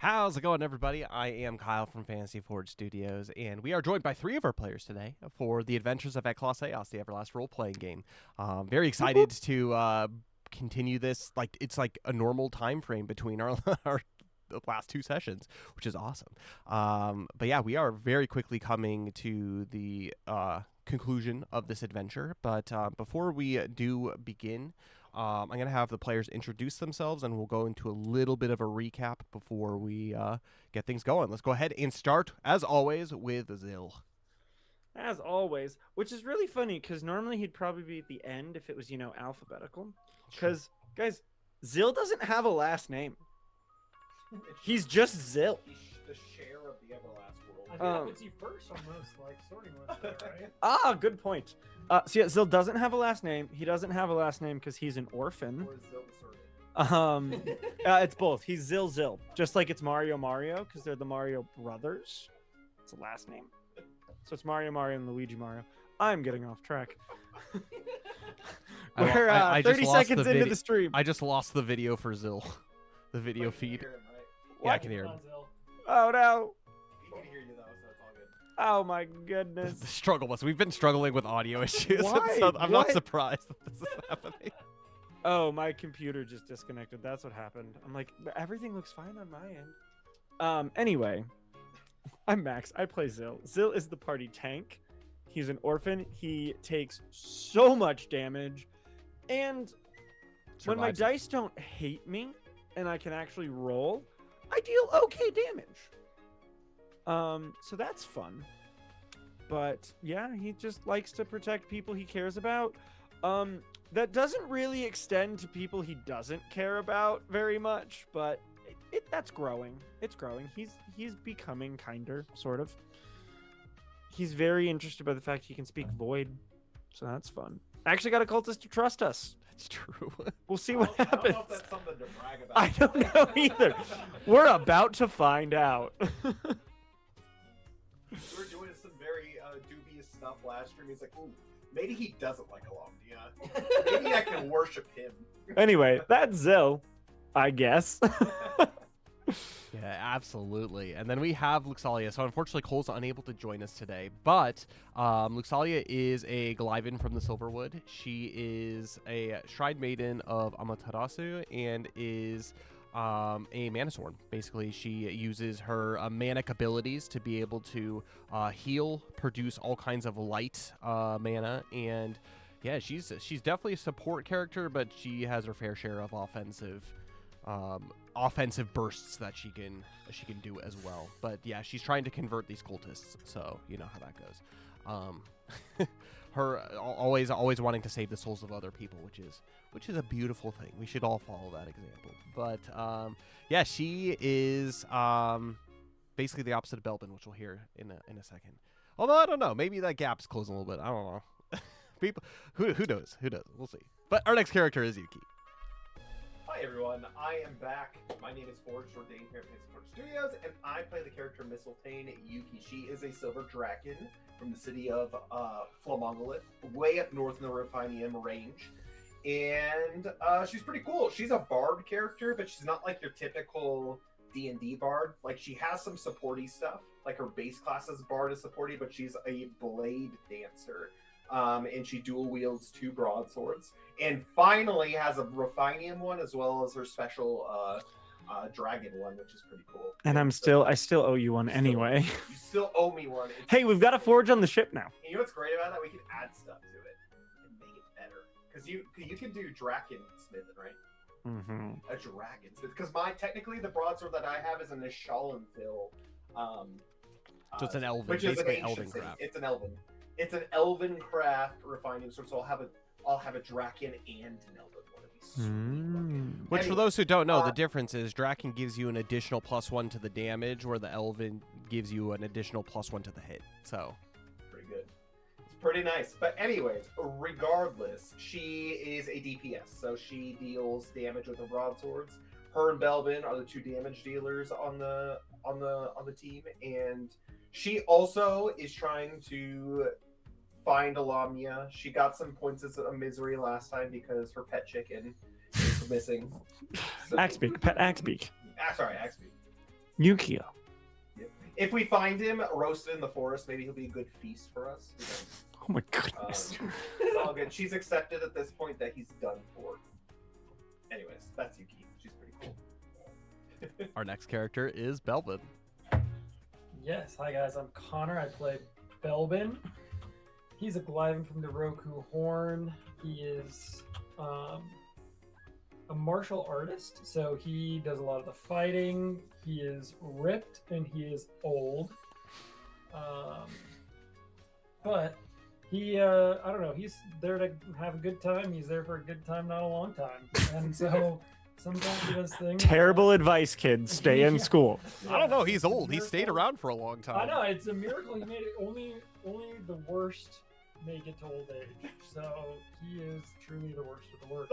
How's it going, everybody? I am Kyle from Fantasy Forge Studios, and we are joined by three of our players today for the adventures of Eclaas, the Everlast role-playing game. Very excited to continue this. It's like a normal time frame between our the last two sessions, which is awesome. But yeah, we are very quickly coming to the conclusion of this adventure. But before we do begin, I'm going to have the players introduce themselves, and we'll go into a little bit of a recap before we get things going. Let's go ahead and start, as always, with Zil. As always, which is really funny, because normally he'd probably be at the end if it was, alphabetical. Because, guys, Zil doesn't have a last name. He's just Zil. He's the share of the Everlast world. I think that puts you first on most sorting lists there, right? Good point. So yeah, Zil doesn't have a last name. He doesn't have a last name because he's an orphan. Or Zil sorted. It's both. He's Zil, just like it's Mario because they're the Mario brothers. It's a last name. So it's Mario and Luigi Mario. I'm getting off track. We're 30 seconds into the stream. I just lost the video for Zil. The video feed. Hear him, right? Yeah, I can hear him. Oh no. He can hear you though, so it's all good. Oh my goodness. The struggle was we've been struggling with audio issues. Why? So I'm not What? surprised that this is happening. Oh, my computer just disconnected. That's what happened. I'm like, everything looks fine on my end. Anyway, I'm Max. I play Zil. Zil is the party tank. He's an orphan. He takes so much damage. And when my dice don't hate me and I can actually roll, I deal okay damage. So that's fun. But yeah, he just likes to protect people he cares about. That doesn't really extend to people he doesn't care about very much, but that's growing. It's growing. He's becoming kinder, sort of. He's very interested by the fact he can speak Void, so that's fun. I actually got a cultist to trust us. That's true. We'll see what happens. I don't know if that's something to brag about. I don't know either. We're about to find out. We were doing some very dubious stuff last stream. He's like, ooh, maybe he doesn't like Alomnia. Maybe I can worship him. Anyway, that's Zil, I guess. Yeah, Absolutely. And then we have Luxalia. So unfortunately, Cole's unable to join us today. But Luxalia is a Glyven from the Silverwood. She is a Shrine Maiden of Amaterasu and is a Mana Sworn. Basically, she uses her manic abilities to be able to heal, produce all kinds of light mana, and yeah, she's definitely a support character, but she has her fair share of offensive bursts that she can do as well. But yeah, she's trying to convert these cultists, so you know how that goes. Her always wanting to save the souls of other people, which is a beautiful thing. We should all follow that example. But yeah, she is basically the opposite of Belbin, which we'll hear in a second. Although I don't know, maybe that gap's closing a little bit. I don't know. People, who knows? Who knows? We'll see. But our next character is Yuki. Hi everyone, I am back. My name is Forge Jordan here at Fantasy Forge Studios, and I play the character Mistletoe Yuki. She is a silver dragon from the city of Flamongolith, way up north in the Rufinium range. And she's pretty cool. She's a bard character, but she's not like your typical D&D bard. Like, she has some supporty stuff. Like, her base class as bard is supporty, but she's a blade dancer. And she dual wields 2 broadswords, and finally has a Rufinium one as well as her special dragon one, which is pretty cool. And I still owe you one anyway. You still owe me one. Hey, we've got a forge on the ship now. And you know what's great about that? We can add stuff to it and make it better. Because you can do dragon smithing, right? Mm-hmm. A dragon smith. Because technically the broadsword that I have is an Nishalanthil. So it's an elven, which is basically an elven city. craft. It's an elven. It's an elven craft refining sword, so I'll have a Draken and an elven one of these. Sweet. Which, for those who don't know, the difference is Draken gives you an additional +1 to the damage, where the elven gives you an additional +1 to the hit. So pretty good. It's pretty nice. But anyways, regardless, she is a DPS, so she deals damage with her broadswords. Her and Belvin are the 2 damage dealers on the team, and she also is trying to find Alamnia. She got some points of misery last time because her pet chicken is missing. So, Axebeak, pet Axebeak. Sorry, Axebeak. Yukio. Yep. If we find him roasted in the forest, maybe he'll be a good feast for us. Oh my goodness. It's all good. She's accepted at this point that he's done for. Anyways, that's Yuki. She's pretty cool. our next character is Belvin. Yes, hi guys, I'm Connor. I play Belbin. He's a Glyven from the Roku Horn. He is a martial artist, so he does a lot of the fighting. He is ripped and he is old. But he, I don't know, he's there to have a good time. He's there for a good time, not a long time. And so sometimes he does things. Terrible advice, kids. Stay in school. I don't know. He's old. He stayed around for a long time. I know. It's a miracle he made it. Only the worst make it to old age. So he is truly the worst of the worst.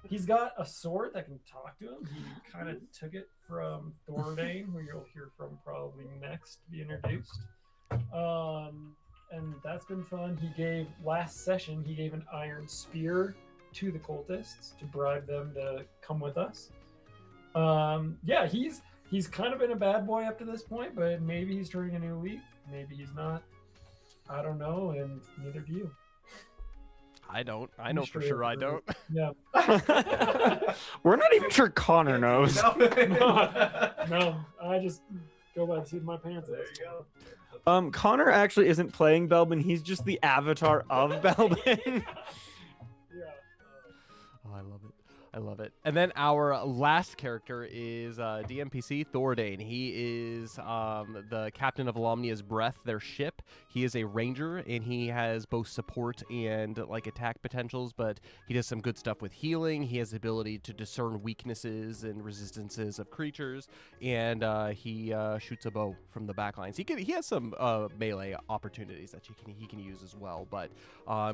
He's got a sword that can talk to him. He kind of took it from Thordane, who you'll hear from probably next to be introduced. And that's been fun. Last session, he gave an iron spear to the cultists to bribe them to come with us. Yeah, he's kind of been a bad boy up to this point, but maybe he's turning a new leaf. Maybe he's not. I don't know, and neither do you. I don't. I know for sure I don't. Yeah. We're not even sure Connor knows. No, I just go by the seat of my pants. There you go. Connor actually isn't playing Belbin. He's just the avatar of Belbin. Yeah. Oh, I love it. I love it. And then our last character is DMPC Thordane. He is the captain of Alamnia's Breath, their ship. He is a ranger, and he has both support and like attack potentials, but he does some good stuff with healing. He has the ability to discern weaknesses and resistances of creatures, and he shoots a bow from the back lines. He has some melee opportunities that he can use as well, but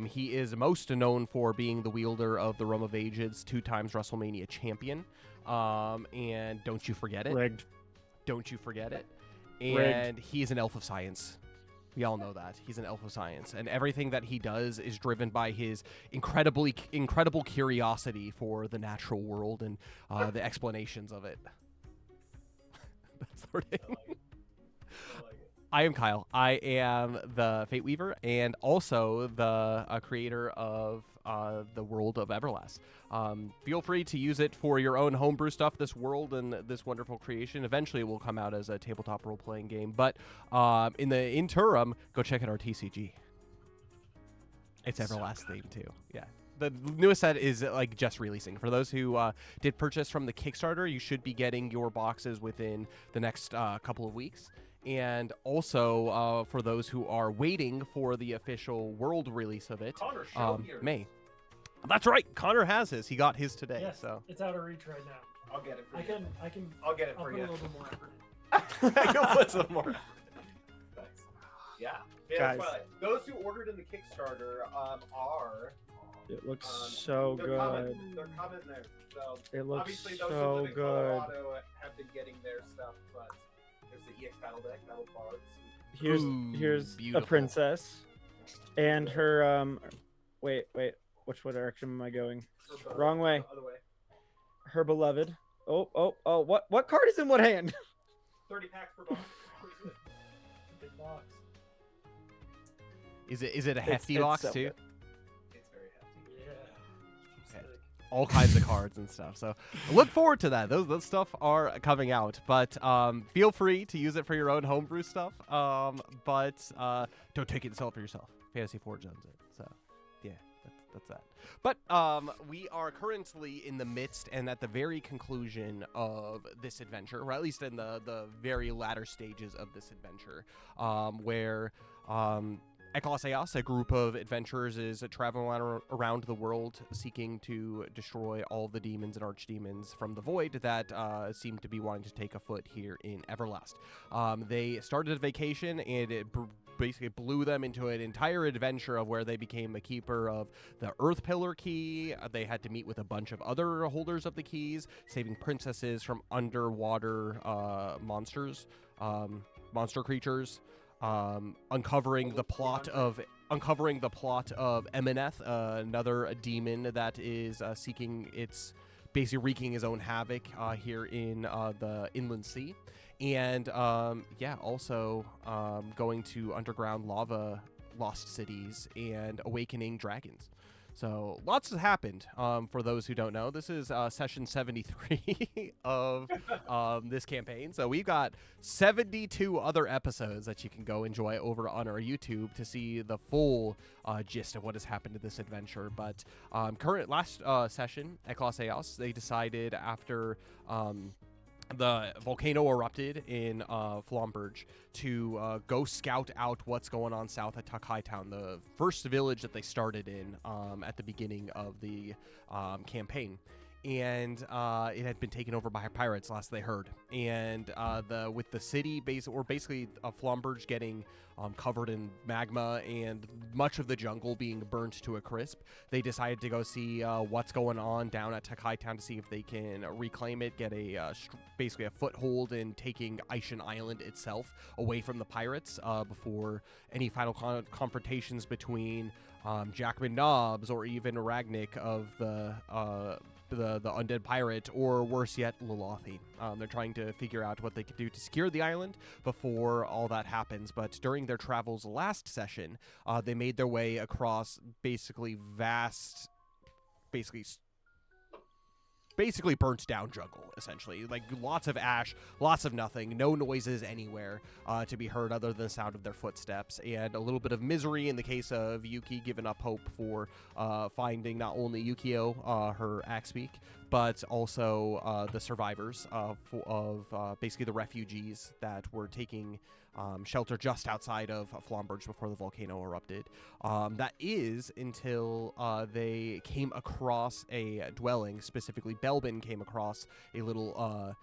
he is most known for being the wielder of the Realm of Ages, 2 times WrestleMania champion, and don't you forget it. Rigged. Don't you forget it. And he's an elf of science. We all know that. He's an elf of science, and everything that he does is driven by his incredible curiosity for the natural world and the explanations of it. flirting. I like it. I am Kyle. I am the Fate Weaver and also the creator of the world of Everlast. Feel free to use it for your own homebrew stuff. This world and this wonderful creation eventually will come out as a tabletop role-playing game. But in the interim, go check out our TCG. It's Everlast themed too. Yeah. The newest set is like just releasing. For those who did purchase from the Kickstarter, you should be getting your boxes within the next couple of weeks. And also, for those who are waiting for the official world release of it, Connor, show yours. May. That's right. Connor has his. He got his today. Yes, So it's out of reach right now. I'll get it for I you. can. I'll get it I'll for put you. a little bit more effort in. You'll put some more. Thanks. Yeah. Guys. Twilight. Those who ordered in the Kickstarter are. It looks so they're good. They're coming there. So It looks obviously those who so live in good. Colorado have been getting their stuff, but there's the EX battle deck, battle cards. Here's Ooh, here's beautiful. a princess, and her Wait, which direction am I going? Wrong way. The other way. Her beloved. Oh! What card is in what hand? 30 packs per box. Big box. is it a It's- hefty it's box so too? good. It's very hefty. Yeah. Okay. Sick. All kinds of cards and stuff. So look forward to that. Those stuff are coming out. But feel free to use it for your own homebrew stuff. But don't take it and sell it for yourself. Fantasy Forge owns it. So yeah, that's that. But we are currently in the midst and at the very conclusion of this adventure, or at least in the very latter stages of this adventure, where Eclaas, a group of adventurers, is traveling around the world seeking to destroy all the demons and archdemons from the void that seem to be wanting to take a foot here in Everlast. They started a vacation, and it basically blew them into an entire adventure of where they became a keeper of the Earth Pillar key. They had to meet with a bunch of other holders of the keys, saving princesses from underwater monster creatures. Uncovering the plot of Emineth, another demon that is seeking its basically wreaking his own havoc here in the Inland Sea, and also going to underground lava lost cities and awakening dragons. So lots has happened. For those who don't know, this is session 73 of this campaign. So we've got 72 other episodes that you can go enjoy over on our YouTube to see the full gist of what has happened to this adventure. But last session, Eclaas, they decided after the volcano erupted in Flomberge to go scout out what's going on south at Takai town, the first village that they started in at the beginning of the campaign. And it had been taken over by pirates last they heard. And with the city basically Flomberge getting covered in magma and much of the jungle being burnt to a crisp, they decided to go see what's going on down at Takai town to see if they can reclaim it, get basically a foothold in taking Aishan Island itself away from the pirates before any final confrontations between Jackman Nobbs or even Ragnik of the undead pirate, or worse yet, Lolothi. They're trying to figure out what they could do to secure the island before all that happens. But during their travels last session, they made their way across basically burnt down jungle, essentially. Like lots of ash, lots of nothing, no noises anywhere to be heard other than the sound of their footsteps, and a little bit of misery in the case of Yuki giving up hope for finding not only Yukio, her Axebeak, but also the survivors of basically the refugees that were taking shelter just outside of Flomberge before the volcano erupted. That is until they came across a dwelling, specifically Belbin came across a little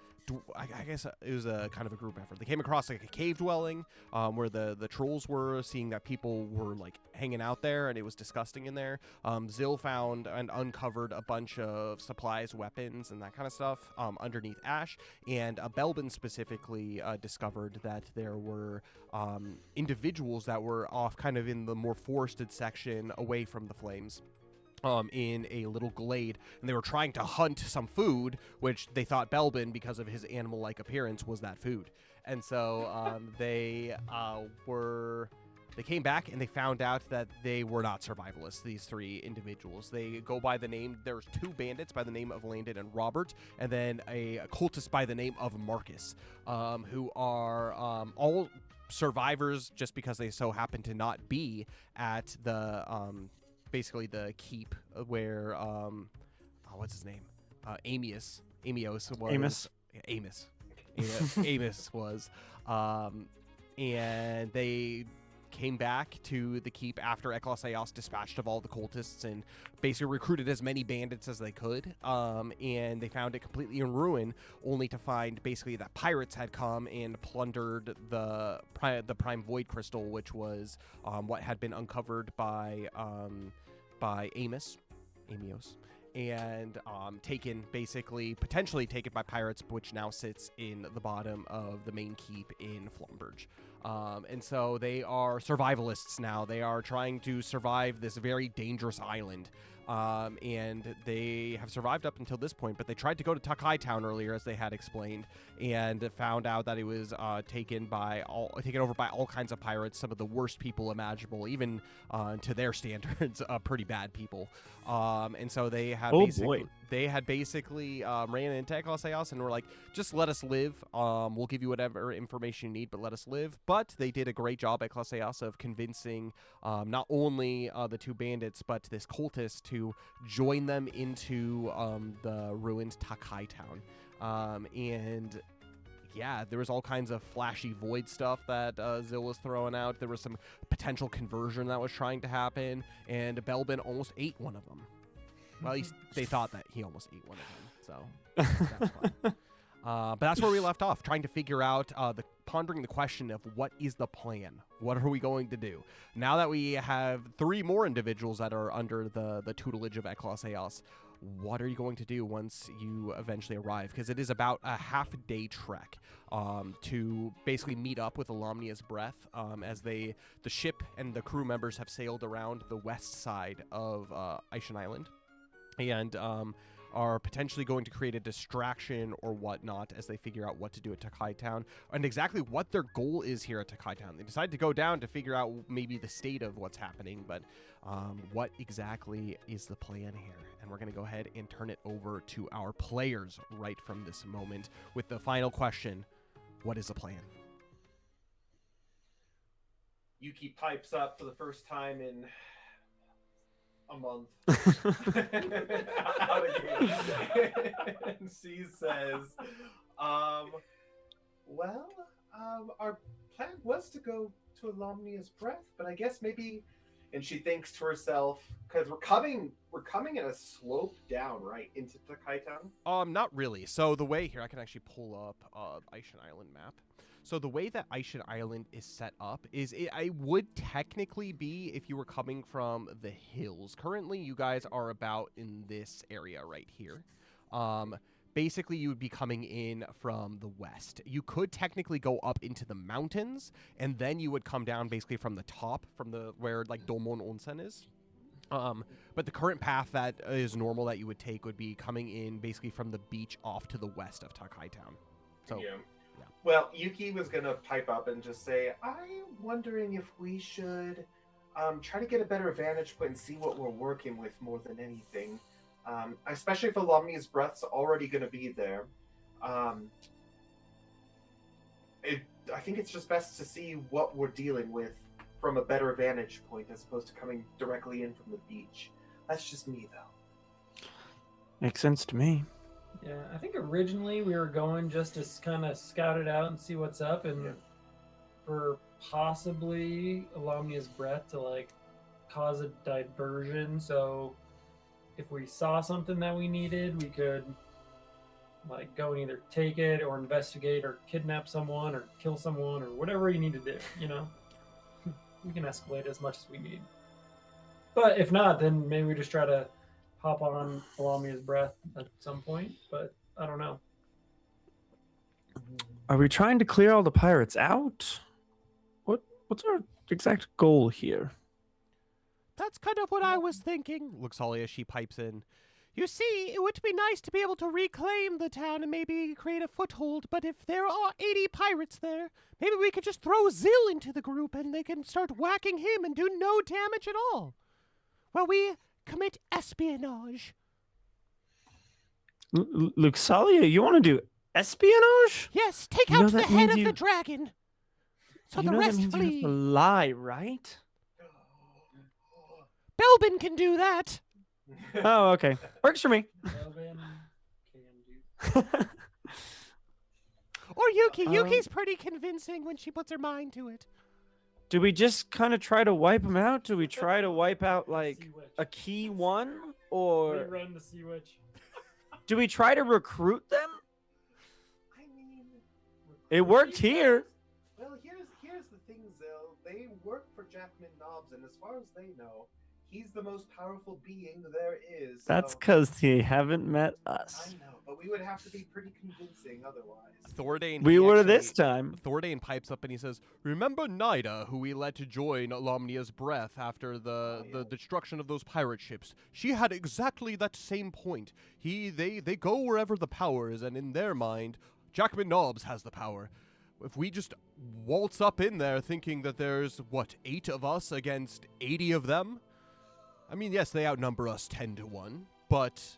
I guess it was a kind of a group effort. They came across like a cave dwelling where the trolls were, seeing that people were like hanging out there and it was disgusting in there. Zil found and uncovered a bunch of supplies, weapons, and that kind of stuff underneath ash. And Belbin specifically discovered that there were individuals that were off kind of in the more forested section away from the flames. in a little glade, and they were trying to hunt some food, which they thought Belbin, because of his animal-like appearance, was that food. And so they came back and they found out that they were not survivalists, these 3 individuals. They go by the name, there's 2 bandits by the name of Landon and Robert, and then a cultist by the name of Marcus, who are all survivors just because they so happen to not be at the basically the keep where what's his name, Eeas was Amos was, and they came back to the keep after Eclaas dispatched of all the cultists and basically recruited as many bandits as they could, and they found it completely in ruin, only to find basically that pirates had come and plundered the Prime Void Crystal, which was what had been uncovered by Eeas, and potentially taken by pirates, which now sits in the bottom of the main keep in Flomberge. And so they are survivalists now. They are trying to survive this very dangerous island. And they have survived up until this point, but they tried to go to Takai Town earlier, as they had explained, and found out that it was taken over by all kinds of pirates, some of the worst people imaginable, even to their standards, pretty bad people. And so they had basically ran into Eclaas and were like, just let us live. We'll give you whatever information you need, but let us live. But they did a great job, Eclaas, of convincing not only the 2 bandits, but this cultist to join them into the ruined Takai Town. And yeah, there was all kinds of flashy void stuff that Zil was throwing out. There was some potential conversion that was trying to happen, and Belbin almost ate one of them. Well, at least they thought that he almost ate one of them, so that's fun. But that's where we left off, trying to figure out, pondering the question of what is the plan? What are we going to do? Now that we have 3 more individuals that are under the tutelage of Eclaas, what are you going to do once you eventually arrive? Because it is about a half-day trek to basically meet up with Alomnia's Breath, as the ship and the crew members have sailed around the west side of Aishan Island, and are potentially going to create a distraction or whatnot as they figure out what to do at Takai Town and exactly what their goal is here at Takai Town. They decide to go down to figure out maybe the state of what's happening, but what exactly is the plan here? And we're going to go ahead and turn it over to our players right from this moment with the final question: what is the plan? Yuki pipes up for the first time in a month. Out again. And she says, our plan was to go to Alomnia's Breath, but I guess maybe, and she thinks to herself, because we're coming at a slope down, right, into Takai Town? Not really. So the way here, I can actually pull up Aishan Island map. So the way that Aishan Island is set up is I would technically be if you were coming from the hills. Currently, you guys are about in this area right here. Basically, you would be coming in from the west. You could technically go up into the mountains, and then you would come down basically from the top, from where like Domon Onsen is. But the current path that is normal that you would take would be coming in basically from the beach off to the west of Takai Town. So. Yeah. Well, Yuki was going to pipe up and just say, I'm wondering if we should try to get a better vantage point and see what we're working with more than anything. Especially if Alomnia's Breath's already going to be there. I think it's just best to see what we're dealing with from a better vantage point as opposed to coming directly in from the beach. That's just me, though. Makes sense to me. Yeah, I think originally we were going just to kind of scout it out and see what's up, and for possibly Alomnia's Breath to like cause a diversion. So if we saw something that we needed, we could like go and either take it or investigate or kidnap someone or kill someone or whatever you need to do, you know? We can escalate as much as we need. But if not, then maybe we just try to hop on Alomnia's Breath at some point, but I don't know. Are we trying to clear all the pirates out? What's our exact goal here? That's kind of what I was thinking, Luxalia as she pipes in. You see, it would be nice to be able to reclaim the town and maybe create a foothold, but if there are 80 pirates there, maybe we could just throw Zill into the group and they can start whacking him and do no damage at all. Well, we commit espionage. Luxalia, you want to do espionage? Yes, take You know out the that head of means the you- dragon. So you the know that rest means you have to flee. lie, right? Belbin can do that. Oh, okay. Works for me. Robin can do. Or Yuki. Um, Yuki's pretty convincing when she puts her mind to it. Do we just kind of try to wipe them out? Do we try to wipe out like Sea Witch. a key one, or Rerun the Sea Witch. do we try to recruit them? I mean, It worked here. well, here's the thing, Zill. They work for Jackman Nobbs, and as far as they know, he's the most powerful being there is. That's so- because they haven't met us. I know, but we would have to be pretty convincing otherwise. Thordane. We he were actually- this time. Thordane pipes up and he says, "Remember Nida, who we let to join Lomnia's breath after the destruction of those pirate ships? She had exactly that same point. They go wherever the power is, and in their mind, Jackman Nobbs has the power. If we just waltz up in there thinking that there's, 8 of us against 80 of them? I mean, yes, they outnumber us 10 to 1, but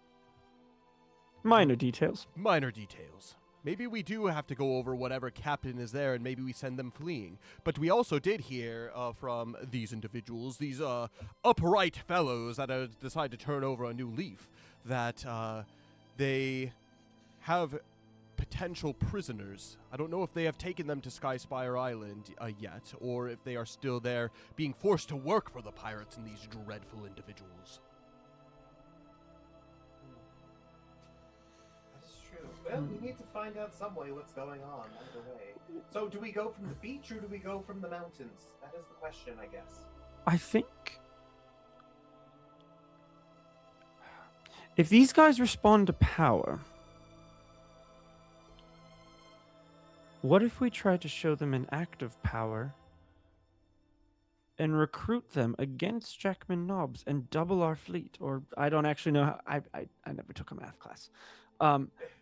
Minor details. minor details. Maybe we do have to go over whatever captain is there, and maybe we send them fleeing. But we also did hear from these individuals, these upright fellows that decide to turn over a new leaf, that they have potential prisoners. I don't know if they have taken them to Skyspire Island yet, or if they are still there being forced to work for the pirates and these dreadful individuals. That's true. Well, we need to find out some way what's going on either way. So, do we go from the beach or do we go from the mountains? That is the question, I guess. I think if these guys respond to power, what if we try to show them an act of power and recruit them against Jackman Nobbs and double our fleet? Or I don't actually know how. I never took a math class.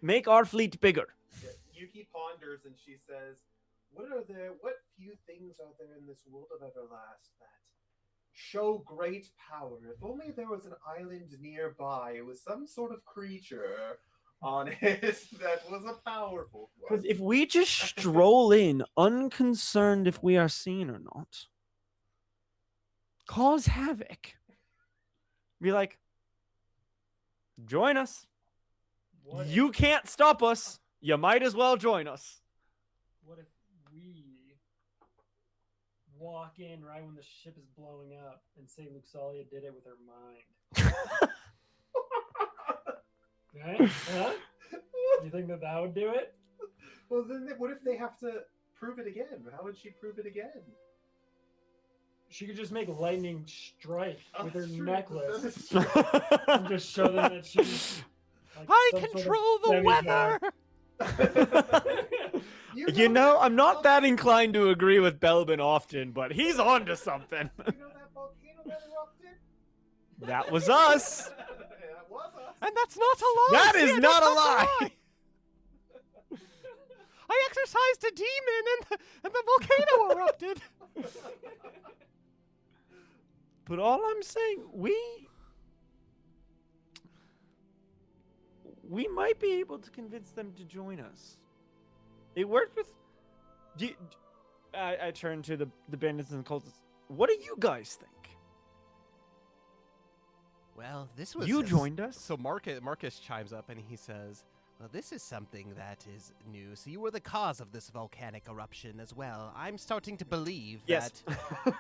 Make our fleet bigger. Yeah, Yuki ponders and she says, what few things are there in this world of Everlast that show great power? If only there was an island nearby with some sort of creature on it that was a powerful one. Because if we just stroll in, unconcerned if we are seen or not, cause havoc, be like, join us. What You can't stop us. You might as well join us. What if we walk in right when the ship is blowing up and say Luxalia did it with her mind? Right? Huh? You think that would do it? Well, then what if they have to prove it again? How would she prove it again? She could just make lightning strike with her That's true. necklace That is true. and just show them that she's. Like I some sort of control the demigod. weather! You know, I'm not that inclined to agree with Belbin often, but he's on to something. You know that volcano that erupted? That was us. That was us. And that's not a lie! That is Sia, not that's a lie! I exorcised a demon and the volcano erupted! But all I'm saying, we might be able to convince them to join us. It worked with. I turn to the bandits and the cultists. What do you guys think? Well, this was... You joined us. So Marcus chimes up and he says, well, this is something that is new. So you were the cause of this volcanic eruption as well. I'm starting to believe Yes. that...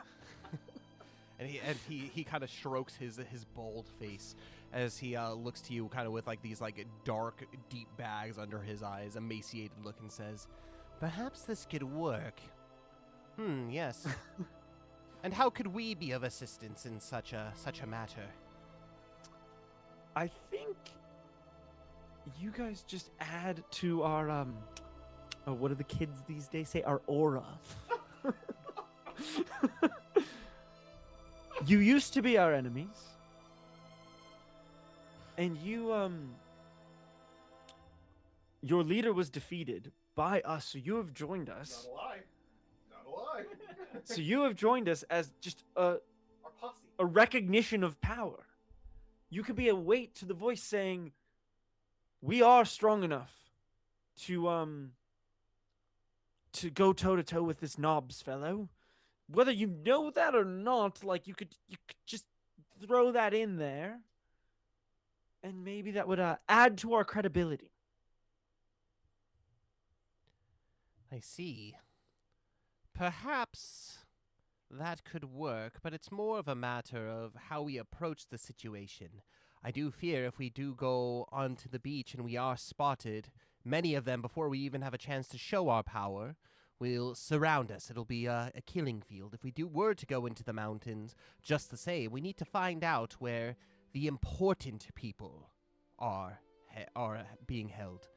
and he kind of strokes his bald face as he looks to you kind of with like these like dark, deep bags under his eyes, emaciated look, and says, perhaps this could work. Yes. And how could we be of assistance in such a matter? I think you guys just add to our what do the kids these days say? Our aura. You used to be our enemies. And your leader was defeated by us, so you have joined us. Not a lie. Not a lie. So you have joined us as just Our posse. a recognition of power. You could be a weight to the voice saying, we are strong enough to go toe to toe with this Knobs fellow. Whether you know that or not, like you could just throw that in there, and maybe that would add to our credibility. I see. Perhaps that could work, but it's more of a matter of how we approach the situation. I do fear if we do go onto the beach and we are spotted, many of them, before we even have a chance to show our power, will surround us. It'll be a killing field. If we were to go into the mountains, just the same, we need to find out where the important people are being held.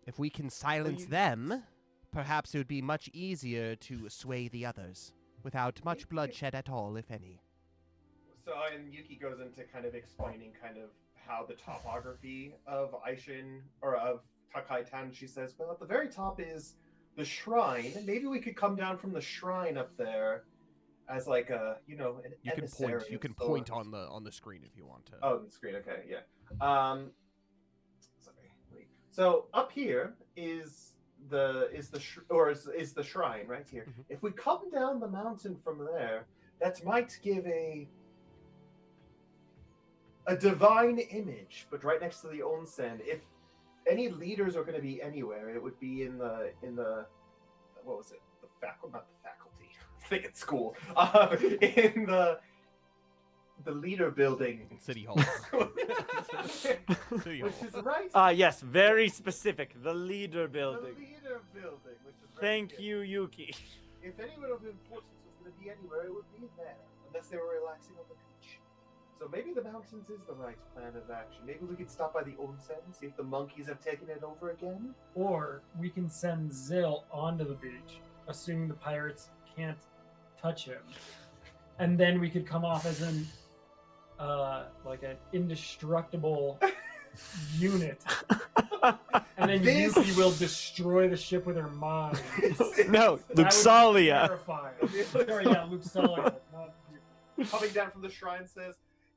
If we can silence them, perhaps it would be much easier to sway the others, without much bloodshed at all, if any. So, and Yuki goes into kind of explaining kind of how the topography of Aishin, or of Takai Town, she says, well, at the very top is the shrine. Maybe we could come down from the shrine up there as like a, an emissary. You can point on the screen if you want to. Oh, the screen. Okay, yeah. Sorry. Wait. So up here is the shrine right here. Mhm. If we come down the mountain from there, that might give a divine image, but right next to the onsen. If any leaders are going to be anywhere, it would be in the what was it? Not the faculty. I think it's school. In the leader building. City Hall. City Hall. Which is right. Yes, very specific. The leader building. The leader building, which is right Thank here. you, Yuki. If anyone of importance was going to be anywhere, it would be there, unless they were relaxing on the beach. So maybe the mountains is the right plan of action. Maybe we could stop by the onsen, see if the monkeys have taken it over again. Or we can send Zill onto the beach, assuming the pirates can't touch him. And then we could come off as like an indestructible unit. And then This- Yuki will destroy the ship with her mind. No, That would be Luxalia. terrifying. Sorry, yeah, Luxalia. Not Yuki. Coming down from the shrine says,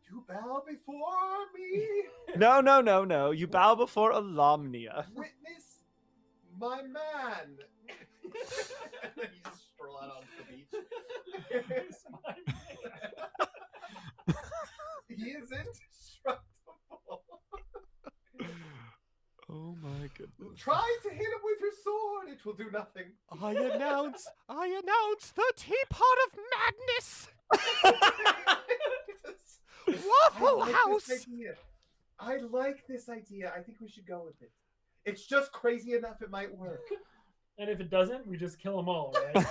"You bow before me, No. You bow before Alamnia. witness my man." And then you just stroll out onto the beach. It's my man. He is indestructible. Oh my goodness. Try to hit him with your sword; it will do nothing. I announce the teapot of madness. Waffle House. I like this idea. I think we should go with it. It's just crazy enough it might work. And if it doesn't, we just kill them all, right?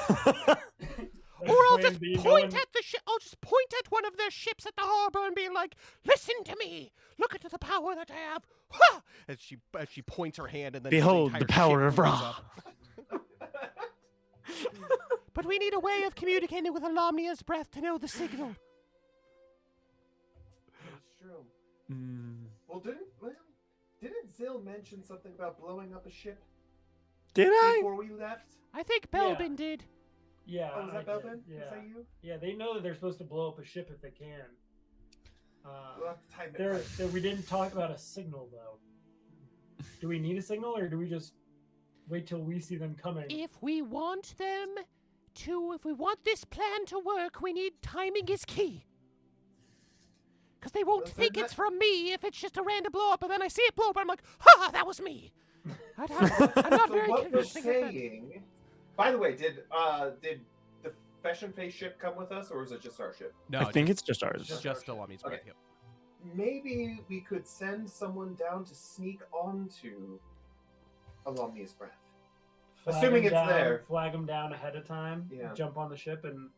Or I'll Plan just B, no point one- at the ship. I'll just point at one of their ships at the harbor and be like, "Listen to me. Look at the power that I have." Ha! As she points her hand and then Behold the the entire power ship of blows Ra. up. But we need a way of communicating with Alamnia's breath to know the signal. That's true. Mm. Well, didn't Zill mention something about blowing up a ship Did I? before we left? I think Yeah. Belbin did. Yeah. Oh, was that I Belbin? did, Is Yeah. that you? Yeah, they know that they're supposed to blow up a ship if they can. We'll have to time it. We didn't talk about a signal though. Do we need a signal, or do we just wait till we see them coming? If we want this plan to work, we need timing is key. Because they won't Well, think then it's from me if it's just a random blow up, and then I see it blow up, and I'm like, ha, that was me. I'm not So very what we're convincing. of that. saying. By the way, did the Fashion Face ship come with us, or is it just our ship? No, I think it's just ours. just Alami's breath. Okay. Maybe we could send someone down to sneak onto Alumni's breath. Flag Assuming 'em it's down, there. Flag them down ahead of time. Yeah. Jump on the ship, and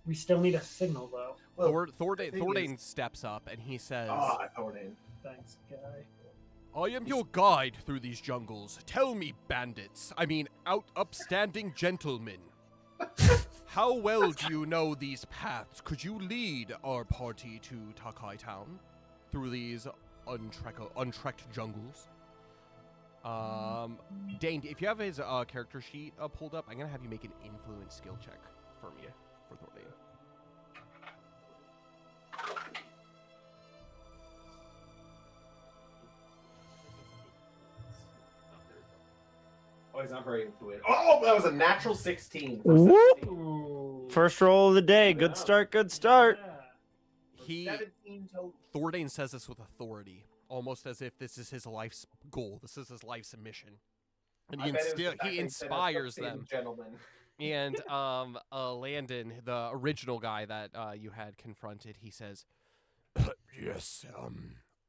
we still need a signal though. Well, Thordain steps up and he says, Thordain. Thanks, guy. I am your guide through these jungles. Tell me, bandits. I mean, upstanding gentlemen. How well do you know these paths? Could you lead our party to Takai Town through these untrekked jungles? Dane, if you have his character sheet pulled up, I'm gonna have you make an influence skill check for me for Thordain. Oh, he's not very influent. Oh, that was a natural 16. For Whoop. 17. Ooh. First roll of the day. Good start. Good start. Yeah. He 17 total. Thordain says this with authority, almost as if this is his life's goal. This is his life's mission, and I bet it was the fact that he he said inspires "Ladies them. and Gentlemen. And Landon, the original guy that you had confronted, he says, "Yes,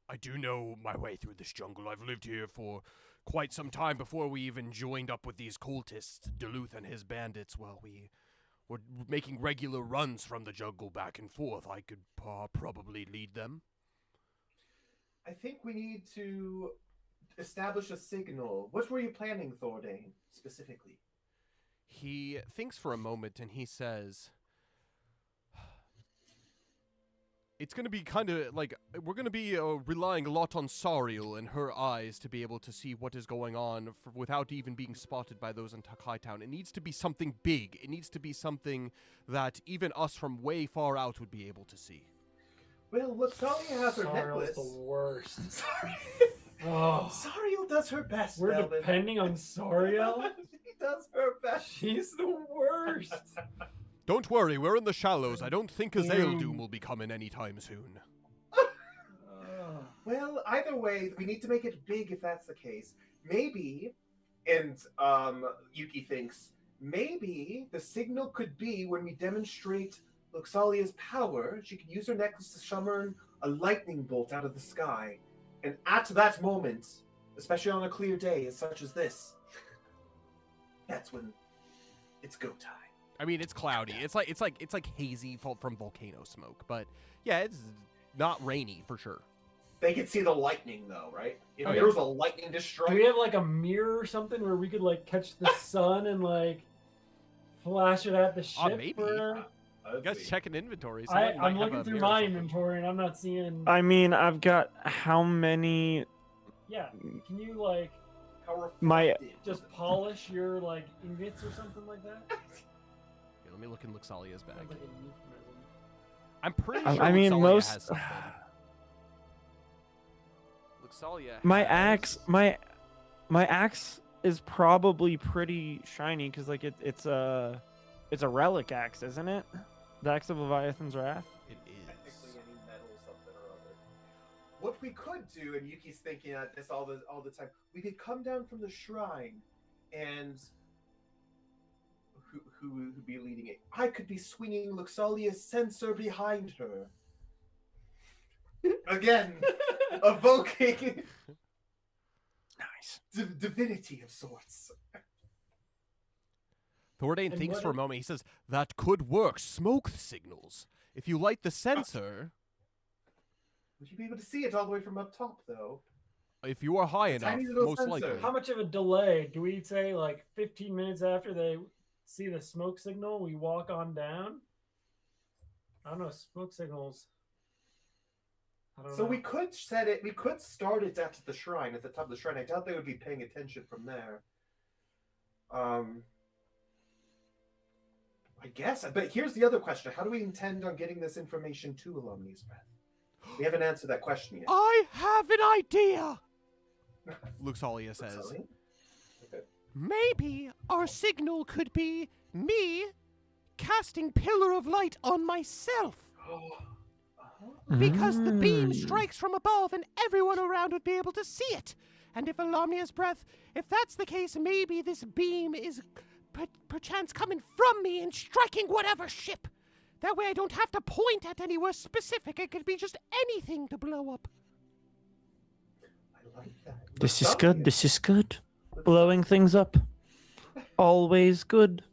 I do know my way through this jungle. I've lived here for quite some time before we even joined up with these cultists, Duluth and his bandits. Well, we were making regular runs from the jungle back and forth. I could probably lead them." I think we need to establish a signal. What were you planning, Thordain, specifically? He thinks for a moment and he says, "It's going to be kind of like, we're going to be relying a lot on Sariel and her eyes to be able to see what is going on without even being spotted by those in Takai Town. It needs to be something big. It needs to be something that even us from way far out would be able to see." Well, look, Salia has her Sariel's necklace. the worst. Sorry. Oh, Sariel does her best. we're Melvin. depending on Sariel. She does her best. She's the worst. Don't worry, we're in the shallows. I don't think Azaledoom will be coming anytime soon. Well, either way, we need to make it big if that's the case. Maybe, and Yuki thinks, maybe the signal could be when we demonstrate Luxalia's power, she could use her necklace to summon a lightning bolt out of the sky. And at that moment, especially on a clear day such as this, that's when it's go time. I mean, it's cloudy. It's like hazy from volcano smoke. But yeah, it's not rainy for sure. They can see the lightning though, right? If Oh, there yeah. was a lightning to Do strike, we have like a mirror or something where we could like catch the sun and like flash it at the ship? Maybe. for- You guys checking inventory. I'm looking through my inventory and I'm not seeing. I mean, I've got how many? Yeah, can you like how My- reflective just polish your like ingots or something like that? Let me look in Luxalia's bag. Sounds like a euphemism. I'm pretty I- sure I mean, Luxalia most- has something. Luxalia My has- axe is probably pretty shiny because like it's a relic axe, isn't it? The axe of Leviathan's Wrath. It technically is. any metal something or other. What we could do, and Yuki's thinking at this all the time, we could come down from the shrine, and who would be leading it? I could be swinging Luxalia's censer behind her. Again, evoking Nice. divinity of sorts. Thordain And thinks what for a if- moment. He says, "That could work. Smoke signals. If you light the sensor, Would you be able to see it all the way from up top, though? if you are high enough, Tiny little most sensor. likely." How much of a delay do we say? Like 15 minutes after they see the smoke signal, we walk on down. I don't know, smoke signals. I don't So know. we could set it. We could start it at the shrine, at the top of the shrine. I doubt they would be paying attention from there. I guess. But here's the other question: how do we intend on getting this information to Alumni's Breath? We haven't answered that question yet. I have an idea. Luxalia says, Sorry? Okay. "Maybe our signal could be me casting Pillar of Light on myself. Because the beam strikes from above and everyone around would be able to see it. And if Alomnia's breath, if that's the case, maybe this beam is perchance coming from me and striking whatever ship. That way I don't have to point at anywhere specific. It could be just anything to blow up." I like that. This is good. This is good. Blowing things up. Always good.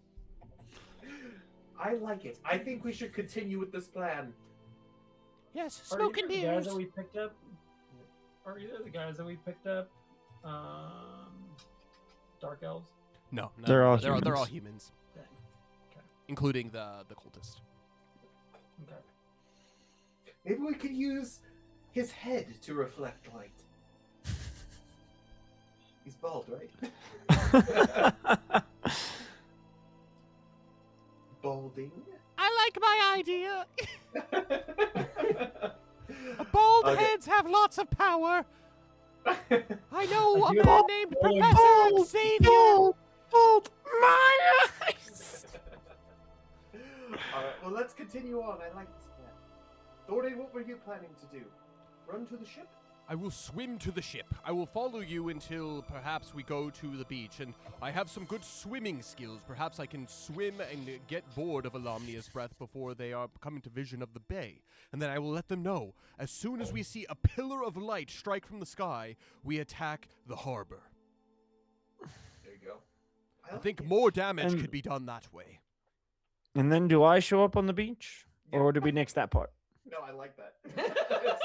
I like it. I think we should continue with this plan. Yes, Are smoke and either the guys mirrors. that we picked up? Are either the guys that we picked up dark elves? No, They're all they're all humans. humans. Dang. Okay. including the cultist. Okay. Maybe we could use his head to reflect light. He's bald, right? Balding. I like my idea. Bald heads have lots of power. I know a man named Professor Xavier. Bald my eyes. All right, well, let's continue on. I like this plan. Thornton, what were you planning to do? Run to the ship? I will swim to the ship. I will follow you until perhaps we go to the beach, and I have some good swimming skills. Perhaps I can swim and get board of Alamnia's breath before they come into vision of the bay. And then I will let them know. As soon as we see a pillar of light strike from the sky, we attack the harbor. There you go. I think more damage could be done that way. And then do I show up on the beach? Yeah. Or do we nix that part? No, I like that. Let's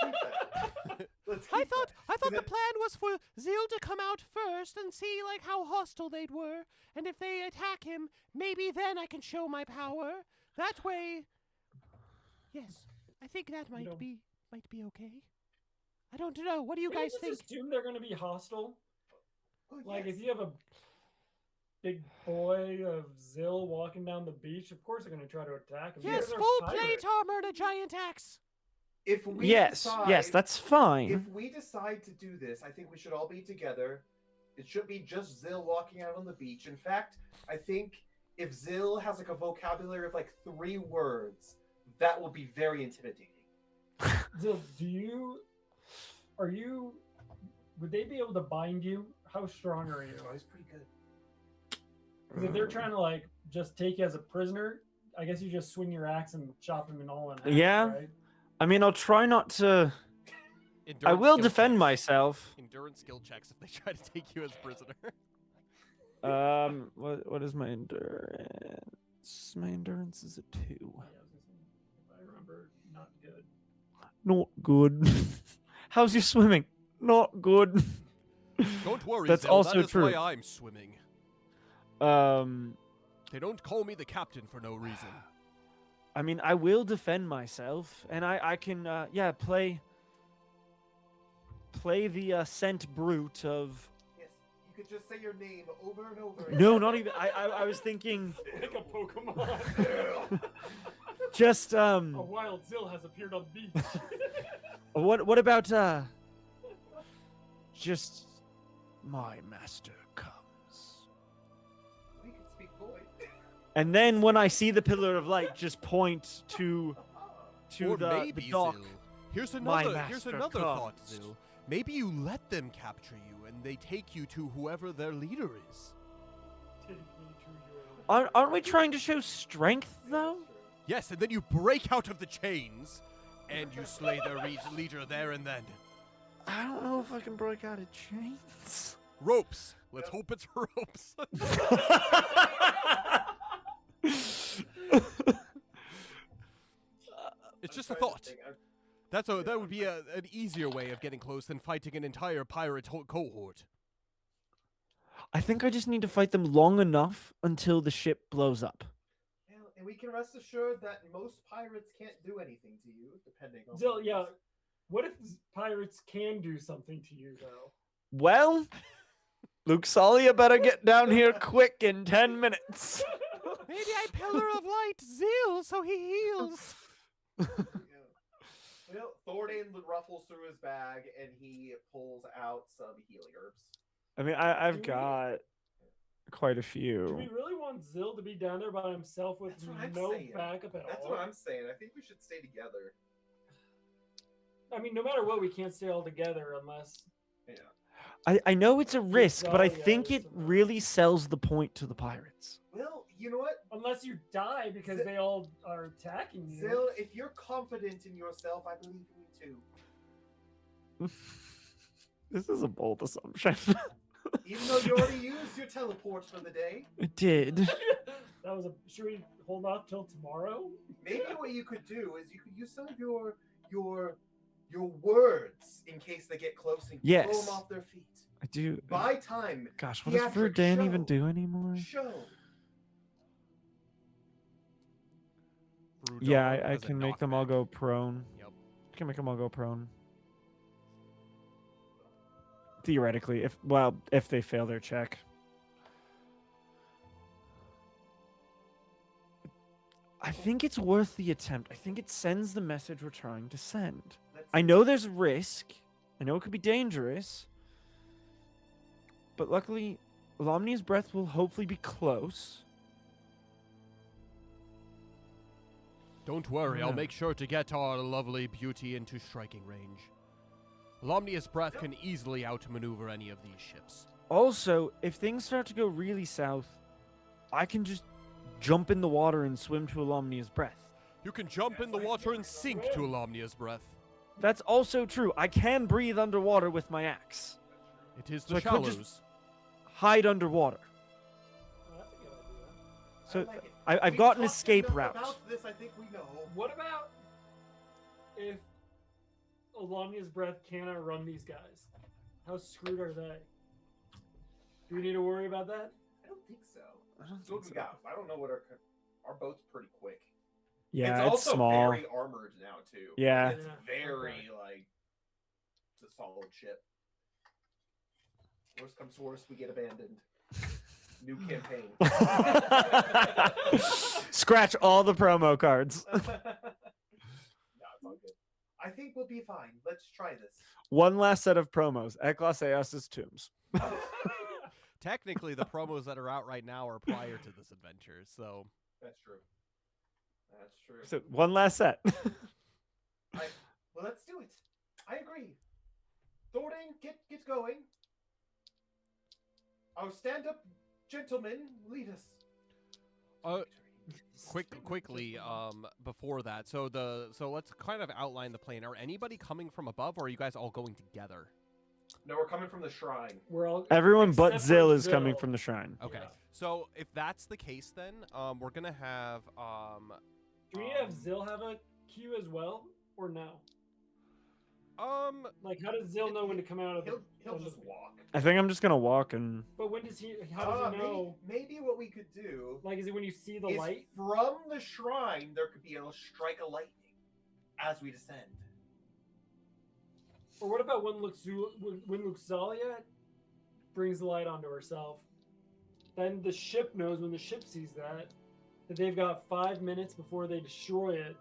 keep that. Let's keep I thought that. the plan was for Zil to come out first and see like how hostile they were, and if they attack him, maybe then I can show my power. That way, yes, I think that might be okay. I don't know. What do you guys think? Just assume they're going to be hostile. Oh, Like yes. if you have a big boy of Zil walking down the beach, of course they're going to try to attack him. Yes, They're full pirates. plate armor and a giant axe. If we Yes, decide, that's fine. If we decide to do this, I think we should all be together. It should be just Zil walking out on the beach. In fact, I think if Zil has like a vocabulary of like 3 words, that will be very intimidating. Zil, would they be able to bind you? How strong are you? Oh, he's pretty good. 'Cause if they're trying to like just take you as a prisoner, I guess you just swing your axe and chop them in all in half, Yeah. right? I mean, I'll try not to. I Endurance will skill defend checks. myself. Endurance skill checks if they try to take you as prisoner. What is my endurance? My endurance is a 2. Yeah, I was gonna say, if I remember, not good. Not good. How's your swimming? Not good. Don't worry, That's Zil, also that is true. why I'm swimming. They don't call me the captain for no reason. I mean, I will defend myself, and I can, play the scent brute of. Yes, you could just say your name over and over. No, not even. I was thinking Like a Pokemon. just A wild Zil has appeared on the beach. What about just my master comes. We could speak void. And then when I see the pillar of light, just point to Or the maybe, dock. Zil. Here's My another master thought, comes. Zil. Maybe you let them capture you and they take you to whoever their leader is. Take me to your... Aren't we trying to show strength though? Yes, and then you break out of the chains and you slay their leader there and then. I don't know if I can break out of chains. Ropes. Let's hope it's ropes. It's just a thought. That would be an easier way of getting close than fighting an entire pirate cohort. I think I just need to fight them long enough until the ship blows up. Yeah, and we can rest assured that most pirates can't do anything to you, depending on. Zil, yeah. What if pirates can do something to you, though? Well, Luke Salia better get down here quick in 10 minutes. Maybe I pillar of light Zil so he heals. Well, Thornton ruffles through his bag and he pulls out some healing herbs. I mean, I've got quite a Do few. we really want Zil to be down there by himself with That's what I'm no saying. backup at That's all? what I'm saying. I think we should stay together. I mean, no matter what, we can't stay all together unless... Yeah. I know it's a risk, but I Salia think is it somehow- really sells the point to the pirates. Well, you know what? Unless you die because Zil- they all are attacking you. Zil, if you're confident in yourself, I believe in you too. This is a bold assumption. Even though you already used your teleport for the day, I did. That was a... Should we hold off till tomorrow? maybe what you could do is you could use some of your words in case they get close and throw Yes. them off their feet. I do. Buy time. Gosh, what does theatric Verdan even show. do anymore? Show. through. Yeah, Dawn I as a can make them all knockback. go prone. Yep. I can make them all go prone. Theoretically, if they fail their check. I think it's worth the attempt. I think it sends the message we're trying to send. I know there's risk. I know it could be dangerous. But luckily, Lomnia's breath will hopefully be close. Don't worry, Yeah. I'll make sure to get our lovely beauty into striking range. Lomnia's breath can easily outmaneuver any of these ships. Also, if things start to go really south, I can just jump in the water and swim to Lomnia's breath. You can jump in the water and sink to Lomnia's breath. That's also true. I can breathe underwater with my axe. It is So the I could shallows. just hide underwater. Oh, that's a good idea. So like it. I've We've got an talked escape enough route. About this, I think we know. What about if Alania's breath can't outrun these guys? How screwed are they? Do we need to worry about that? I don't think so. I don't So what think we so. got? I don't know what our boat's pretty quick. Yeah, it's it's also small. very armored now too. Yeah. It's Yeah, very like it's a solid ship. Worst comes to worst, we get abandoned. New campaign. Scratch all the promo cards. No, it's all good. I think we'll be fine. Let's try this. One last set of promos. Eclaas Eeas' tombs. Technically, the promos that are out right now are prior to this adventure, so... That's true. That's true. So one last set. Well, let's do it. I agree. Thordain, get going. Our stand-up gentleman, lead us. Quickly, before that, so let's kind of outline the plan. Are anybody coming from above, or are you guys all going together? No, we're coming from the shrine. We're all Everyone but except Zill for is coming Zill. from the shrine. Okay, Yeah. so if that's the case, then we're gonna have Do we have Zill have a queue as well, or no? Like, how does Zill know when to come out of the? He'll on the- just walk. I think I'm just gonna walk and But when does he? How does he know? Maybe what we could do Like, is it when you see the is light? from the shrine there could be a strike of lightning as we descend. Or what about when Luxalia brings the light onto herself? Then the ship knows when the ship sees that they've got 5 minutes before they destroy it.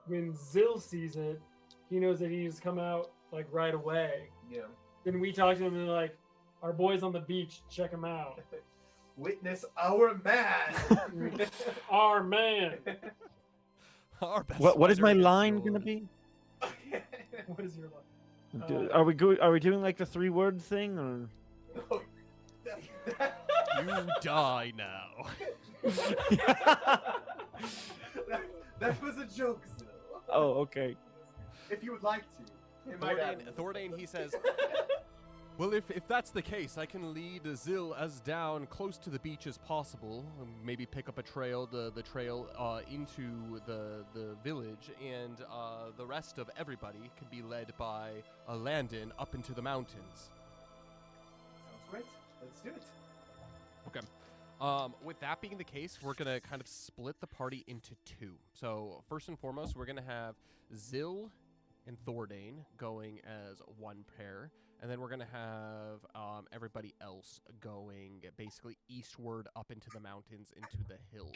When Zill sees it, he knows that he needs to come out like right away. Yeah. Then we talk to him and they're like, "Our boy's on the beach. Check him out." Witness our man. Our man. our best what is my fighter line good. gonna be? What is your line? Are we doing like the 3-word thing or? No. You die now. that was a joke, Zil. Oh, okay. If you would like to. It might happen. Thordain, he says, well, if that's the case, I can lead Zill as down close to the beach as possible, and maybe pick up a trail, the trail into the village, and the rest of everybody can be led by Landon up into the mountains. Sounds great. Let's do it. Okay. With that being the case, we're going to kind of split the party into two. So first and foremost, we're going to have Zill and Thordain going as one pair. And then we're going to have everybody else going basically eastward up into the mountains, into the hills.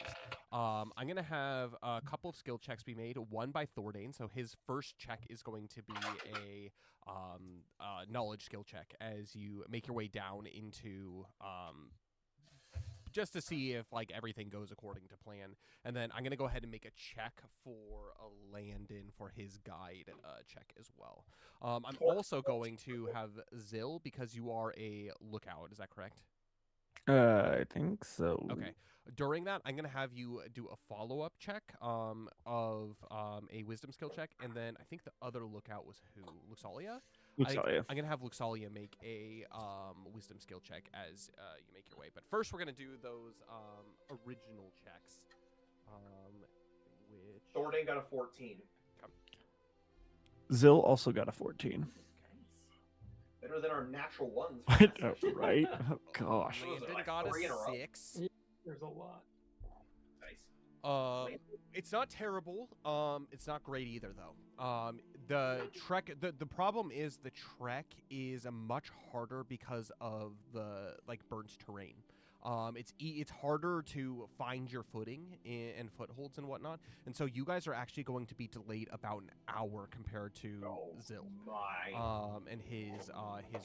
I'm going to have a couple of skill checks be made, one by Thordain. So his first check is going to be a knowledge skill check as you make your way down into... just to see if like everything goes according to plan. And then I'm going to go ahead and make a check for a Landon for his guide check as well. I'm also going to have Zill because you are a lookout. Is that correct? I think so. Okay. During that, I'm going to have you do a follow-up check of a wisdom skill check. And then I think the other lookout was who? Luxalia? Luxalia. I'm going to have Luxalia make a wisdom skill check as you make your way. But first, we're going to do those original checks. Which... Thordain got a 14. Zill also got a 14. Better than our natural ones. Right? Oh, gosh. What was it, Landon like got a 3 in a row? 6. There's a lot. Nice. It's not terrible. It's not great either, though. The problem is the trek is a much harder because of the burnt terrain. It's harder to find your footing and footholds and whatnot, and so you guys are actually going to be delayed about an hour compared to Zil, and his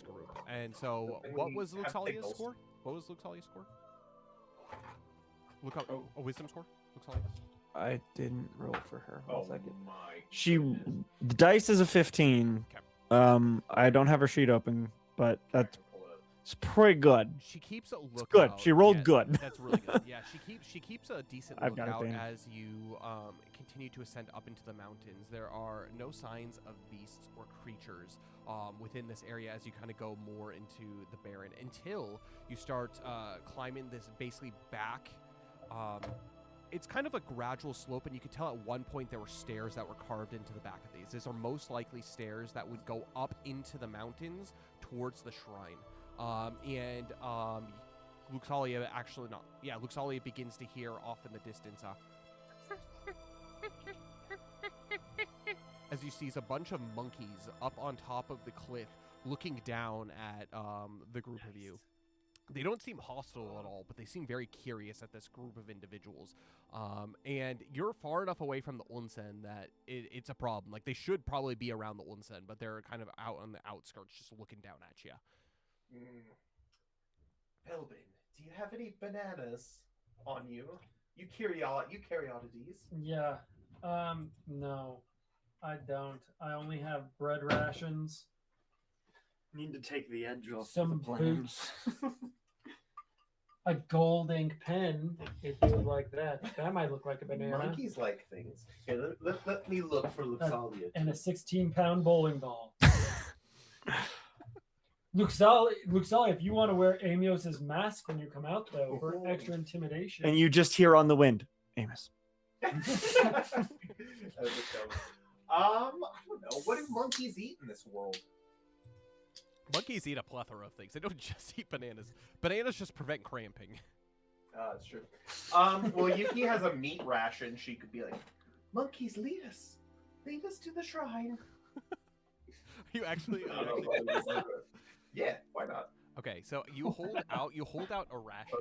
group. And so, what was Luxalia's score? What was Luxalia's score? Look up a wisdom score. Luxalia. I didn't roll for her. Oh One second. my! The dice is a 15. Okay. I don't have her sheet open, but that's it's pretty good. She keeps a lookout. Good. She rolled Yes, good. That's really good. Yeah, she keeps a decent I've got it, lookout Dana. as you continue to ascend up into the mountains. There are no signs of beasts or creatures within this area as you kind of go more into the barren until you start climbing this basically back. It's kind of a gradual slope, and you could tell at one point there were stairs that were carved into the back of these. These are most likely stairs that would go up into the mountains towards the shrine. Luxalia actually not. Yeah, Luxalia begins to hear off in the distance. As you see a bunch of monkeys up on top of the cliff looking down at the group of you. They don't seem hostile at all, but they seem very curious at this group of individuals. And you're far enough away from the onsen that it's a problem. Like, they should probably be around the onsen, but they're kind of out on the outskirts just looking down at you. Belbin, do you have any bananas on you? You curiosities? Yeah. No, I don't. I only have bread rations. Need to take the edge off Some boots. A gold ink pen, if you would like that. That might look like a banana. Monkeys like things. Here, let me look for Luxalia. And a 16-pound bowling ball. Luxalia, if you want to wear Amios's mask when you come out, though, for extra intimidation. And you just hear on the wind, Amos. I don't know. What do monkeys eat in this world? Monkeys eat a plethora of things. They don't just eat bananas. Bananas just prevent cramping. That's true. Well, Yuki has a meat ration. She could be like, monkeys, lead us to the shrine. You actually... Yeah, why not? Okay, so you hold out a ration.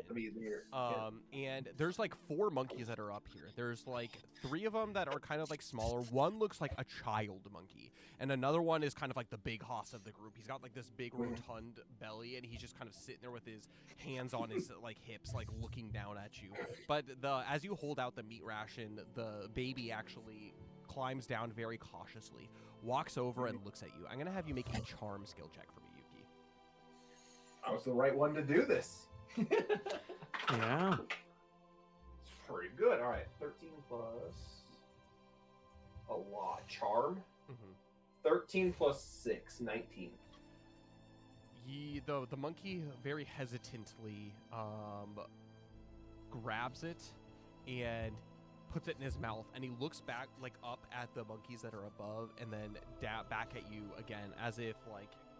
And there's like 4 monkeys that are up here. There's like 3 of them that are kind of like smaller. One looks like a child monkey, and another one is kind of like the big hoss of the group. He's got like this big rotund belly, and he's just kind of sitting there with his hands on his like hips, like looking down at you. But as you hold out the meat ration, the baby actually climbs down very cautiously, walks over and looks at you. I'm gonna have you make a charm skill check for me, Yuki. I was the right one to do this. Yeah. It's pretty good. All right, 13 plus a lot. Charm. 13 plus 6, 19. The monkey very hesitantly grabs it and puts it in his mouth, and he looks back up at the monkeys that are above, and then back at you again, as if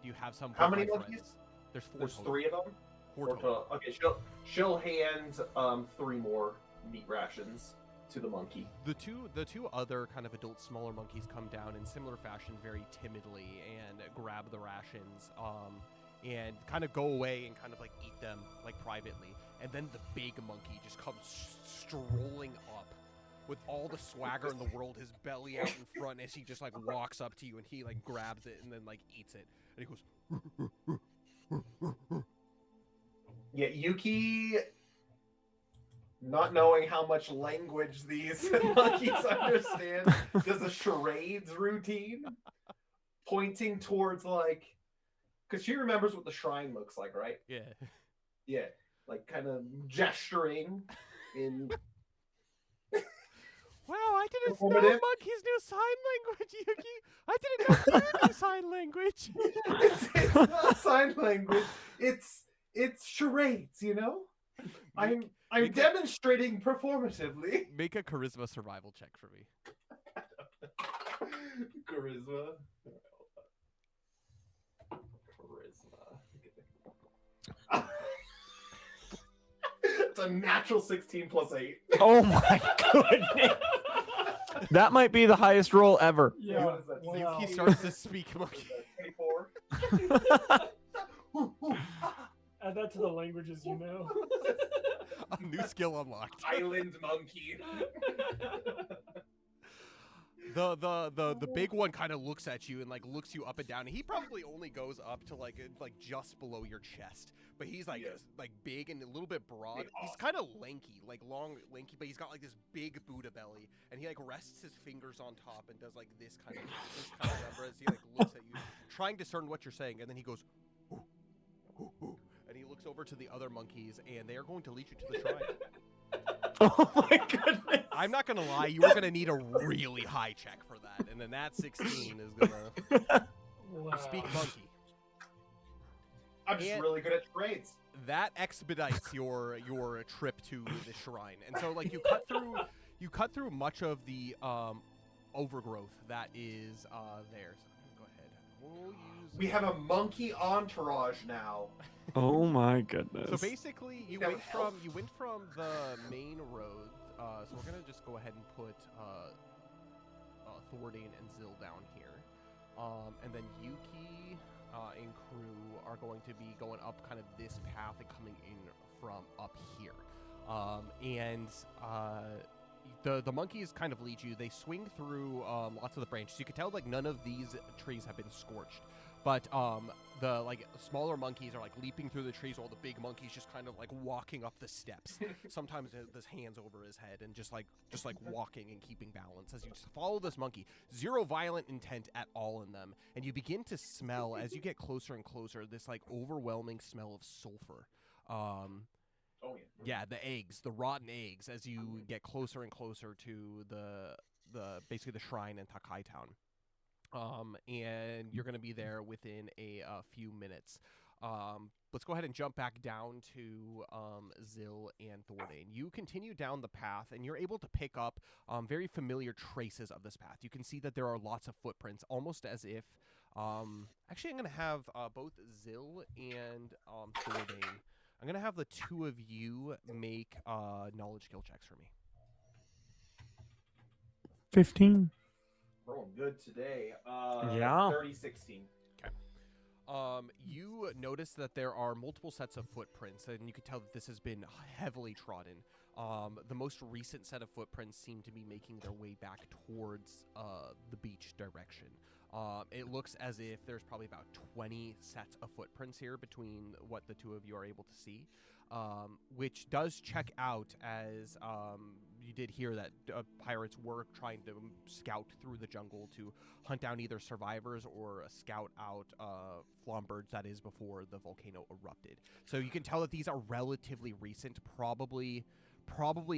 you have some. How many monkeys? There's 4. There's total. 3 of them. 4 total. Okay, she'll hand 3 more meat rations to the monkey. The two other kind of adult smaller monkeys come down in similar fashion, very timidly, and grab the rations, and kind of go away and kind of eat them privately. And then the big monkey just comes strolling up with all the swagger in the world, his belly out in front, as he just walks up to you, and he grabs it and then eats it, and he goes. Yeah, Yuki, not knowing how much language these monkeys understand, does a charades routine, pointing towards because she remembers what the shrine looks like, right? Yeah. Yeah, kind of gesturing in. Wow, I didn't know Informative. monkeys knew sign language, Yuki. I didn't know you knew sign language. It's not sign language. It's charades, you know. I'm demonstrating performatively. Make a charisma survival check for me. Charisma. It's a natural 16 plus 8. Oh my goodness. That might be the highest roll ever. Yeah. What is that, Wow. He starts to speak What monkey. is that, 24? Add that to the languages you know. A new skill unlocked. Island monkey. The big one kind of looks at you and like looks you up and down. And he probably only goes up to like just below your chest, but he's like Yes. like big and a little bit broad. Big, He's awesome. kind of lanky, like long lanky, but he's got like this big Buddha belly, and he like rests his fingers on top and does like this kind of number as he like looks at you, trying to discern what you're saying, and then he goes, "Ooh, ooh, ooh," and he looks over to the other monkeys, and they are going to lead you to the shrine. Oh my goodness. I'm not gonna lie, you are gonna need a really high check for that, and then that 16 is gonna Wow. speak monkey. I'm just And- really good at trades. That expedites your trip to the shrine, and so like you cut through much of the overgrowth that is there. So I'm gonna go ahead. We'll use. We have a monkey entourage now. Oh my goodness. So basically, you That went would help. from the main road. So we're gonna just go ahead and put Thordane and Zill down here, and then Yuki and crew are going to be going up kind of this path and coming in from up here, and the monkeys kind of lead you. They swing through lots of the branches. You can tell like none of these trees have been scorched. But the like smaller monkeys are like leaping through the trees, while the big monkey's just kind of like walking up the steps. Sometimes with his hands over his head and just like walking and keeping balance as you just follow this monkey. Zero violent intent at all in them, and you begin to smell as you get closer and closer this like overwhelming smell of sulfur. Oh yeah. Yeah, the eggs, the rotten eggs, as you get closer and closer to the basically the shrine in Takai town. And you're going to be there within a few minutes. Let's go ahead and jump back down to Zill and Thordane. You continue down the path, and you're able to pick up very familiar traces of this path. You can see that there are lots of footprints, almost as if... actually, I'm going to have both Zill and Thordane. I'm going to have the two of you make knowledge skill checks for me. 15. Rolling good today. Yeah. 30-16. You notice that there are multiple sets of footprints, and you can tell that this has been heavily trodden. The most recent set of footprints seem to be making their way back towards the beach direction. It looks as if there's probably about 20 sets of footprints here between what the two of you are able to see, which does check out as you did hear that pirates were trying to scout through the jungle to hunt down either survivors or scout out flombirds, that is, before the volcano erupted. So you can tell that these are relatively recent, probably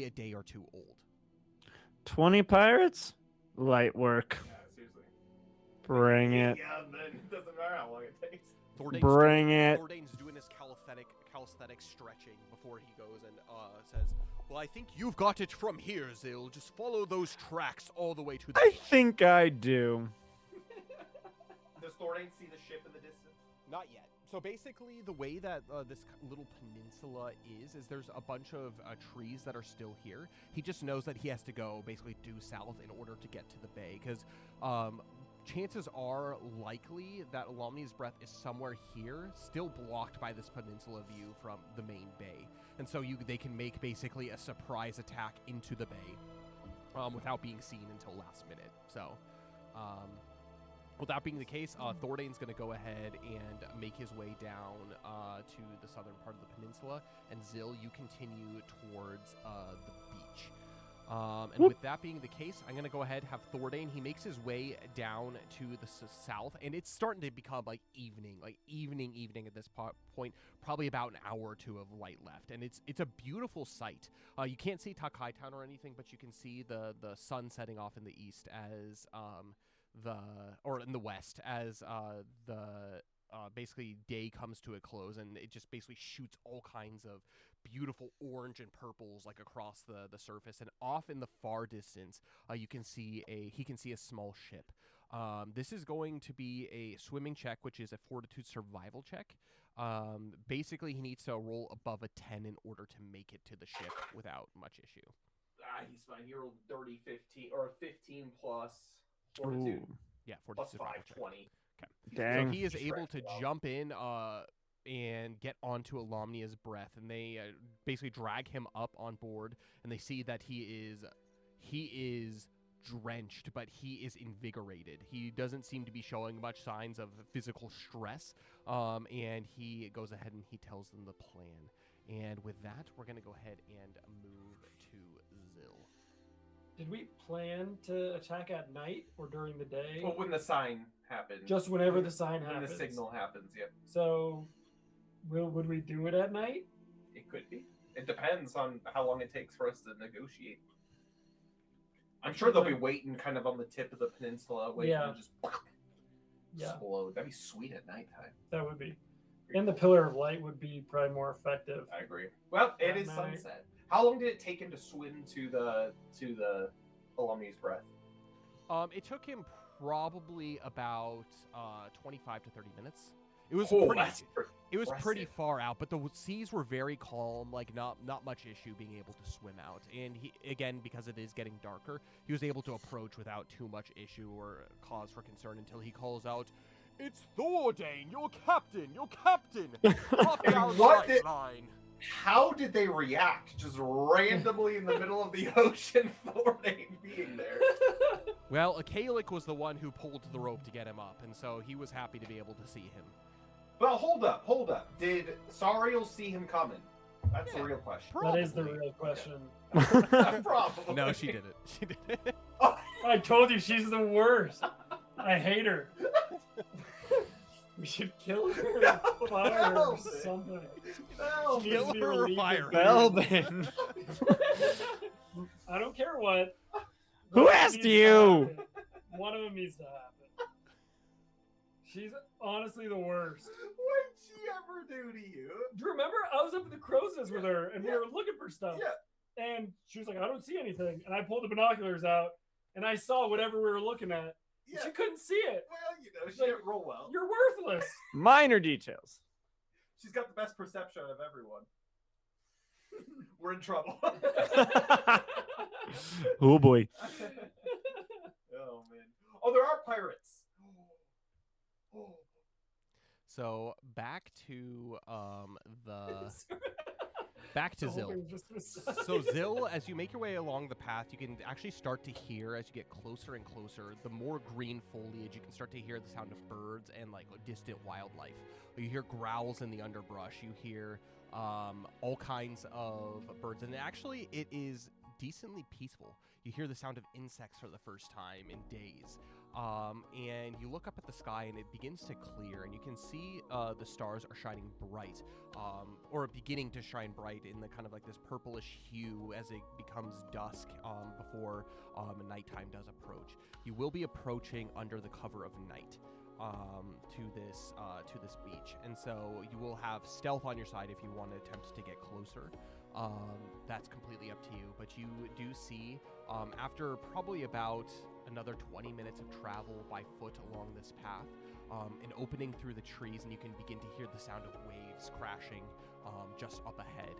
a day or two old. 20 pirates? Light work. Yeah, seriously. Bring it. Yeah, then it doesn't matter how long it takes. Bring it. Thordane's doing his calisthenic stretching before he goes and says, "Well, I think you've got it from here, Zill. Just follow those tracks all the way to the I beach." think I do. Does Thordane see the ship in the distance? Not yet. So basically, the way that this little peninsula is there's a bunch of trees that are still here. He just knows that he has to go basically due south in order to get to the bay, because chances are likely that Alomni's breath is somewhere here, still blocked by this peninsula view from the main bay. And so they can make basically a surprise attack into the bay without being seen until last minute. So with that being the case, Thordane's going to go ahead and make his way down to the southern part of the peninsula, and Zill, you continue towards the beach. And with that being the case, I'm going to go ahead and have Thordane. He makes his way down to the south, and it's starting to become like evening at this point. Probably about an hour or two of light left, and it's a beautiful sight. You can't see Takai Town or anything, but you can see the sun setting off in the east as in the west as the basically day comes to a close, and it just basically shoots all kinds of beautiful orange and purples like across the surface, and off in the far distance he can see a small ship. This is going to be a swimming check, which is a fortitude survival check. Basically he needs to roll above a 10 in order to make it to the ship without much issue. He's fine. He rolled dirty 15 or a 15 plus fortitude Yeah, plus 42 5, 20. Okay. Dang. So he is He's able to shredded well. jump in and get onto Alomnia's breath, and they basically drag him up on board, and they see that he is drenched, but he is invigorated. He doesn't seem to be showing much signs of physical stress, and he goes ahead and he tells them the plan. And with that, we're going to go ahead and move to Zill. Did we plan to attack at night or during the day? Well, when the sign happens. Just whenever the sign when happens. the signal happens, yeah. So, would we do it at night? It could be. It depends on how long it takes for us to negotiate. I'm sure they'll be waiting kind of on the tip of the peninsula, waiting to just explode. That'd be sweet at nighttime. That would be. And the pillar of light would be probably more effective. I agree. Well, it At is night. sunset. How long did it take him to swim to the Alumni's breath? It took him probably about 25 to 30 minutes. It was That's pretty impressive. far out, but the seas were very calm, like not much issue being able to swim out. And he, again, because it is getting darker, he was able to approach without too much issue or cause for concern until he calls out, "It's Thordane, your captain, Drop And down what the did- line." How did they react? Just randomly in the middle of the ocean, Thornane being there. Well, Akalik was the one who pulled the rope to get him up, and so he was happy to be able to see him. But hold up. Did Sariel see him coming? That's the real question. That is the Probably. real question. Probably. No, she didn't. She didn't. I told you she's the worst. I hate her. We should kill her or fire her or something. No, She needs to be Kill her or relieved fire of her. being- Belbin. I don't care what. Who One of them asked needs to you? happen. One of them needs to happen. She's honestly the worst. What'd she ever do to you? Do you remember? I was up at the crow's nest with her and we were looking for stuff. Yeah. And she was like, "I don't see anything." And I pulled the binoculars out and I saw whatever we were looking at. Yeah. She couldn't see it. Well, you know, she Like, didn't roll well. You're worthless. Minor details. She's got the best perception of everyone. We're in trouble. Oh boy. Oh man. Oh, there are pirates. Oh. So back to back to The whole Zill. thing was just aside. So Zill, as you make your way along the path, you can actually start to hear, as you get closer and closer, the more green foliage, you can start to hear the sound of birds and like distant wildlife. You hear growls in the underbrush. You hear all kinds of birds, and actually it is decently peaceful. You hear the sound of insects for the first time in days. And you look up at the sky and it begins to clear, and you can see the stars are shining bright, or beginning to shine bright in the kind of like this purplish hue as it becomes dusk before nighttime does approach. You will be approaching under the cover of night to this beach, and so you will have stealth on your side if you want to attempt to get closer. That's completely up to you, but you do see after probably about another 20 minutes of travel by foot along this path, an opening through the trees, and you can begin to hear the sound of waves crashing just up ahead.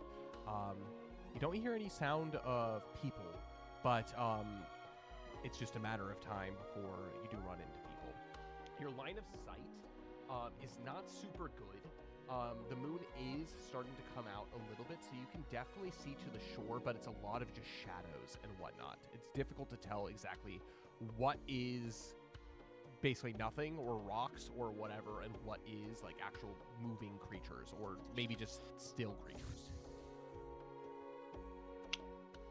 You don't hear any sound of people, but it's just a matter of time before you do run into people. Your line of sight is not super good. The moon is starting to come out a little bit, so you can definitely see to the shore, but it's a lot of just shadows and whatnot. It's difficult to tell exactly what is basically nothing or rocks or whatever, and what is like actual moving creatures or maybe just still creatures.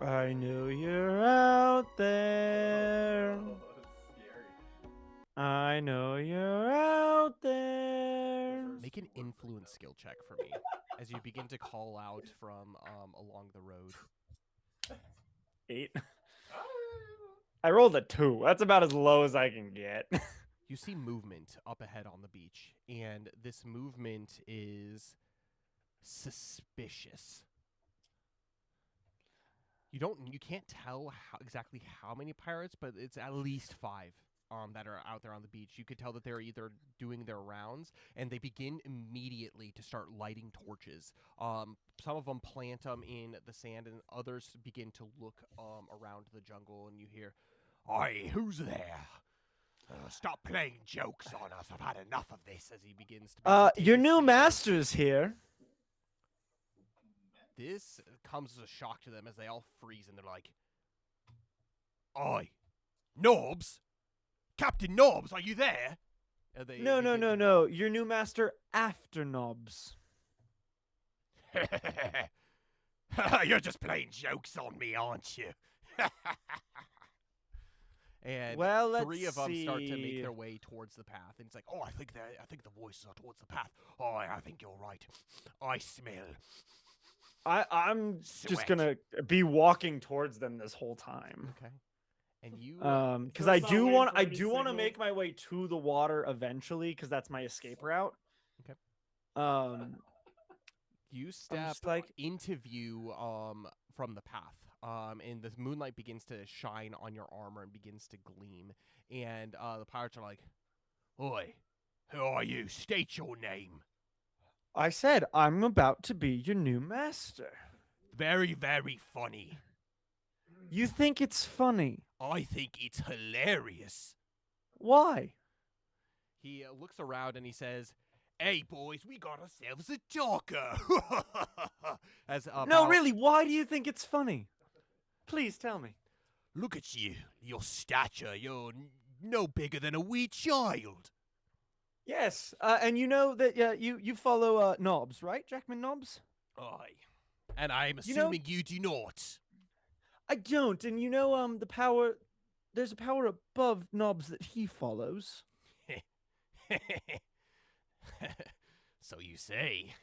I know you're out there. Oh, that's scary. I know you're out there. Make an influence skill check for me as you begin to call out from along the road. 8. Ah. I rolled a 2. That's about as low as I can get. You see movement up ahead on the beach, and this movement is suspicious. You can't tell exactly how many pirates, but it's at least 5. that are out there on the beach. You could tell that they're either doing their rounds, and they begin immediately to start lighting torches. Some of them plant them in the sand, and others begin to look around the jungle, and you hear, "Oi, who's there? Stop playing jokes on us. I've had enough of this." As he begins to basically take Your his new finger. master's here. This comes as a shock to them as they all freeze, and they're like, "Oi, Norbs? Captain Norbs, are you there?" And they No. begin to- No. Your new master after Knobs. You're just playing jokes on me, aren't you? And Well, let's three of them start to make see. their way towards the path, and it's like, "Oh, I think the voices are towards the path. Oh, I think you're right. I smell." I'm Sweat. just gonna be walking towards them this whole time. Okay. And you, Because So I it's not do waiting want for I any do want to signal? make my way to the water eventually, because that's my escape route. Okay. I'm you step just like, into view from the path. And the moonlight begins to shine on your armor and begins to gleam. And the pirates are like, "Oi, who are you? State your name." I said I'm about to be your new master. "Very, very funny. You think it's funny? I think it's hilarious." Why? He looks around and he says, "Hey, boys, we got ourselves a talker." As No, about- really, why do you think it's funny? Please tell me. "Look at you, your stature. You're no bigger than a wee child." Yes, and you know that you follow Knobs, right? Jackman Knobs? Aye. And I'm You know- assuming you do not. I don't, and you know the power. There's a power above Knobs that he follows. So you say.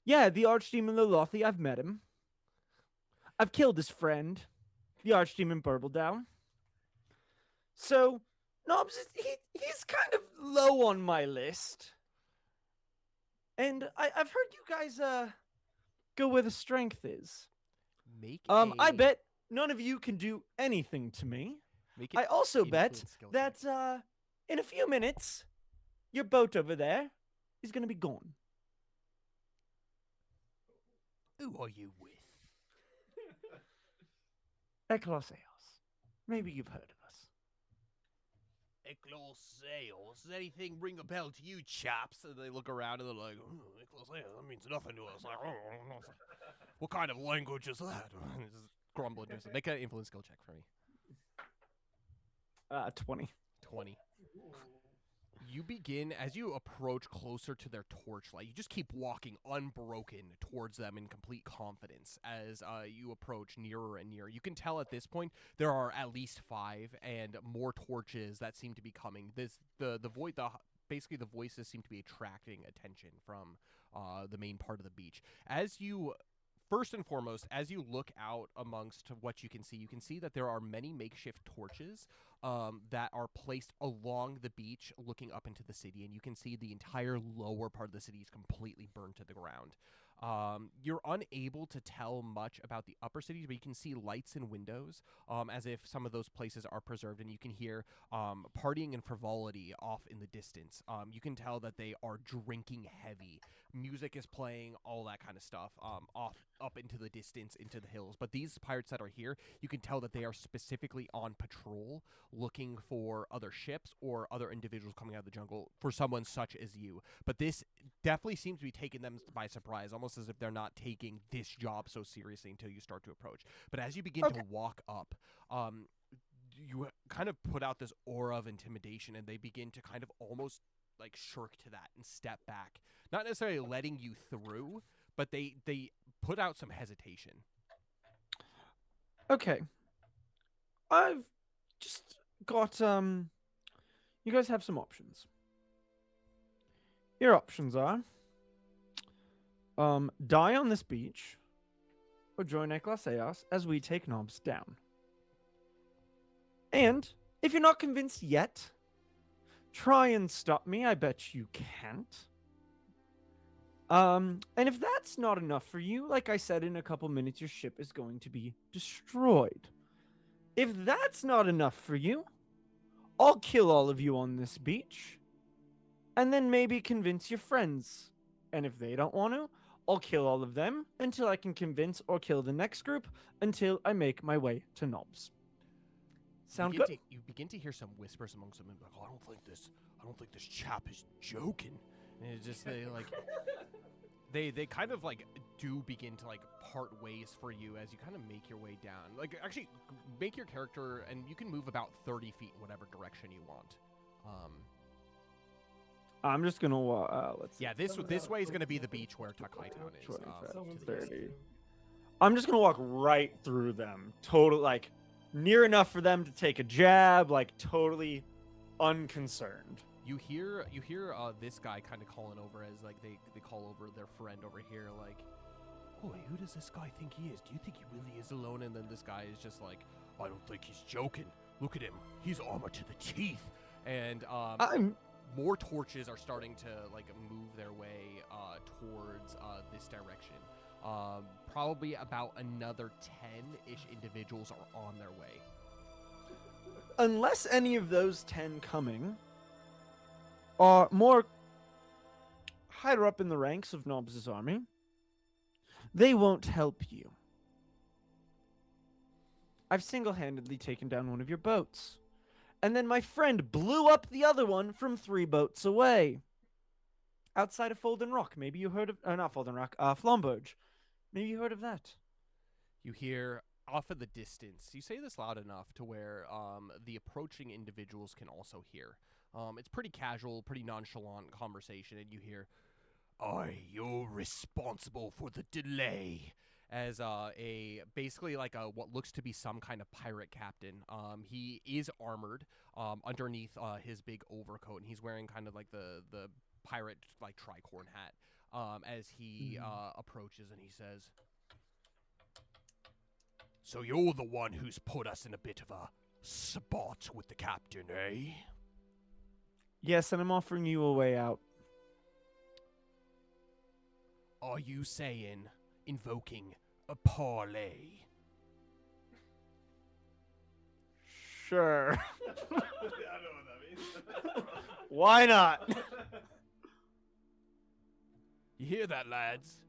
Yeah, the Archdemon Lolothi. I've met him. I've killed his friend, the Archdemon Burbledown. So Knobs, he's kind of low on my list. And I've heard you guys go where the strength is. Make I a- bet none of you can do anything to me. Make I an also bet influence skill check. that in a few minutes, your boat over there is gonna be gone. Who are you with? Eclaas. Maybe you've heard of us. Eclaas. Does anything ring a bell to you, chaps? And they look around and they're like, "Eclaas, that means nothing to us." Like, what kind of language is that? Just grumbling to himself. Make an influence skill check for me. 20. 20. You begin, as you approach closer to their torchlight, you just keep walking unbroken towards them in complete confidence as you approach nearer and nearer. You can tell at this point there are at least 5 and more torches that seem to be coming. Basically the voices seem to be attracting attention from the main part of the beach. First and foremost, as you look out amongst what you can see that there are many makeshift torches that are placed along the beach looking up into the city, and you can see the entire lower part of the city is completely burned to the ground. You're unable to tell much about the upper cities, but you can see lights in windows as if some of those places are preserved, and you can hear partying and frivolity off in the distance. You can tell that they are drinking heavy. Music is playing, all that kind of stuff up into the distance, into the hills. But these pirates that are here, you can tell that they are specifically on patrol, looking for other ships or other individuals coming out of the jungle for someone such as you. But this definitely seems to be taking them by surprise, almost as if they're not taking this job so seriously until you start to approach. But as you begin to walk up, you kind of put out this aura of intimidation, and they begin to kind of almost like shirk to that and step back. Not necessarily letting you through, but they put out some hesitation. Okay. I've just got you guys have some options. Your options are die on this beach or join Eclaas as we take Knobs down. And if you're not convinced yet, try and stop me. I bet you can't. And if that's not enough for you, like I said, in a couple minutes, your ship is going to be destroyed. If that's not enough for you, I'll kill all of you on this beach, and then maybe convince your friends. And if they don't want to, I'll kill all of them until I can convince or kill the next group until I make my way to Knobs. Sound good? You begin to hear some whispers amongst them, like, "Oh, I don't think this chap is joking." And it's just they kind of like do begin to like part ways for you as you kind of make your way down. Like, actually, make your character, and you can move about 30 feet in whatever direction you want. I'm just gonna walk. Let's see. Yeah, this way is going to be the beach where Takai Town is. 25, 30. I'm just gonna walk right through them. Total, like, near enough for them to take a jab. Like, totally unconcerned. You hear this guy kind of calling over as like they call over their friend over here, like, "Boy, who does this guy think he is? Do you think he really is alone?" And then this guy is just like, "I don't think he's joking. Look at him. He's armored to the teeth." And more torches are starting to like move their way towards this direction. Probably about another 10-ish individuals are on their way. Unless any of those 10 coming are more higher up in the ranks of Knobs' army, they won't help you. I've single-handedly taken down one of your boats. And then my friend blew up the other one from 3 boats away. Outside of Folden Rock. Maybe you heard of... not Folden Rock. Flomberge. Maybe you heard of that. You hear off in the distance. You say this loud enough to where the approaching individuals can also hear. It's pretty casual, pretty nonchalant conversation, and you hear, "Aye, you're responsible for the delay." As basically like what looks to be some kind of pirate captain. He is armored underneath his big overcoat, and he's wearing kind of like the pirate like tricorn hat. As he approaches, and he says, "So you're the one who's put us in a bit of a spot with the captain, eh?" Yes, and I'm offering you a way out. Are you saying invoking a parlay? Sure. I don't know what that means. Why not? You hear that, lads?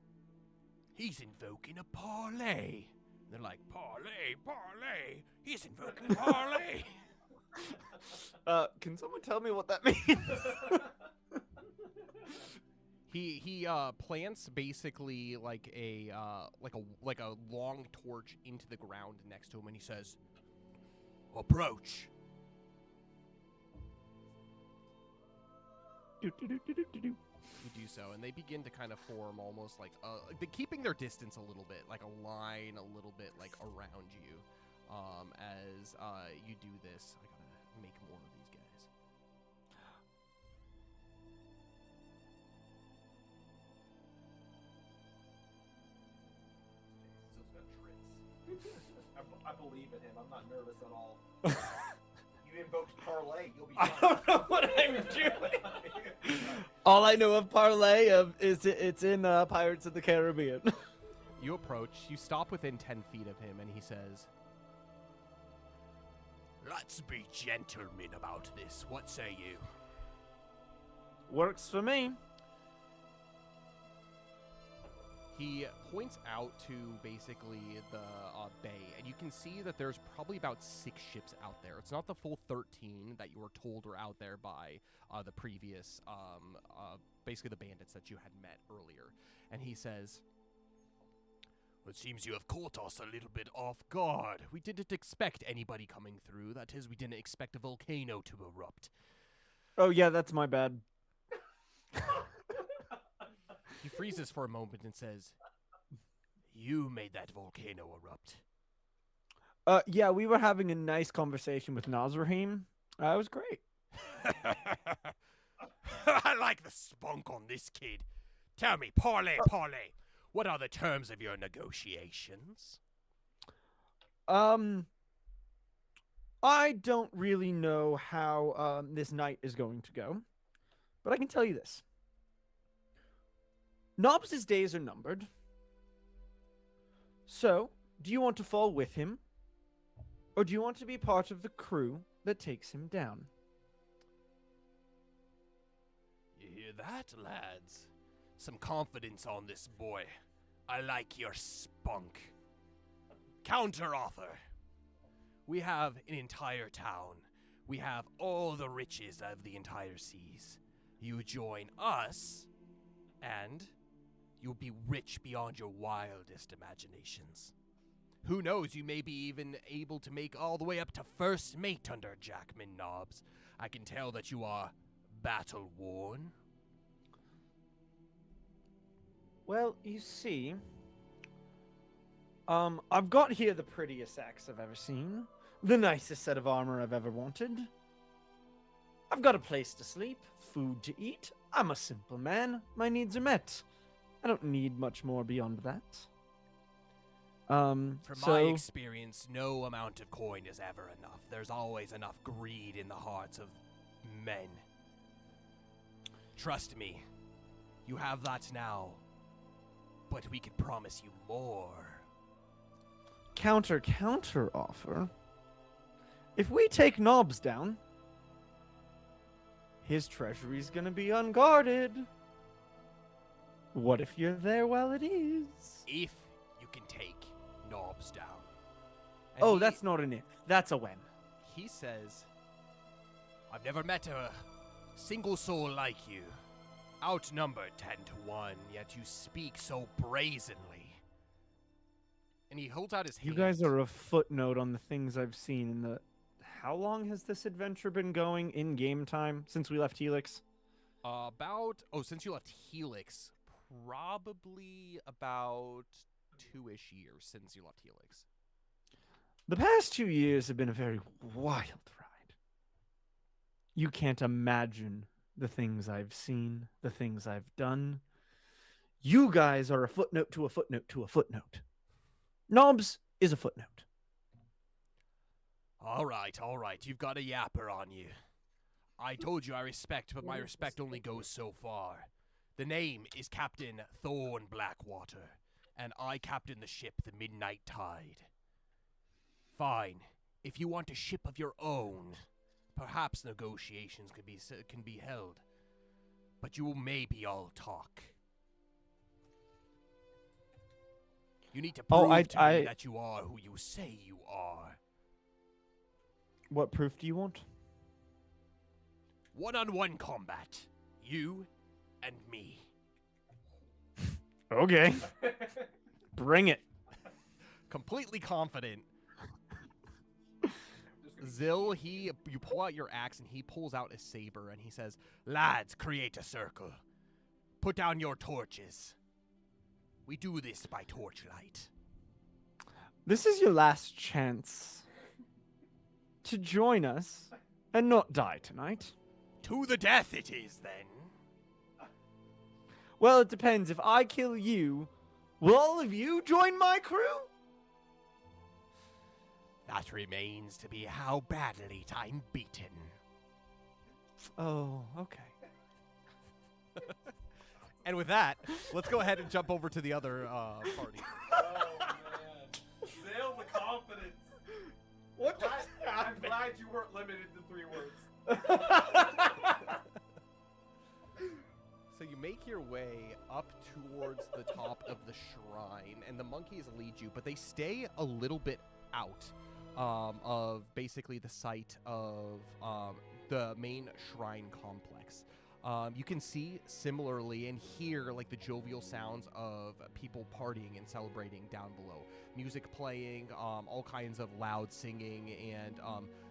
He's invoking a parlay. They're like, "Parlay, parlay. He's invoking parlay." Can someone tell me what that means? He plants basically like a long torch into the ground next to him, and he says, "Approach." You do so, and they begin to kind of form almost like keeping their distance a little bit, like a line a little bit like around you. As you do this, I gotta make more of these guys. Zill's got tricks. I believe in him. I'm not nervous at all. You invoked parlay, you'll be fine. I don't know what I'm doing. All I know of parlay is it's in Pirates of the Caribbean. You approach, you stop within 10 feet of him, and he says, "Let's be gentlemen about this. What say you?" Works for me. He points out to basically the bay, and you can see that there's probably about 6 ships out there. It's not the full 13 that you were told were out there by the previous, basically the bandits that you had met earlier. And he says, "It seems you have caught us a little bit off guard. We didn't expect anybody coming through. That is, we didn't expect a volcano to erupt." Oh yeah, that's my bad. He freezes for a moment and says, "You made that volcano erupt." Yeah, we were having a nice conversation with Nazrahim. It was great. I like the spunk on this kid. Tell me, parlay, what are the terms of your negotiations? I don't really know how this night is going to go, but I can tell you this. Knobs' days are numbered. So, do you want to fall with him? Or do you want to be part of the crew that takes him down? hear that, lads? Some confidence on this boy. I like your spunk. Counter offer. We have an entire town. We have all the riches of the entire seas. You join us, and you'll be rich beyond your wildest imaginations. Who knows, you may be even able to make all the way up to first mate under Jackman Knobs. I can tell that you are battle-worn. Well, you see, I've got here the prettiest axe I've ever seen, the nicest set of armor I've ever wanted. I've got a place to sleep, food to eat. I'm a simple man. My needs are met. I don't need much more beyond that. From my experience, no amount of coin is ever enough. There's always enough greed in the hearts of men. Trust me, you have that now, but we can promise you more. Counter offer. If we take Knobs down, his treasury's gonna be unguarded. What if you're there while it is? If you can take Knobs down. And Oh, that's not an if. That's a when. He says, I've never met a single soul like you. Outnumbered 10 to 1, yet you speak so brazenly. And he holds out his hand. You guys are a footnote on the things I've seen in the... How long has this adventure been going in game time since we left Helix? Since you left Helix, probably about 2-ish years since you left Helix. The past 2 years have been a very wild ride. You can't imagine the things I've seen, the things I've done. You guys are a footnote to a footnote to a footnote. Knobs is a footnote. All right. You've got a yapper on you. I told you I respect, but my respect only goes so far. The name is Captain Thorn Blackwater, and I captain the ship the Midnight Tide. Fine. If you want a ship of your own, perhaps negotiations can be held. But you will maybe all talk. You need to prove to me that you are who you say you are. What proof do you want? One-on-one combat. You and me. Okay. Bring it. Completely confident. Zill, you pull out your axe and he pulls out a saber and he says, lads, create a circle. Put down your torches. We do this by torchlight. This is your last chance to join us and not die tonight. To the death it is, then. Well, it depends. If I kill you, will all of you join my crew? That remains to be how badly I'm beaten. Oh, okay. And with that, let's go ahead and jump over to the other party. Oh, man. Sail the confidence. What just I'm happened? glad you weren't limited to 3 words. So you make your way up towards the top of the shrine, and the monkeys lead you, but they stay a little bit out of basically the site of the main shrine complex. You can see similarly and hear like the jovial sounds of people partying and celebrating down below. Music playing, all kinds of loud singing, and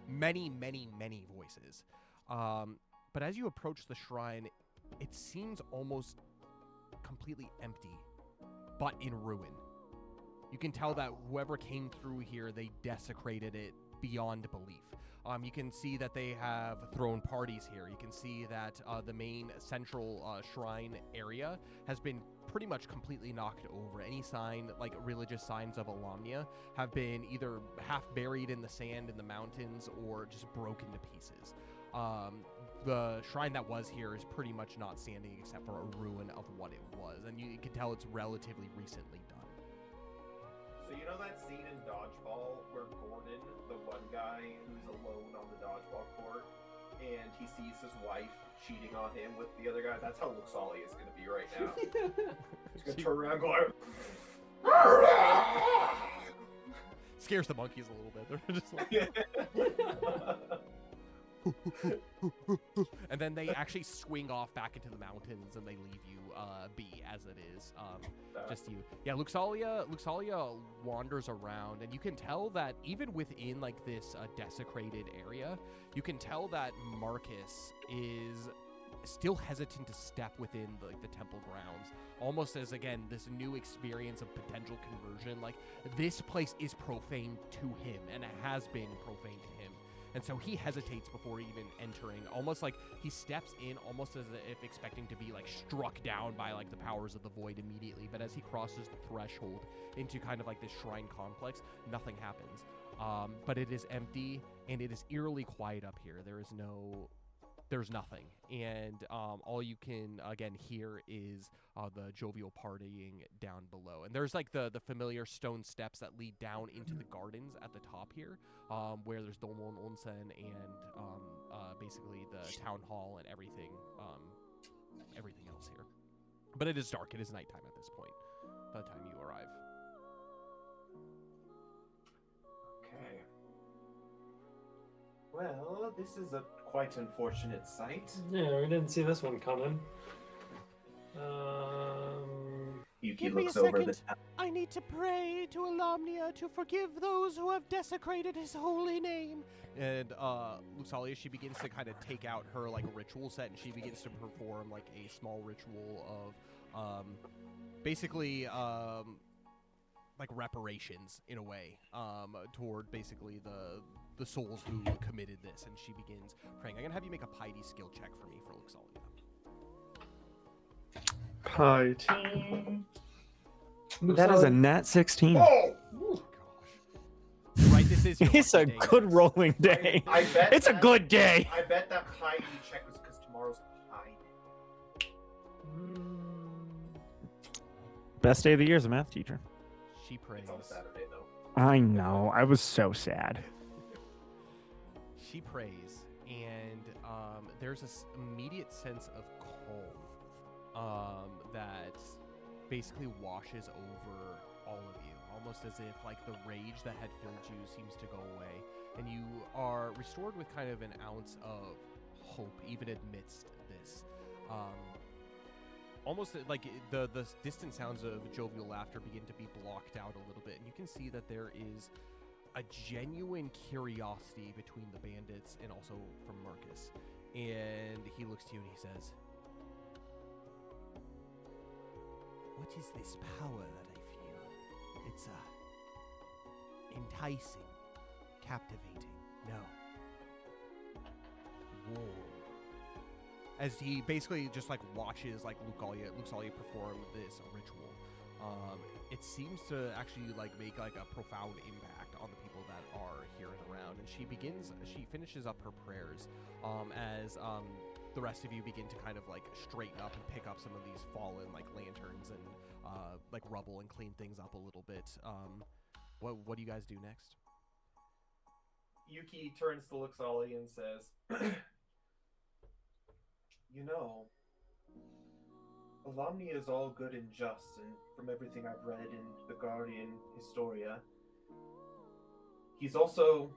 many, many, many voices. But as you approach the shrine, it seems almost completely empty, but in ruin. You can tell that whoever came through here, they desecrated it beyond belief. You can see that they have thrown parties here. You can see that the main central shrine area has been pretty much completely knocked over. Any sign, like religious signs of Alamnia, have been either half buried in the sand in the mountains or just broken to pieces. The shrine that was here is pretty much not standing except for a ruin of what it was, and you can tell it's relatively recently done. So you know that scene in Dodgeball where Gordon, the one guy who's alone on the dodgeball court, and he sees his wife cheating on him with the other guy. That's how Luxalia is going to be right now. He's going to turn around going... Scares the monkeys a little bit. They're just like... And then they actually swing off back into the mountains, and they leave you be as it is. Just you. Yeah, Luxalia wanders around, and you can tell that even within like this desecrated area, you can tell that Marcus is still hesitant to step within the temple grounds, almost as, again, this new experience of potential conversion. Like, this place is profane to him, and it has been profane to him. And so he hesitates before even entering, almost like he steps in almost as if expecting to be like struck down by like the powers of the void immediately. But as he crosses the threshold into kind of like this shrine complex, nothing happens. But it is empty, and it is eerily quiet up here. There's nothing. And all you can, again, hear is the jovial partying down below. And there's like the familiar stone steps that lead down into the gardens at the top here, where there's Dolmon Onsen and basically the town hall and everything else here. But it is dark. It is nighttime at this point by the time you arrive. Okay. Well, this is a quite unfortunate sight. Yeah, we didn't see this one coming. Yuki looks over the town. I need to pray to Alamnia to forgive those who have desecrated his holy name. And Luxalia, she begins to kind of take out her like ritual set, and she begins to perform like a small ritual of basically like reparations in a way toward basically the souls who committed this. And she begins praying. I'm gonna have you make a piety skill check for me for Luxalia. Piety. That is a nat 16. Oh! Oh gosh. Right, this is your It's a lucky day. good rolling day. I bet It's a that- good day. I bet that piety check was because tomorrow's Pi Day. Best day of the year as a math teacher. She prays. It's on a Saturday, though. I know. I was so sad. She prays, and there's this immediate sense of calm that basically washes over all of you, almost as if like the rage that had filled you seems to go away, and you are restored with kind of an ounce of hope, even amidst this. Almost like the distant sounds of jovial laughter begin to be blocked out a little bit, and you can see that there is a genuine curiosity between the bandits and also from Marcus. And he looks to you and he says, "What is this power that I feel? It's enticing, captivating, no, warm." As he basically just like watches like Luxalia perform this ritual, it seems to actually like make like a profound impact on the people that are here and around. And she finishes up her prayers as the rest of you begin to kind of like straighten up and pick up some of these fallen like lanterns and like rubble and clean things up a little bit. What do you guys do next? Yuki turns to Luxalia and says, "You know, Alamnia is all good and just, and from everything I've read in the Guardian Historia, he's also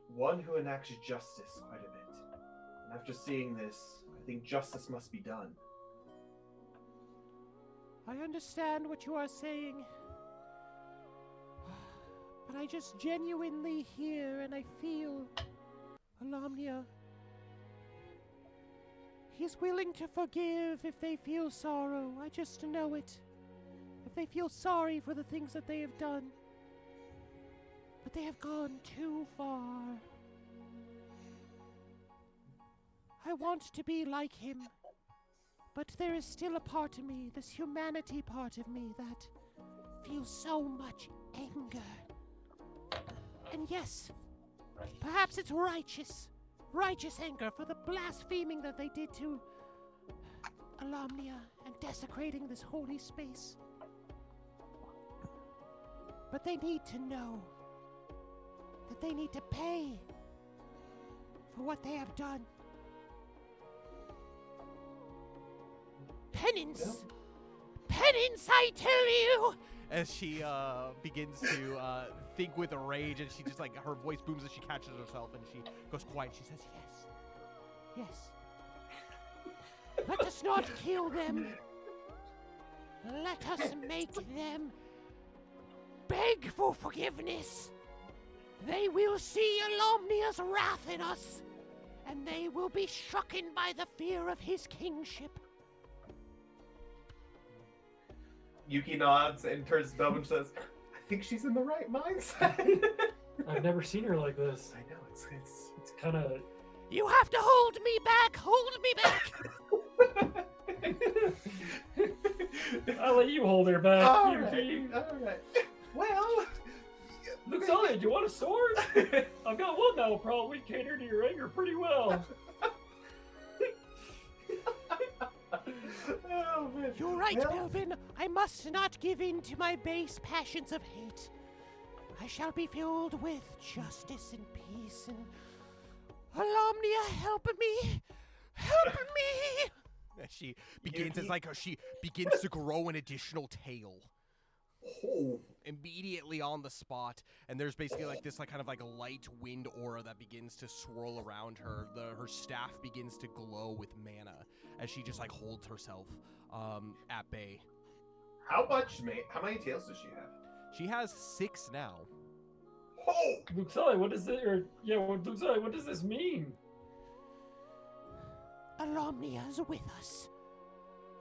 one who enacts justice quite a bit. And after seeing this, I think justice must be done." I understand what you are saying, but I just genuinely hear and I feel Alamnia. He's willing to forgive if they feel sorrow. I just know it. If they feel sorry for the things that they have done. But they have gone too far. I want to be like him. But there is still a part of me, this humanity part of me, that feels so much anger. And yes, perhaps it's righteous anger for the blaspheming that they did to Alamnia and desecrating this holy space. But they need to know that they need to pay for what they have done. Penance! Penance, I tell you! As she begins to think with rage, and she just like, her voice booms as she catches herself, and she goes quiet. She says, yes. Yes. Let us not kill them. Let us make them beg for forgiveness. They will see Alomnia's wrath in us, and they will be stricken by the fear of his kingship. Yuki nods and turns to Belvin and says, I think she's in the right mindset. I've never seen her like this. I know, it's Kind of. You have to hold me back! Hold me back! I'll let you hold her back. all Yuki. right. Well, Luke Sully, do you want a sword? I've got one that'll probably cater to your anger pretty well. oh, man. You're right, Well, Belvin. I must not give in to my base passions of hate. I shall be filled with justice and peace and... Alomnia, help me! Help me! As she begins, it's like she begins to grow an additional tail. Oh. Immediately on the spot, and there's basically like this like kind of like a light wind aura that begins to swirl around her. Her staff begins to glow with mana as she just like holds herself at bay. How many tails does she have? She has 6 now. Oh! Luke Sully, what does it? Luke Sully, what does this mean? Alomnia's with us.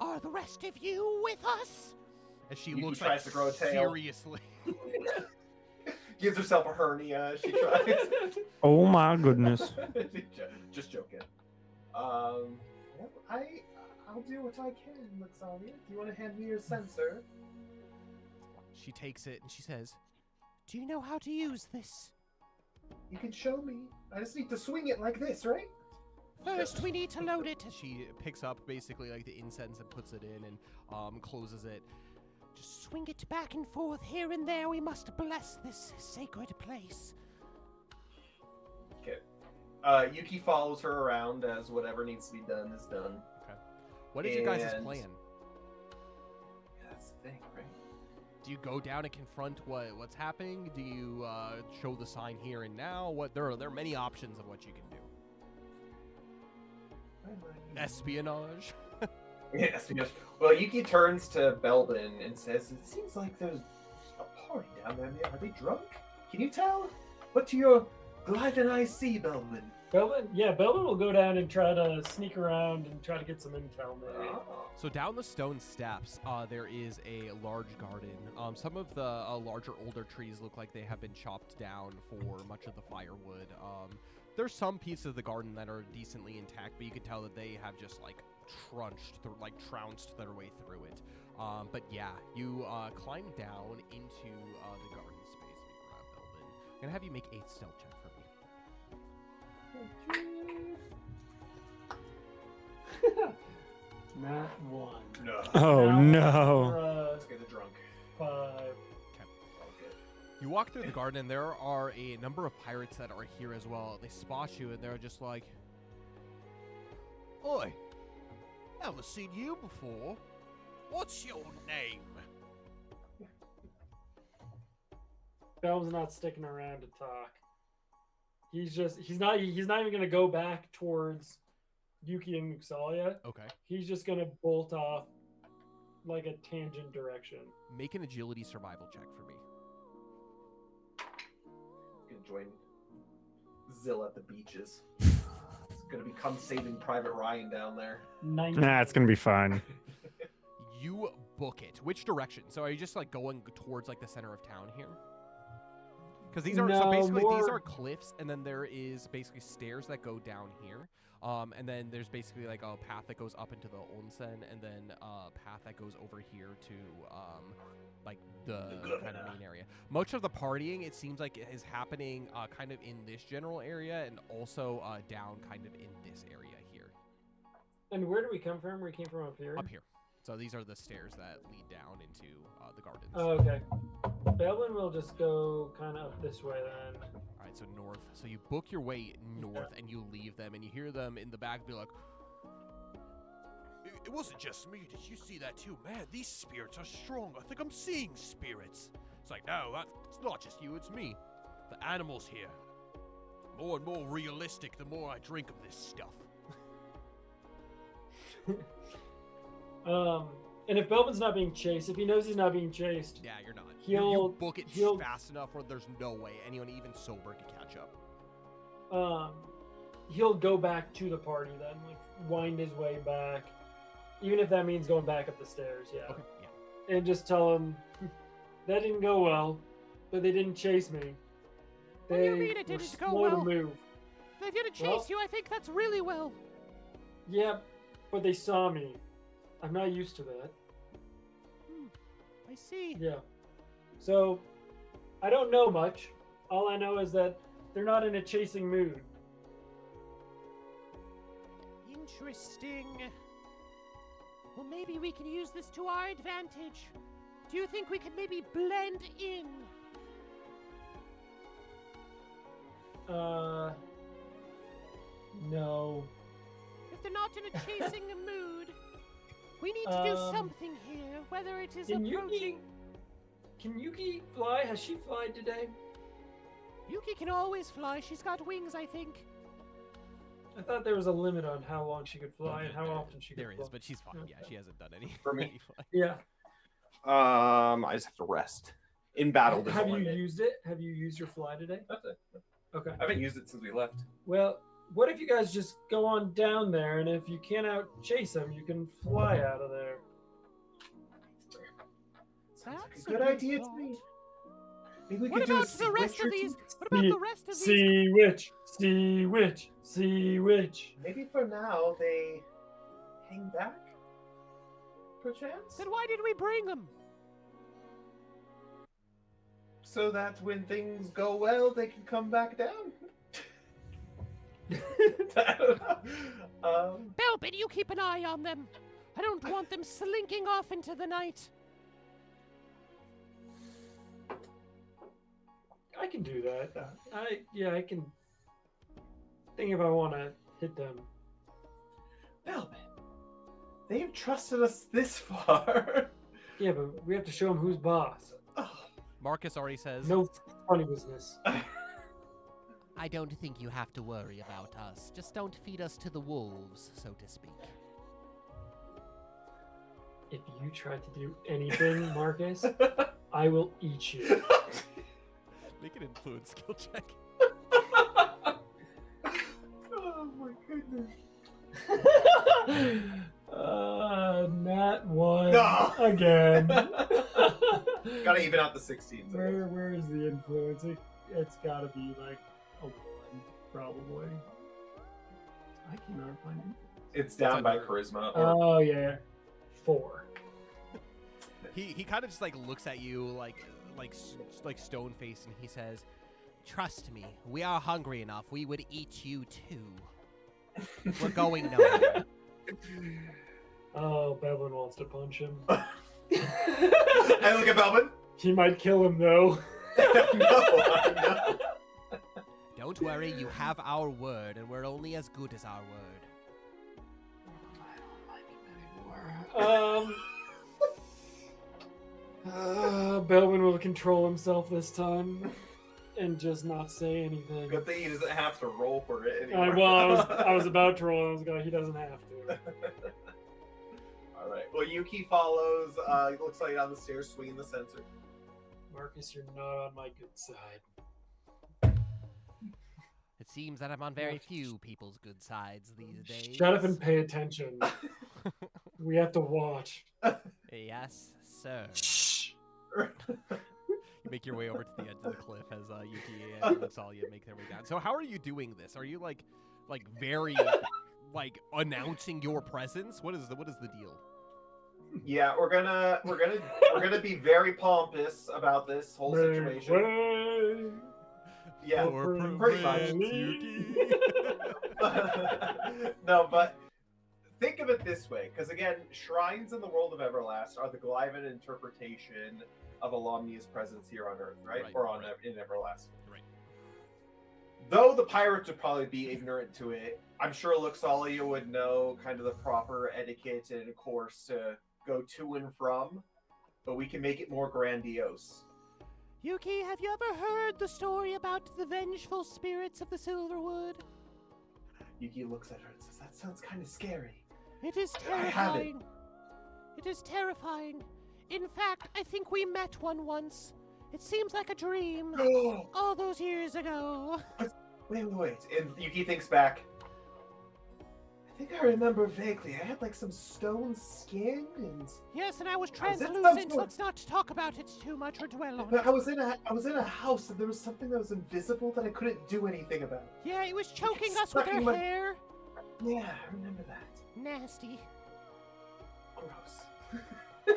Are the rest of you with us? As she Yuki looks tries like to grow a tail. seriously. Gives herself a hernia. She tries. Oh my goodness. Just joking. Well, I'll do what I can, Luxalia. Do you want to hand me your sensor? She takes it and she says, "Do you know how to use this?" You can show me. I just need to swing it like this, right? First, we need to load it. She picks up basically like the incense and puts it in and closes it. Just swing it back and forth here and there. We must bless this sacred place. Okay. Yuki follows her around as whatever needs to be done is done. Okay. What is your guys' plan? Yeah, that's the thing, right? Do you go down and confront what's happening? Do you show the sign here and now? There are many options of what you can do. Espionage. Yeah, espionage. Well, Yuki turns to Belvin and says, "It seems like there's a party down there. Are they drunk? Can you tell? What do your gliding eyes see, Belvin?" Belvin will go down and try to sneak around and try to get some intel maybe. Oh. So down the stone steps, there is a large garden. Some of the larger, older trees look like they have been chopped down for much of the firewood. There's some pieces of the garden that are decently intact, but you can tell that they have just like trounced their way through it. But yeah, you climb down into the garden space. Let me grab Belvin. I'm gonna have you make a stealth check for me. Not 1. No. Oh Now no. for, Let's get a drunk. 5. Okay. You walk through the garden, and there are a number of pirates that are here as well. They spot you, and they're just like, "Oi, haven't seen you before. What's your name?" Belvin's not sticking around to talk. He's not even gonna go back towards Yuki and Muxalia. Okay. He's just gonna bolt off like a tangent direction. Make an agility survival check for me. Gonna join Zill at the beaches. It's gonna become Saving Private Ryan down there. 19. Nah, it's gonna be fine. You book it. Which direction? So are you just like going towards like the center of town here? Because these are so No, basically these more- are cliffs, and then there is basically stairs that go down here. And then there's basically like a path that goes up into the onsen, and then a path that goes over here to like the kind of main area. Much of the partying, it seems like, is happening kind of in this general area, and also down kind of in this area here. And where do we come from? We came from up here. Up here. So these are the stairs that lead down into the gardens. Oh, okay. Belvin will just go kind of up this way then. All right, right, so north. So you book your way north, and you leave them, and you hear them in the back be like, it wasn't just me. Did you see that too? Man, these spirits are strong. I think I'm seeing spirits. It's like, no, it's not just you, it's me. The animals here. More and more realistic the more I drink of this stuff. And if Belbin's not being chased, if he knows he's not being chased, Yeah, you're not. He'll- you book it he'll- fast enough where there's no way anyone even sober can catch up. he'll go back to the party then, like wind his way back, even if that means going back up the stairs. Yeah, Okay, yeah. and just tell him that didn't go well, but they didn't chase me. What do you They mean it were didn't go slow well? to move. They didn't chase Well- you. I think that's really well. Yeah, but they saw me. I'm not used to that. I see. Yeah. So, I don't know much. All I know is that they're not in a chasing mood. Interesting. Well, maybe we can use this to our advantage. Do you think we could maybe blend in? No. If they're not in a chasing mood, we need to do Um, something here. Whether it is Can approaching. Yuki fly? Has she flied today? Yuki can always fly. She's got wings, I think. I thought there was a limit on how long she could fly and how often she could There fly. is, but she's fine. Yeah, Okay. she hasn't done any. For me. any flying. Yeah. I just have to rest. In battle, there's Have a you limit. used it? Have you used your fly today? That's it. Okay. I haven't used it since we left. Well, what if you guys just go on down there, and if you can't out chase them, you can fly out of there. That's a good idea to thought. me. Maybe we What could do about a the rest switch of or these? two. What about the rest of these? Sea witch, sea witch, sea witch. Maybe for now they hang back. Perchance, Then why did we bring them? so that when things go well, they can come back down. I don't know. Belbin, you keep an eye on them. I don't want them slinking off into the night. I can do that. I can think if I want to hit them. Belbin, they've trusted us this far. Yeah, but we have to show them who's boss. Oh, Marcus already says, No funny business. I don't think you have to worry about us. Just don't feed us to the wolves, so to speak. If you try to do anything, Marcus, I will eat you. make an influence skill check. oh my goodness. Not one No. again. Gotta even out the 16s. I guess. Where is the influence? It's got to be like a 1, probably. I cannot find it. It's down by under- charisma. Or Oh yeah, 4. He kind of just like looks at you like stone faced, and he says, "Trust me, we are hungry enough. We would eat you too. We're going nowhere." Oh, Bevan wants to punch him. I look at Belbin. He might kill him though. No. Don't worry, you have our word, and we're only as good as our word. Belvin will control himself this time and just not say anything. Good thing he doesn't have to roll for it I anymore. was about to roll. I was going. He doesn't have to. All right. Well, Yuki follows. He looks like on the stairs, swinging the censer. Marcus, you're not on my good side. It seems that I'm on very few people's good sides these days. Shut up and pay attention. We have to watch. Yes, sir. Shh. You make your way over to the edge of the cliff as Yuki and Natalia make their way down. So how are you doing this? Are you like very like announcing your presence? What is the deal? Yeah, we're gonna be very pompous about this whole situation. Yeah, For pretty much. prevents Yuki. No, but think of it this way, because again, shrines in the world of Everlast are the Glyvan interpretation of Alomnia's presence here on Earth, right? Right, Or on right. in Everlast. Right. Though the pirates would probably be ignorant to it, I'm sure Luxalia would know kind of the proper etiquette and course to go to and from, but we can make it more grandiose. Yuki, have you ever heard the story about the vengeful spirits of the Silverwood? Yuki looks at her and says, "That sounds kind of scary." It is I have it. terrifying. It is terrifying. In fact, I think we met one once. It seems like a dream. All those years ago. Wait. And Yuki thinks back. I think I remember vaguely. I had like some stone skin and... Yes, and I was I was in some translucent. sort- Let's not talk about it too much or dwell on But it. I was in a house and there was something that was invisible that I couldn't do anything about. Yeah, it was choking us with stuck in her my- hair. Yeah, I remember that. Nasty. Gross.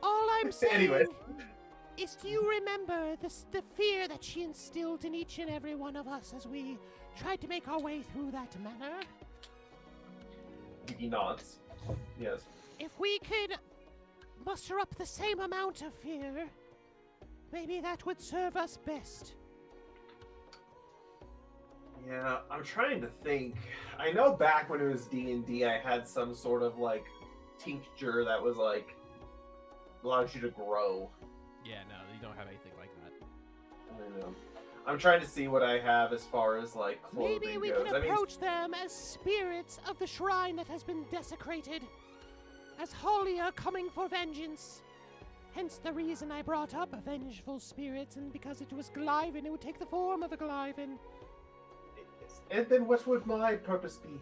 All I'm saying Anyways. is, do you remember the fear that she instilled in each and every one of us as we tried to make our way through that manor? Yuki nods. Yes. If we could muster up the same amount of fear, maybe that would serve us best. Yeah, I'm trying to think. I know back when it was D&D, I had some sort of like tincture that was like allows you to grow. Yeah, no, you don't have anything like that. I don't know. I'm trying to see what I have as far as like clothing Maybe we goes. can approach them as spirits of the shrine that has been desecrated, as Holia coming for vengeance. Hence the reason I brought up vengeful spirits, and because it was Glyvin, it would take the form of a Glyvin. And then what would my purpose be?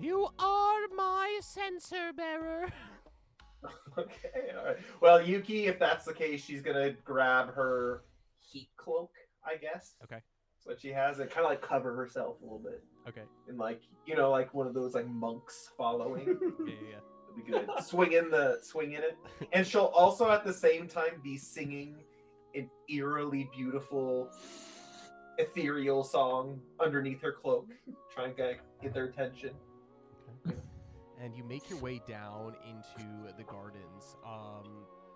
You are my censer bearer. Okay, alright. Well, Yuki, if that's the case, she's gonna grab her heat cloak, I guess. Okay. That's what she has, and kind of like cover herself a little bit. Okay. And like, you know, like one of those like monks following. Yeah. That'd be good. Swing in it. And she'll also at the same time be singing an eerily beautiful ethereal song underneath her cloak, trying to get their attention. Okay. And you make your way down into the gardens,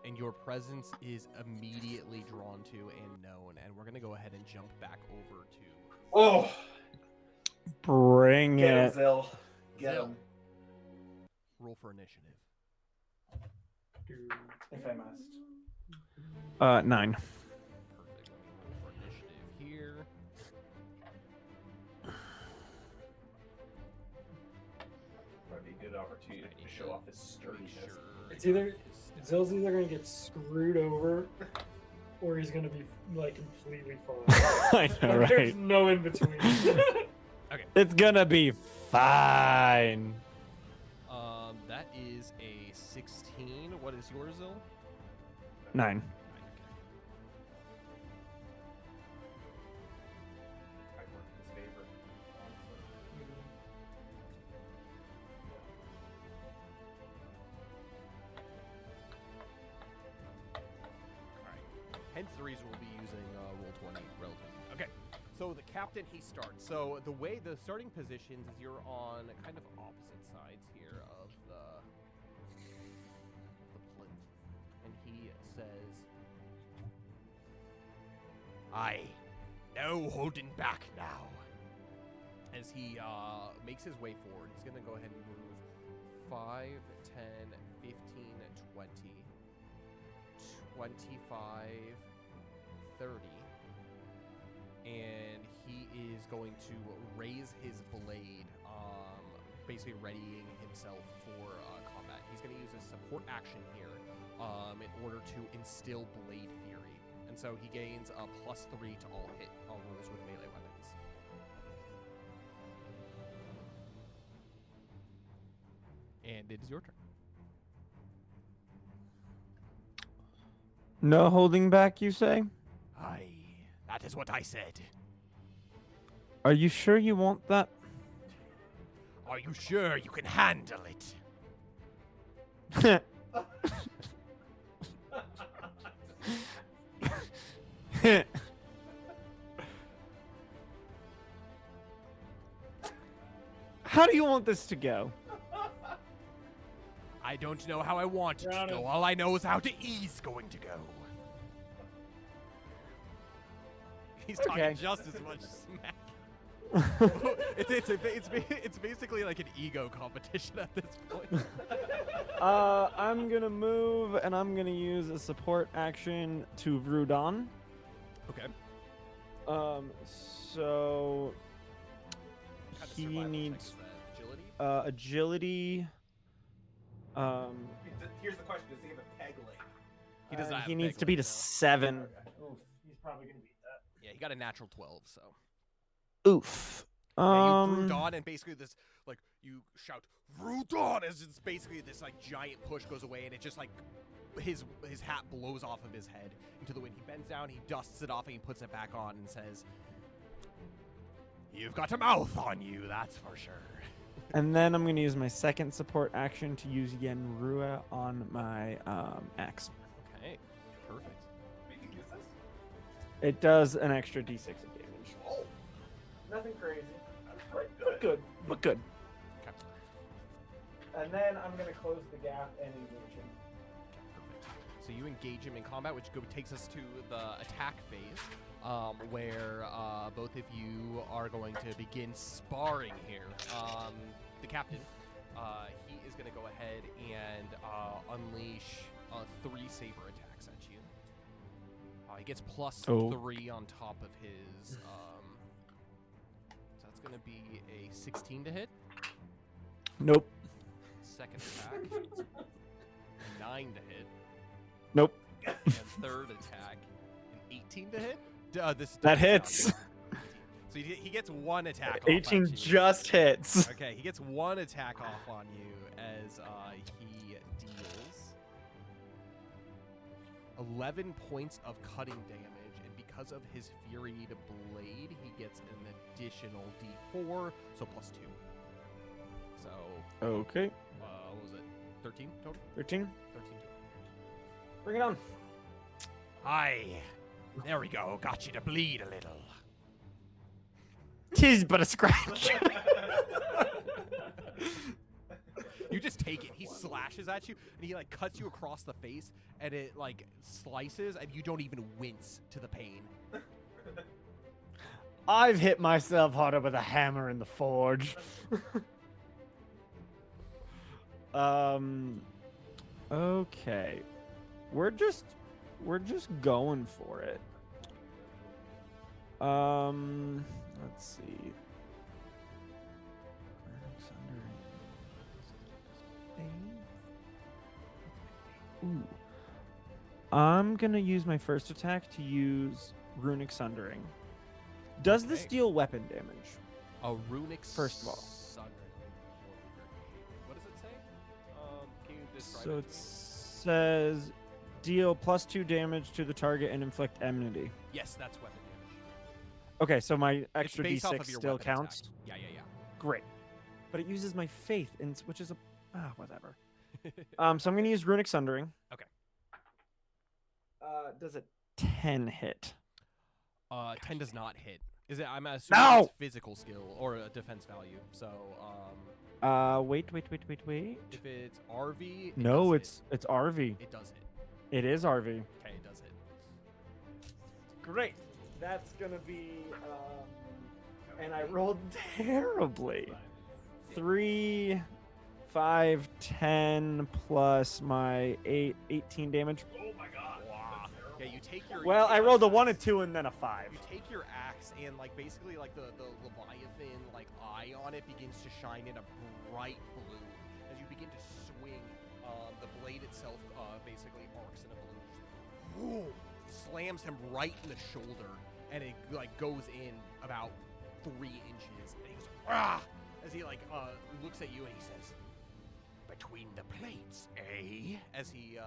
and your presence is immediately drawn to and known. And we're gonna go ahead and jump back over to Oh, Bring get him, it. Zill. Get Zill. him. Roll for initiative. If I must. 9. Perfect. Roll for initiative here. Might be a good opportunity to show off his sturdiness. It's either Zill's either gonna get screwed over, or he's gonna be like completely fine. I know, Like, There's right? no in between. It's gonna be fine. That is a 16. What is yours, Zill? 9. Might work in his favor. Hence the reason we'll be using Roll20 relatively. Okay, so the captain, he starts. So the way the starting positions is you're on kind of opposite sides here of the plinth. And he says, "Aye, no holding back now." As he makes his way forward, he's going to go ahead and move 5, 10, 15, 20, 25, 30, and he is going to raise his blade, basically readying himself for combat. He's going to use a support action here in order to instill Blade Fury, and so he gains a +3 to all hit rolls with melee weapons. And it is your turn. No holding back, you say? Aye, that is what I said. Are you sure you want that? Are you sure you can handle it? How do you want this to go? I don't know how I want it Drown to go. him. All I know is how to Ee's going to go. He's talking Okay. just as much smack. It's basically like an ego competition at this point. I'm gonna move and I'm gonna use a support action to Vrudon. Okay. So What kind of he survival check needs is that? Agility. agility. Here's the question: does he have a peg leg? He does not have He a needs big to beat leg, a no. 7. Oof, he's probably gonna beat that. Yeah, he got a natural 12, so. Oof. Yeah, you Vrudon, and basically this, like, you shout, Vrudon, as it's basically this, like, giant push goes away, and it just, like, his hat blows off of his head into the wind. He bends down, he dusts it off, and he puts it back on and says, "You've got a mouth on you, that's for sure." And then I'm gonna use my second support action to use Yenrua on my axe. Okay, perfect. We can use this. It does an extra d6 of damage. Oh, Nothing crazy. that's quite But good. good. But good. Okay. And then I'm gonna close the gap and engage him. So you engage him in combat, which takes us to the attack phase, where both of you are going to begin sparring here. The captain, he is going to go ahead and unleash 3 saber attacks at you. He gets plus 3 on top of his. So that's going to be a 16 to hit. Nope. Second attack, 9 to hit. Nope. And third attack, an 18 to hit. That hits. So he gets 1 attack. 18 off at you. just hits. Okay, he gets 1 attack off on you as he deals 11 points of cutting damage, and because of his Furied Blade, he gets an additional D4, so plus 2. So, Okay. what was it? 13 total? 13. 13 total. Bring it on. Aye. There we go. Got you to bleed a little. Tis but a scratch. You just take it. He slashes at you, and he like cuts you across the face, and it like slices, and you don't even wince to the pain. I've hit myself harder with a hammer in the forge. Okay. We're just going for it. Let's see. Ooh. I'm gonna use my first attack to use Runic Sundering. Does this Okay. deal weapon damage? A runic. First of all. Sunder. What does it say? Can you describe So it it to me? says deal +2 damage to the target and inflict enmity. Yes, that's weapon damage. Okay, so my It's extra based off d6 of your still weapon counts. attack. Yeah. Great. But it uses my faith, which is whatever. So I'm gonna use Runic Sundering. Okay. Does a 10 hit? 10 does not hit. Is it? I'm assuming No! it's physical skill or a defense value. So, Wait. if it's RV, No, it does it's RV. hit. It does hit. It is RV. Okay, it does hit. Great. That's gonna be and I rolled terribly. 3, 5, 10 plus my 18 damage. Oh my god. Wow. Yeah, you take your. Well, I rolled a 1, a 2, and then a 5. You take your axe and like basically like the Leviathan like eye on it begins to shine in a bright blue as you begin to swing. The blade itself basically arcs in a blue, slams him right in the shoulder, and it like goes in about 3 inches. And he goes ah as he like looks at you and he says, "Between the plates, eh?" As he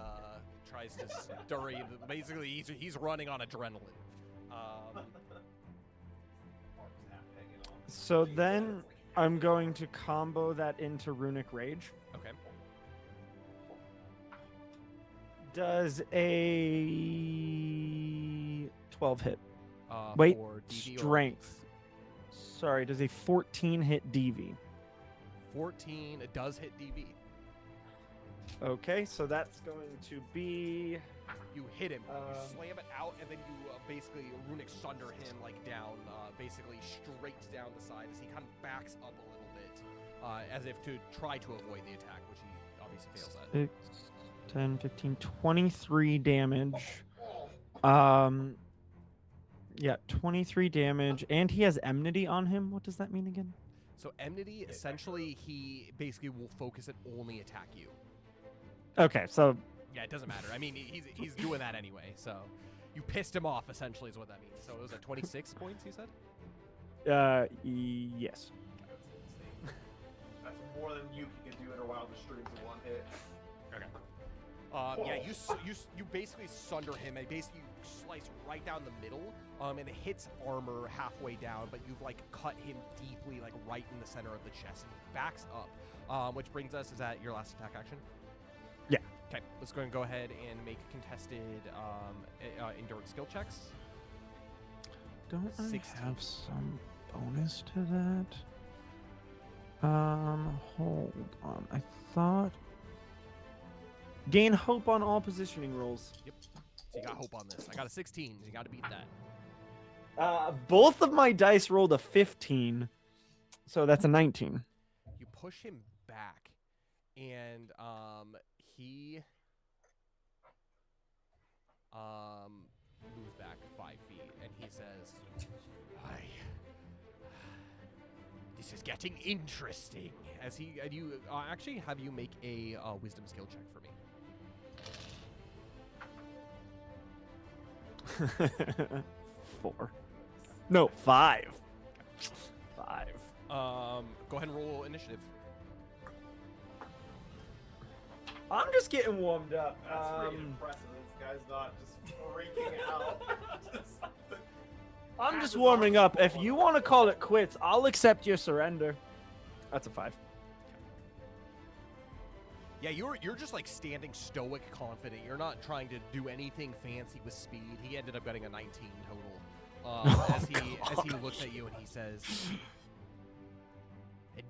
tries to stir you. Basically, he's running on adrenaline. So then I'm going to combo that into Runic Rage. Okay. Does a 12 hit? Wait, For DV or strength. Sorry, does a 14 hit DV? 14 does hit DV. Okay, so that's going to be You hit him, you Um, slam it out, and then you basically runic sunder him like down, basically straight down the side as he kind of backs up a little bit, as if to try to avoid the attack, which he obviously fails at. 6, 10, 15, 23 damage. Yeah, 23 damage, and he has enmity on him. What does that mean again? So enmity, essentially, he basically will focus and only attack you. Okay, so Yeah, it doesn't matter. I mean, he's doing that anyway. So you pissed him off, essentially, is what that means. So it was at 26 points, you said? yes. That's insane. That's more than you can do in a wildest dreams in one hit. Okay. Yeah, you basically sunder him and basically slice right down the middle, and it hits armor halfway down, but you've like cut him deeply, like right in the center of the chest, and he backs up. Which brings us, is that your last attack action? Yeah. Okay, let's go and go ahead and make contested endurance skill checks. Don't I 16. have some bonus to that? Hold on. I thought gain hope on all positioning rolls. Yep. So you got hope on this. I got a 16. So you got to beat that. Both of my dice rolled a 15, so that's a 19. You push him back, and he moves back 5 feet, and he says, this is getting interesting. As he, and you actually have you make a wisdom skill check for me. 4. No, 5. 5. Go ahead and roll initiative. I'm just getting warmed up. That's pretty impressive. This guy's not just freaking out. I'm just warming up. If you want to call it quits, I'll accept your surrender. That's a 5. Yeah, you're just like standing stoic, confident. You're not trying to do anything fancy with speed. He ended up getting a 19 total. As he looks at you and he says,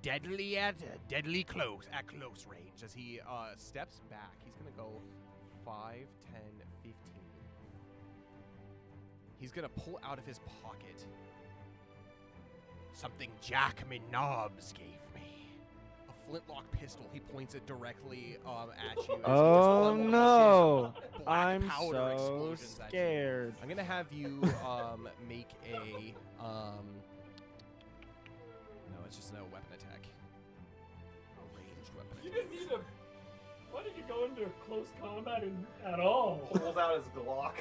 deadly close at close range. As he steps back, he's gonna go 5, 10, 15. He's gonna pull out of his pocket something Jack Minobs gave me. A flintlock pistol. He points it directly at you. As he just Oh unleashes no! black I'm powder so explosions at you. scared. I'm gonna have you make a no, it's just no weapon attack. A ranged weapon You attack. didn't need to. Why did you go into close combat at all? Pulls out his Glock.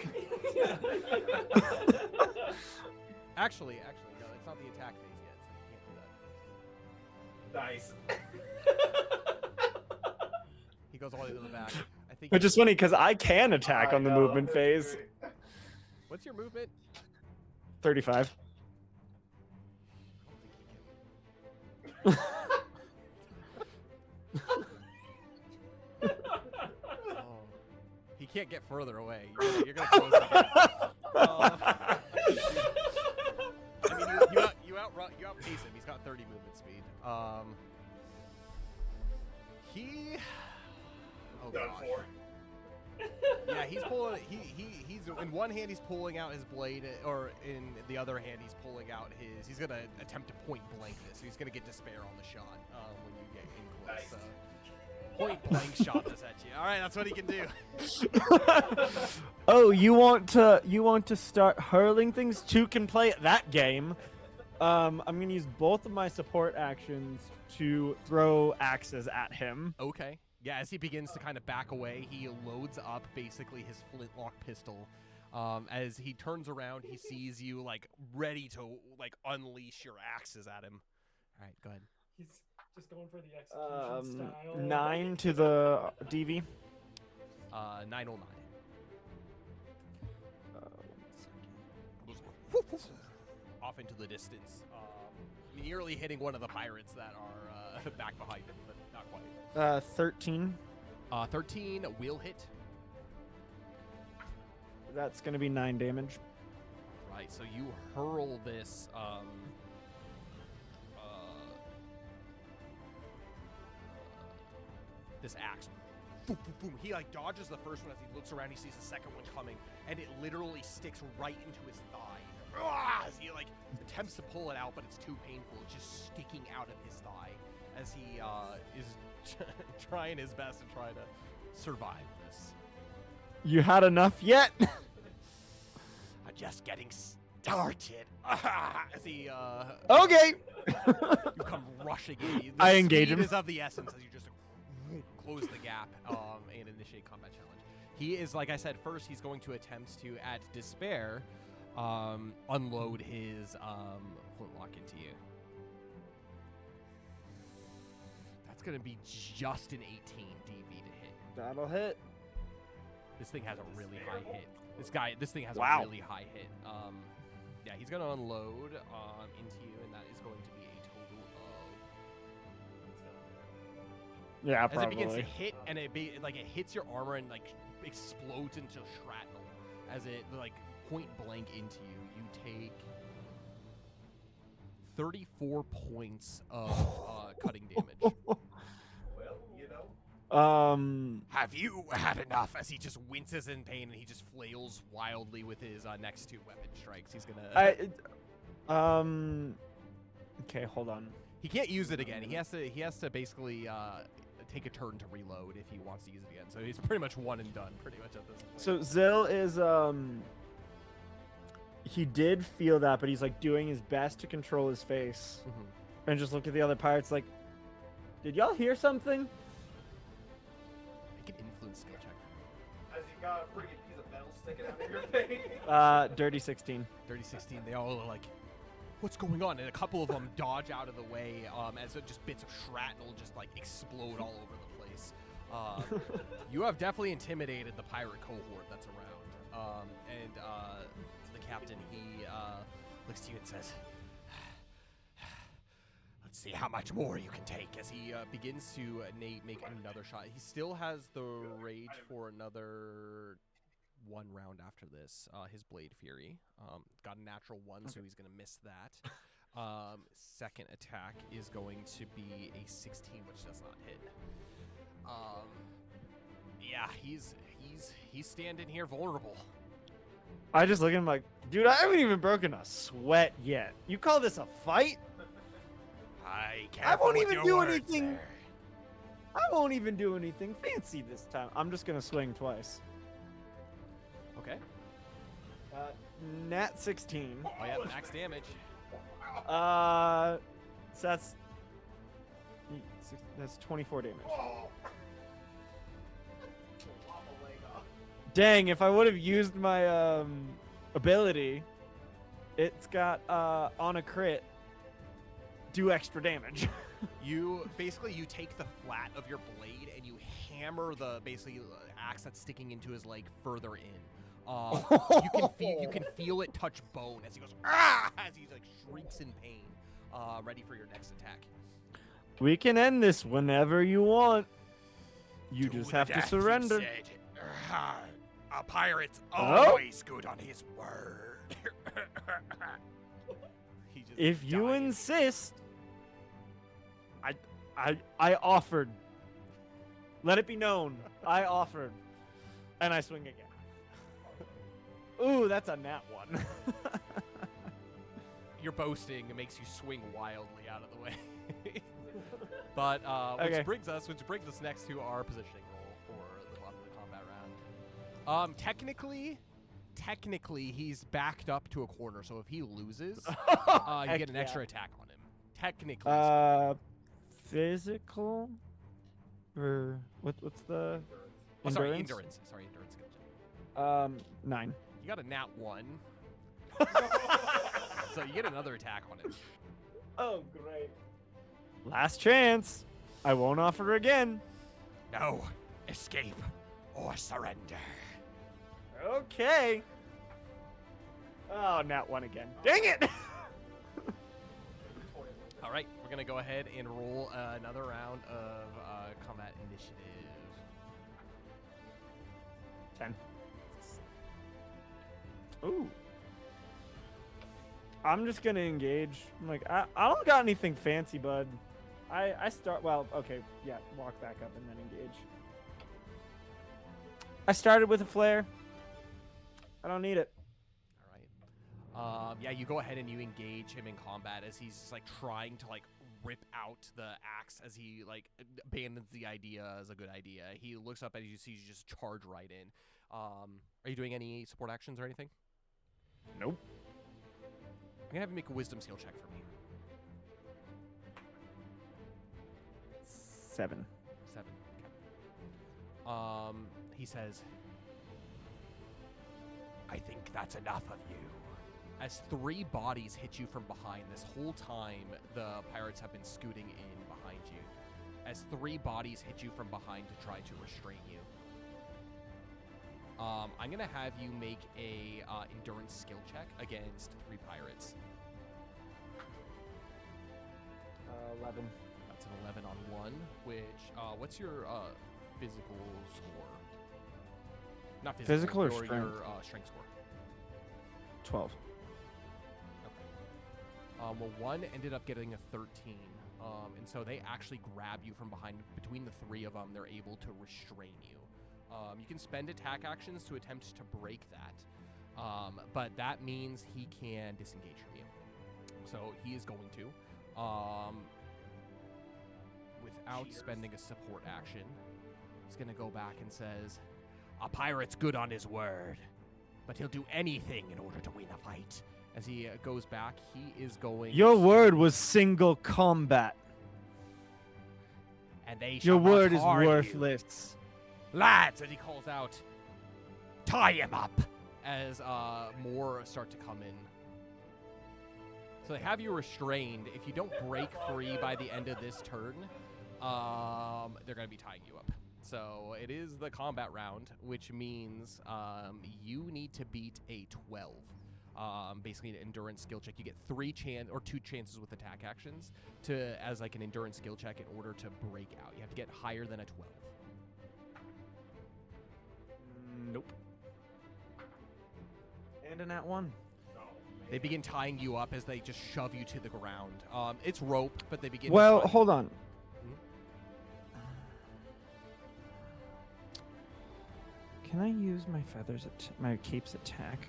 Actually, no, it's not the attack phase yet, so you can't do that. Nice. He goes all the way to the back. I think. Which is funny because I can attack I on the know, movement it's phase. great. What's your movement? 35. I don't think he can. Oh. He can't get further away. You're gonna close the gap. I mean, you outpace him. He's got 30 movement speed. He. Oh Done gosh. for. Yeah, he's pulling. He's in one hand he's pulling out his blade, or in the other hand he's pulling out his. He's gonna attempt to point blank this. So he's gonna get despair on the shot when you get in close. Nice. Point blank shot this at you. All right, that's what he can do. Oh, you want to start hurling things? Two can play that game. I'm gonna use both of my support actions to throw axes at him. Okay. Yeah, as he begins to kind of back away, he loads up basically his flintlock pistol. As he turns around, he sees you like ready to like unleash your axes at him. All right, go ahead. He's just going for the execution style. 9 to the DV. 909. Off into the distance, nearly hitting one of the pirates that are back behind him, but not quite. 13. 13 will hit. That's gonna be 9 damage. Right, so you hurl this this axe boom, boom, boom. He like dodges the first one as he looks around. He sees the second one coming, and it literally sticks right into his thigh. As he like attempts to pull it out, but it's too painful. It's just sticking out of his thigh as he is trying his best to try to survive this. You had enough yet? I'm just getting started. As he Okay. you come rushing in. The I engage speed him. is of the essence as you just close the gap and initiate combat challenge. He is, like I said, first he's going to attempt to, at despair, unload his flintlock into you. That's going to be just an 18 DV to hit. That'll hit. This thing has a really high hit. This thing has Wow. a really high hit. Yeah, he's going to unload into you, and that is going to be a total of... Yeah, As probably. it begins to hit, and it hits your armor and like explodes into shrapnel. As it like point blank into you, you take 34 points of cutting damage. Well, you know. Have you had enough? As he just winces in pain and he just flails wildly with his next two weapon strikes. He's gonna. Okay, hold on. He can't use it again. He has to basically take a turn to reload if he wants to use it again. So he's pretty much one and done, pretty much at this point. So Zill is he did feel that, but he's like doing his best to control his face and just look at the other pirates like, did y'all hear something? Make an influence skill check. As you got a freaking piece of metal sticking out of your face. Dirty 16. Dirty 16. They all are like, what's going on? And a couple of them dodge out of the way as just bits of shrapnel just like explode all over the place. You have definitely intimidated the pirate cohort that's around. And the captain, he looks to you and says, let's see how much more you can take, as he begins to make another shot. He still has the rage for another one round after this. His Blade Fury got a natural 1, so he's going to miss that. Second attack is going to be a 16, which does not hit. Yeah, he's standing here vulnerable. I just look at him like, dude, I haven't even broken a sweat yet. You call this a fight? I won't even do anything. I won't even do anything fancy this time. I'm just gonna swing twice. Okay. Nat 16. Oh yeah, max damage. So that's 24 damage. Oh. Lava leg off. Dang, if I would have used my ability, it's got on a crit, do extra damage. You take the flat of your blade and you hammer the axe that's sticking into his leg further in. You can feel it touch bone as he goes as he like shrieks in pain. Ready for your next attack. We can end this whenever you want. You To just the have to death, surrender. he said. A pirate's always good on his word. He just If you died. insist, I offered. Let it be known, I offered, and I swing again. Ooh, that's a nat 1. Your boasting makes you swing wildly out of the way. But Okay. which brings us next to our positioning roll for the combat round. Technically, he's backed up to a corner. So if he loses, you Heck get an yeah. extra attack on him. Technically, Physical, or what's the endurance. Sorry, endurance skill check. 9. You got a nat 1, so you get another attack on him. Oh, great. Last chance. I won't offer again. No, escape or surrender. Okay. Oh, nat 1 again. Dang it! All right, we're gonna go ahead and roll another round of combat initiative. 10. Ooh. I'm just gonna engage. I'm like, I don't got anything fancy, bud. I start, well, okay, yeah, walk back up and then engage. I started with a flare. I don't need it. All right. Yeah, you go ahead and you engage him in combat as he's just, like trying to like rip out the axe as he like abandons the idea as a good idea. He looks up as you see you just charge right in. Are you doing any support actions or anything? Nope. I'm gonna have you make a wisdom skill check for me. 7. 7. Okay. He says, I think that's enough of you. As 3 bodies hit you from behind, this whole time the pirates have been scooting in behind you. As 3 bodies hit you from behind to try to restrain you. I'm gonna have you make a endurance skill check against 3 pirates. 11. That's an 11 on 1, which, what's your physical score? Not physical, Physical or your strength? Strength score. 12. Okay. Well, 1 ended up getting a 13, and so they actually grab you from behind. Between the 3 of them, they're able to restrain you. You can spend attack actions to attempt to break that, but that means he can disengage from you. So he is going to. Without spending a support action, he's going to go back and says, a pirate's good on his word, but he'll do anything in order to win a fight. As he goes back, he is going... Your word was single combat. And they Your shall not word is harm you. worthless. Lads, as he calls out, tie him up, as more start to come in. So they have you restrained. If you don't break free by the end of this turn, they're going to be tying you up. So it is the combat round, which means you need to beat a 12. Basically an endurance skill check. You get 2 chances with attack actions as like an endurance skill check in order to break out. You have to get higher than a 12. Nope. And a nat 1. They begin tying you up as they just shove you to the ground. It's rope, but they begin. Well, to tie hold on. Can I use my feathers, my cape's attack?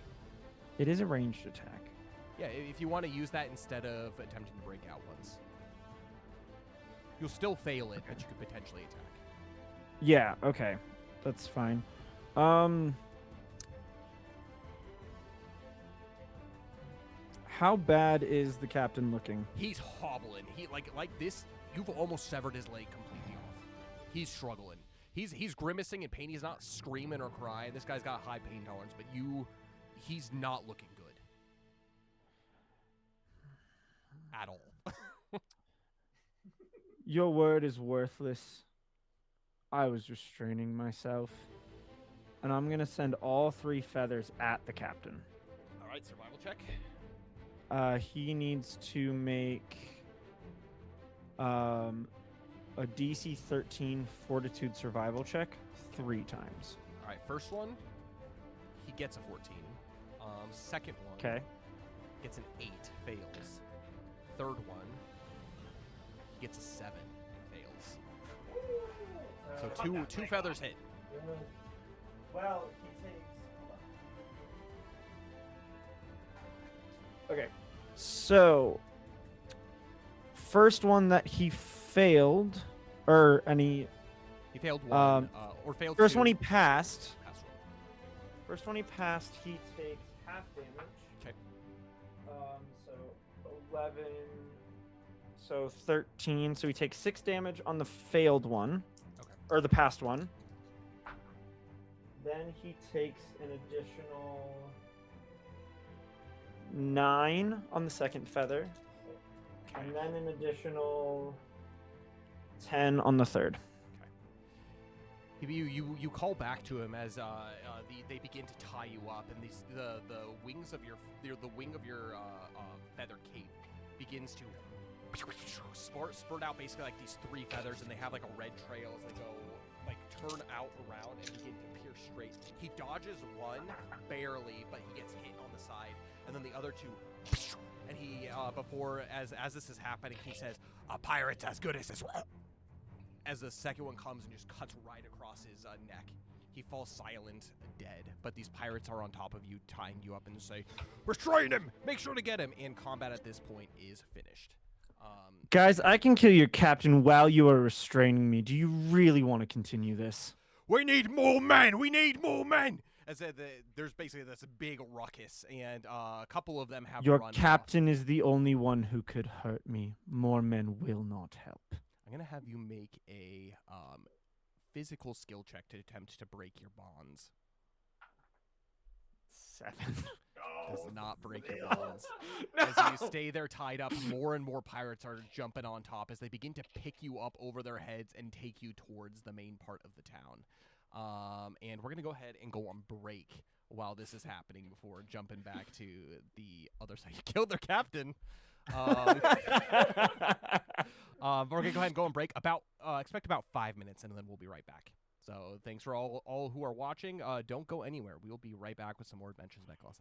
It is a ranged attack. Yeah, if you want to use that instead of attempting to break out once. You'll still fail it, but you could potentially attack. Yeah, okay. That's fine. How bad is the captain looking? He's hobbling. He like this. You've almost severed his leg completely off. He's struggling. He's grimacing in pain. He's not screaming or crying. This guy's got high pain tolerance, but he's not looking good at all. Your word is worthless. I was restraining myself. And I'm going to send all 3 feathers at the captain. All right, survival check. He needs to make a DC 13 fortitude survival check 3 times. All right, first one, he gets a 14. Second one, Okay. gets an 8, fails. Third one, he gets a 7, fails. So two feathers hit. Well, he takes... Okay. So, first one that he failed, He failed one, or failed first 2. one he passed. Passed one. First one he passed, he takes half damage. Okay. So 11. So 13. So he takes 6 damage on the failed one. Okay. Or the passed one. Then he takes an additional 9 on the second feather. Okay. And then an additional 10 on the third. You call back to him as they begin to tie you up, and the wing of your feather cape begins to spurt out basically like these 3 feathers, and they have like a red trail as they go like turn out around and begin to pierce straight. He dodges one barely, but he gets hit on the side, and then the other 2. And he as this is happening, he says, "A pirate's as good as his." As the second one comes and just cuts right across his neck, He falls silent, dead. But these pirates are on top of you, tying you up, and say, "Restrain him! Make sure to get him!" And combat at this point is finished. Guys, I can kill your captain while you are restraining me. Do you really want to continue this? We need more men! We need more men! As there's basically this big ruckus, and a couple of them have Your run captain is the only one who could hurt me. More men will not help. I'm going to have you make a physical skill check to attempt to break your bonds. 7. Does not break your bonds. As you stay there tied up, more and more pirates are jumping on top as they begin to pick you up over their heads and take you towards the main part of the town. And we're going to go ahead and go on break while this is happening before jumping back to the other side. You killed their captain. But we're going to go ahead and go on break. Expect about 5 minutes, and then we'll be right back. So thanks for all who are watching. Don't go anywhere. We'll be right back with some more adventures of Eclaas.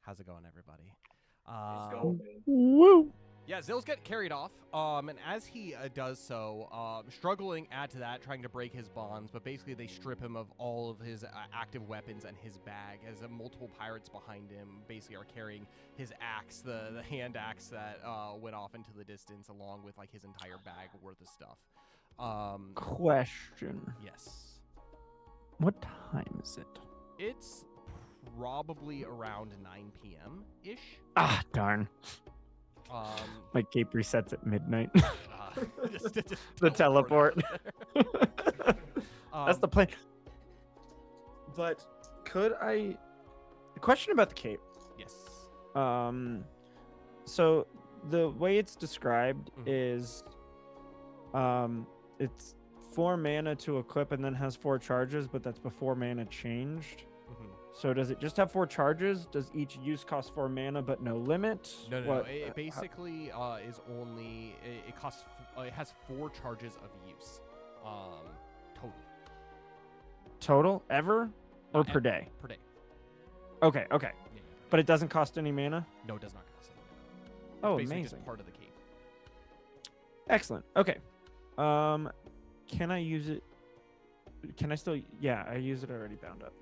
How's it going, everybody? It's going, man. Woo! Yeah, Zill's getting carried off, and as he does so, struggling add to that, trying to break his bonds, but basically they strip him of all of his active weapons and his bag, as multiple pirates behind him basically are carrying his axe, the hand axe that went off into the distance, along with like his entire bag worth of stuff. Question. Yes. What time is it? It's probably around 9 p.m.-ish. Ah, darn. My cape resets at midnight. Just The teleport. That's the plan. But could I... A question about the cape. Yes. So the way it's described is it's 4 mana to equip and then has 4 charges, but that's before mana changed. So does it just have 4 charges? Does each use cost 4 mana but no limit? No. It basically is only it costs. It has 4 charges of use, total. Total ever or Not per day? Per day. Okay. Yeah. But it doesn't cost any mana? No, it does not cost any mana. It's Oh, basically amazing. just part of the cape. Excellent. Okay. Can I use it? Can I still? Yeah, I use it already bound up.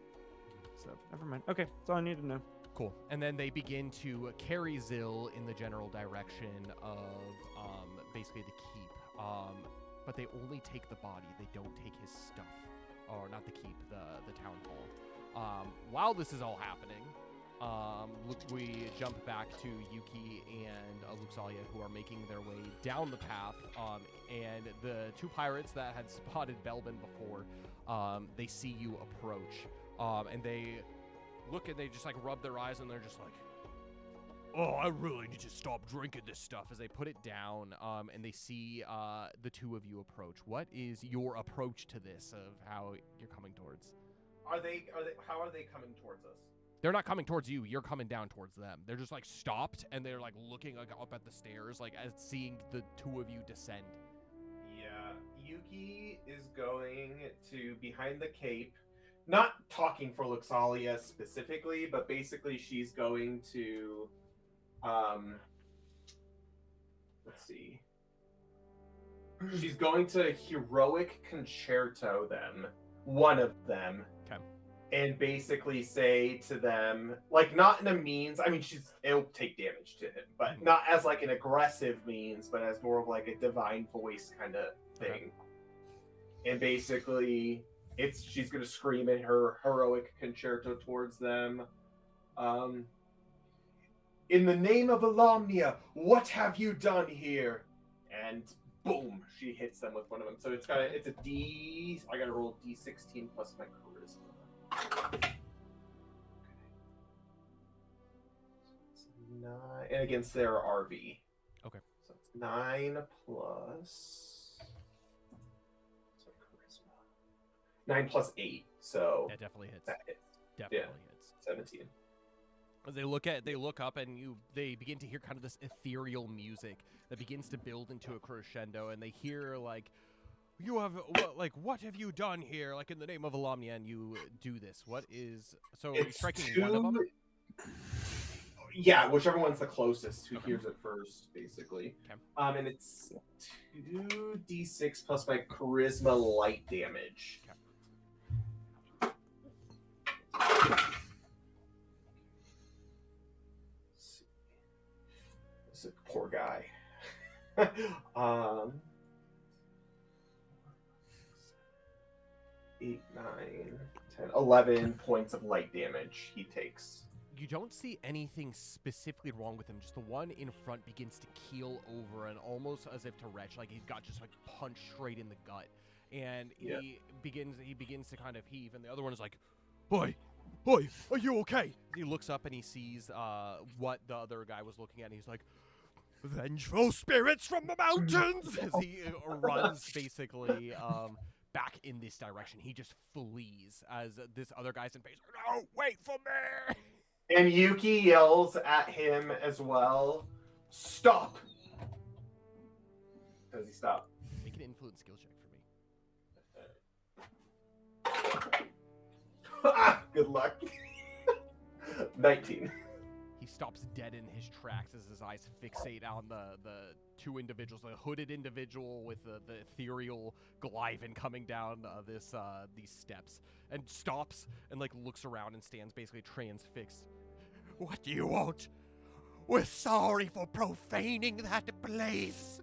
So never mind. Okay, that's all I need to know. Cool. And then they begin to carry Zill in the general direction of basically the keep. But they only take the body. They don't take his stuff. Or not the keep, the town hall. While this is all happening, we jump back to Yuki and Luxalia, who are making their way down the path. And the 2 pirates that had spotted Belbin before, they see you approach. And they look and they just like rub their eyes and they're just like, oh, I really need to stop drinking this stuff, as they put it down. And they see the 2 of you approach. What is your approach to this of how you're coming towards? How are they coming towards us? They're not coming towards you. You're coming down towards them. They're just like stopped and they're like looking like up at the stairs, like as seeing the 2 of you descend. Yeah, Yuki is going to behind the cape. Not talking for Luxalia specifically, but basically she's going to, let's see. She's going to heroic concerto them, one of them. Okay. And basically say to them, like, not in a means, I mean, it'll take damage to him, but not as like an aggressive means, but as more of like a divine voice kind of thing. Okay. And basically, she's gonna scream in her heroic concerto towards them. In the name of Alamnia, what have you done here? And boom, she hits them with one of them. So it's a D. I gotta roll D16 plus my charisma. Okay. So it's 9, and against their RV. Okay. So it's 9 plus. 9 plus 8, so that definitely hits. That hits. Definitely hits. 17. As they look up and they begin to hear kind of this ethereal music that begins to build into a crescendo, and they hear like, what have you done here? Like in the name of Alamnia, and you do this. What is so? Are you striking 2, one of them? Yeah, whichever one's the closest, who hears it first, basically. Okay. And it's 2d6 plus my charisma light damage. Okay. This is a poor guy. 8, 9, 10, 11 points of light damage he takes. You don't see anything specifically wrong with him. Just the one in front begins to keel over, and almost as if to retch, like he got just like punched straight in the gut. And he begins to kind of heave, and the other one is like, "Boy, are you okay?" He looks up and he sees what the other guy was looking at, and he's like, "Vengeful spirits from the mountains!" As he runs basically back in this direction. He just flees as this other guy's in phase. "No, wait for me!" And Yuki yells at him as well, "Stop!" Does he stop? Make an influence skill check for me. Good luck. 19. He stops dead in his tracks as his eyes fixate on the two individuals, the hooded individual with the ethereal Glyphon coming down these steps, and stops and like looks around and stands basically transfixed. What do you want? We're sorry for profaning that place.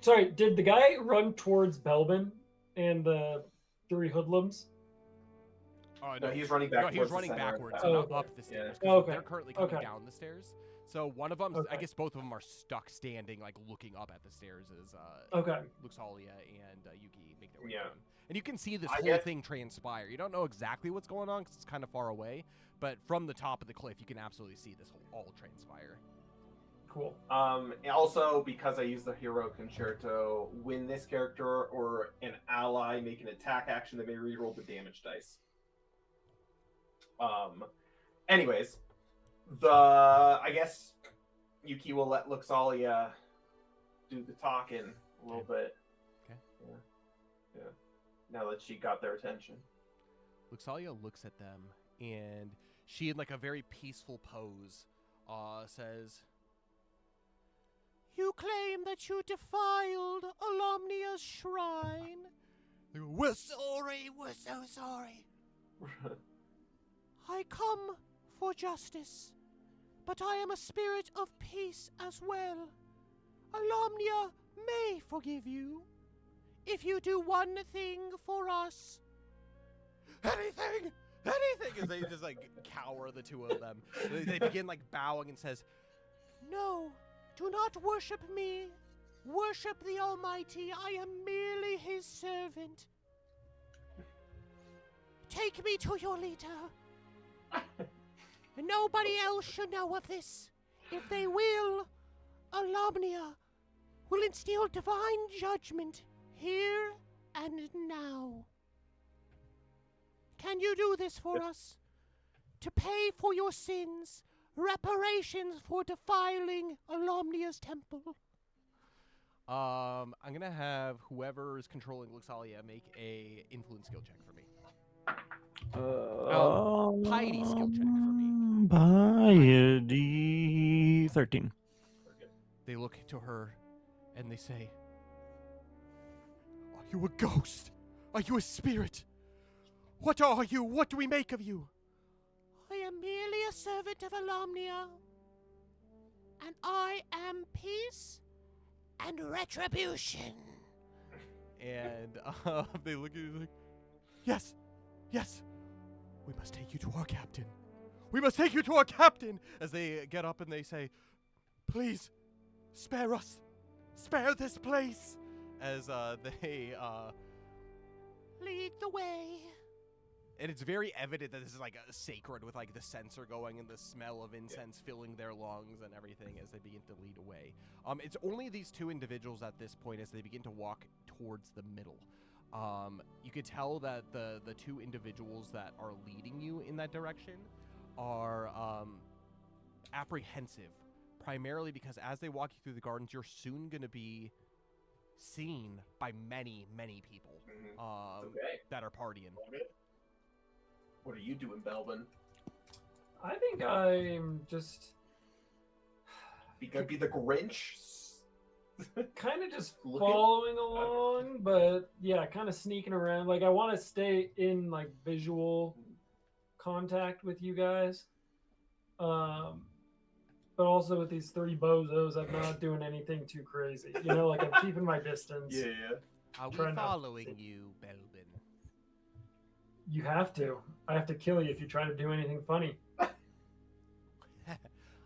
Sorry, did the guy run towards Belbin and the three hoodlums? No, he's running back. No, he was running backwards, Oh, not okay. up the stairs. Yeah. 'Cause Okay. They're currently coming Okay. down the stairs. So one of them, I Okay. guess both of them are stuck standing, like looking up at the stairs as Okay. Luxalia and Yuki make their way Yeah. down. And you can see this I whole get- thing transpire. You don't know exactly what's going on because it's kind of far away, but from the top of the cliff, you can absolutely see this whole all transpire. Cool. Also, because I use the hero concerto, when this character or an ally make an attack action, they may reroll the damage dice. Anyways, I guess Yuki will let Luxalia do the talking a little bit. Okay. Yeah. Now that she got their attention. Luxalia looks at them, and she, in like a very peaceful pose, says, You claim that you defiled Alomnia's shrine. they go, "We're sorry, we're so sorry." I come for justice, but I am a spirit of peace as well. Alomnia may forgive you if you do one thing for us. Anything! As they just like cower, the two of them. They begin like bowing and says, No, do not worship me. Worship the Almighty. I am merely his servant. Take me to your leader. Nobody else should know of this. If they will, Alomnia will instill divine judgment here and now. Can you do this for us? To pay for your sins, reparations for defiling Alomnia's temple. I'm gonna have whoever is controlling Luxalia make a influence skill check for me. Piety skill check for me. Piety 13. They look to her and they say, Are you a ghost? Are you a spirit? What are you? What do we make of you? I am merely a servant of Alomnia, and I am peace and retribution. And they look at you like, Yes, we must take you to our captain. We must take you to our captain. As they get up and they say, Please, spare us. Spare this place. As they Lead the way. And it's very evident that this is like a sacred with like the censer going and the smell of incense filling their lungs and everything as they begin to lead away. It's only these two individuals at this point as they begin to walk towards the middle. You could tell that the two individuals that are leading you in that direction are apprehensive, primarily because as they walk you through the gardens, you're soon going to be seen by many, many people that are partying. What are you doing, Belvin? I think I'm just Be the Grinch? kind of just Looking- following along, but yeah, kind of sneaking around. Like I want to stay in like visual contact with you guys, but also with these three bozos, I'm not doing anything too crazy. You know, like I'm keeping my distance. Yeah. Are we Try not to following see. you, Belbin? You have to. I have to kill you if you try to do anything funny.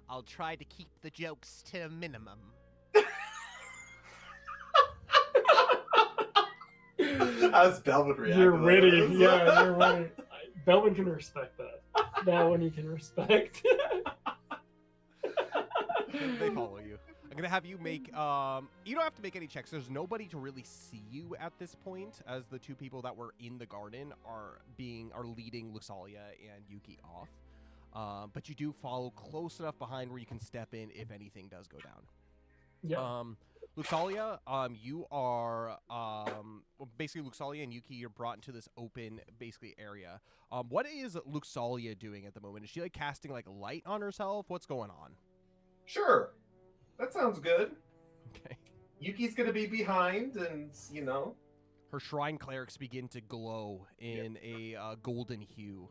I'll try to keep the jokes to a minimum. How's Belvin react? You're to that? witty. Yeah, you're witty. Belvin can respect that. That one he can respect. They follow you. I'm gonna have you make. You don't have to make any checks. There's nobody to really see you at this point, as the two people that were in the garden are leading Luxalia and Yuki off. But you do follow close enough behind where you can step in if anything does go down. Yeah. Luxalia, you are basically Luxalia and Yuki. You're brought into this open, basically area. What is Luxalia doing at the moment? Is she like casting like light on herself? What's going on? Sure, that sounds good. Okay. Yuki's gonna be behind, and Her shrine clerics begin to glow in a golden hue.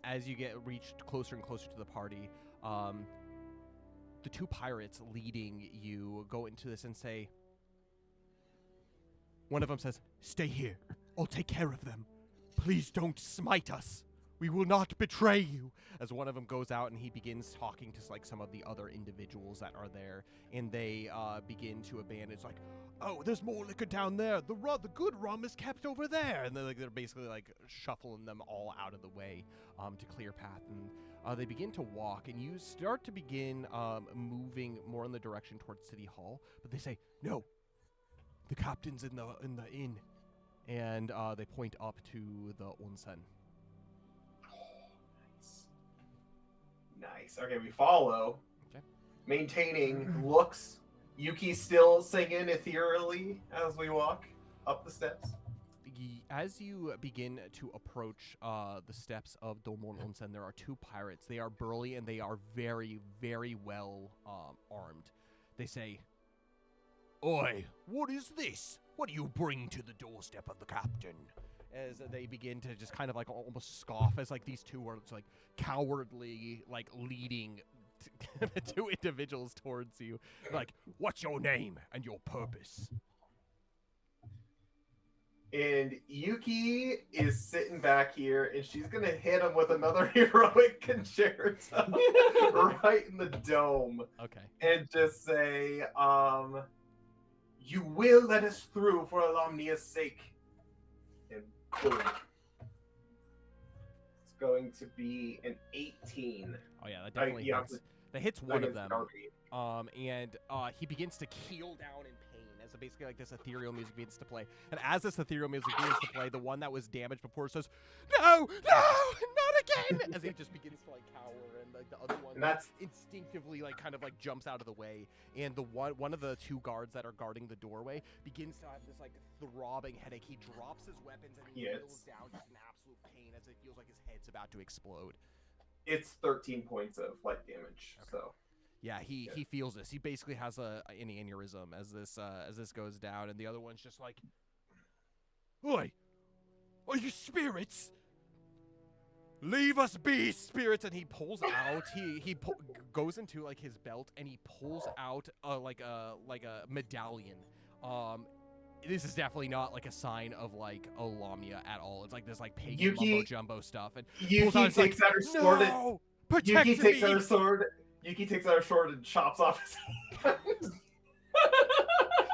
As you reached closer and closer to the party, the two pirates leading you go into this and say, one of them says, "Stay here. I'll take care of them. Please don't smite us. We will not betray you." As one of them goes out and he begins talking to like some of the other individuals that are there, and they begin to abandon. It's like, "Oh, there's more liquor down there. The good rum is kept over there." And they're basically like shuffling them all out of the way to clear path. And they begin to walk, and you start to begin moving more in the direction towards City Hall. But they say, "No, the captain's in the inn," and they point up to the onsen. Nice. Okay, we follow. Okay. Maintaining looks. Yuki still singing ethereally as we walk up the steps. As you begin to approach the steps of Domon Onsen, there are two pirates. They are burly and they are very, very well armed. They say, "Oi, what is this? What do you bring to the doorstep of the captain?" As they begin to just kind of like almost scoff as like these two are like cowardly like leading the two individuals towards you. Like, "What's your name and your purpose?" And Yuki is sitting back here, and she's gonna hit him with another heroic concerto right in the dome. Okay. And just say, "You will let us through for Alomnia's sake." And boom. It's going to be an 18. Oh yeah, that definitely yeah, hits. That hits one of against them. Darby. And he begins to keel down in pain as basically like this ethereal music begins to play. And as this ethereal music begins to play, the one that was damaged before says, "No, not again!" As he just begins to like cower, and like the other one instinctively like kind of like jumps out of the way. And the one of the two guards that are guarding the doorway begins to have this like throbbing headache. He drops his weapons and he kneels down just in absolute pain as it feels like his head's about to explode. It's 13 points of light damage. Okay. So yeah, he feels this. He basically has an aneurysm as this goes down, and the other one's just like, "Oi, are you spirits? Leave us be, spirits!" And he pulls out. He goes into like his belt, and he pulls out like a medallion. This is definitely not like a sign of like Alomnia at all. It's like this like pagan mumbo jumbo stuff. And Yuki takes out her sword. "No, protect Yuki takes me!" out her sword. Yuki takes out her sword and chops off his hand.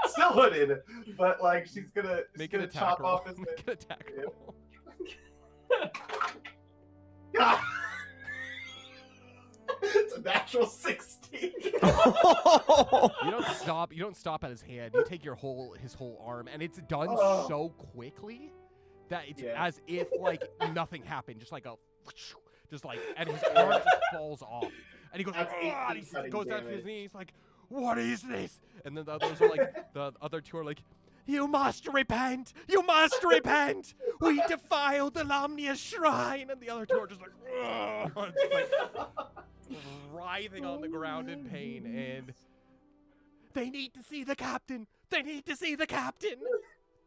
Still hooded, but like she's gonna chop off his Make an attack roll. It's a natural 16. You don't stop at his hand. You take his whole arm, and it's done so quickly that it's as if like nothing happened. Just like and his arm just falls off, and he goes, and he goes down to his knees, like, "What is this?" And then the others are like, the other two are like, "You must repent! You must repent! We defiled Alomnia's shrine!" And the other two are just like, just like writhing on the ground in pain, and they need to see the captain! They need to see the captain!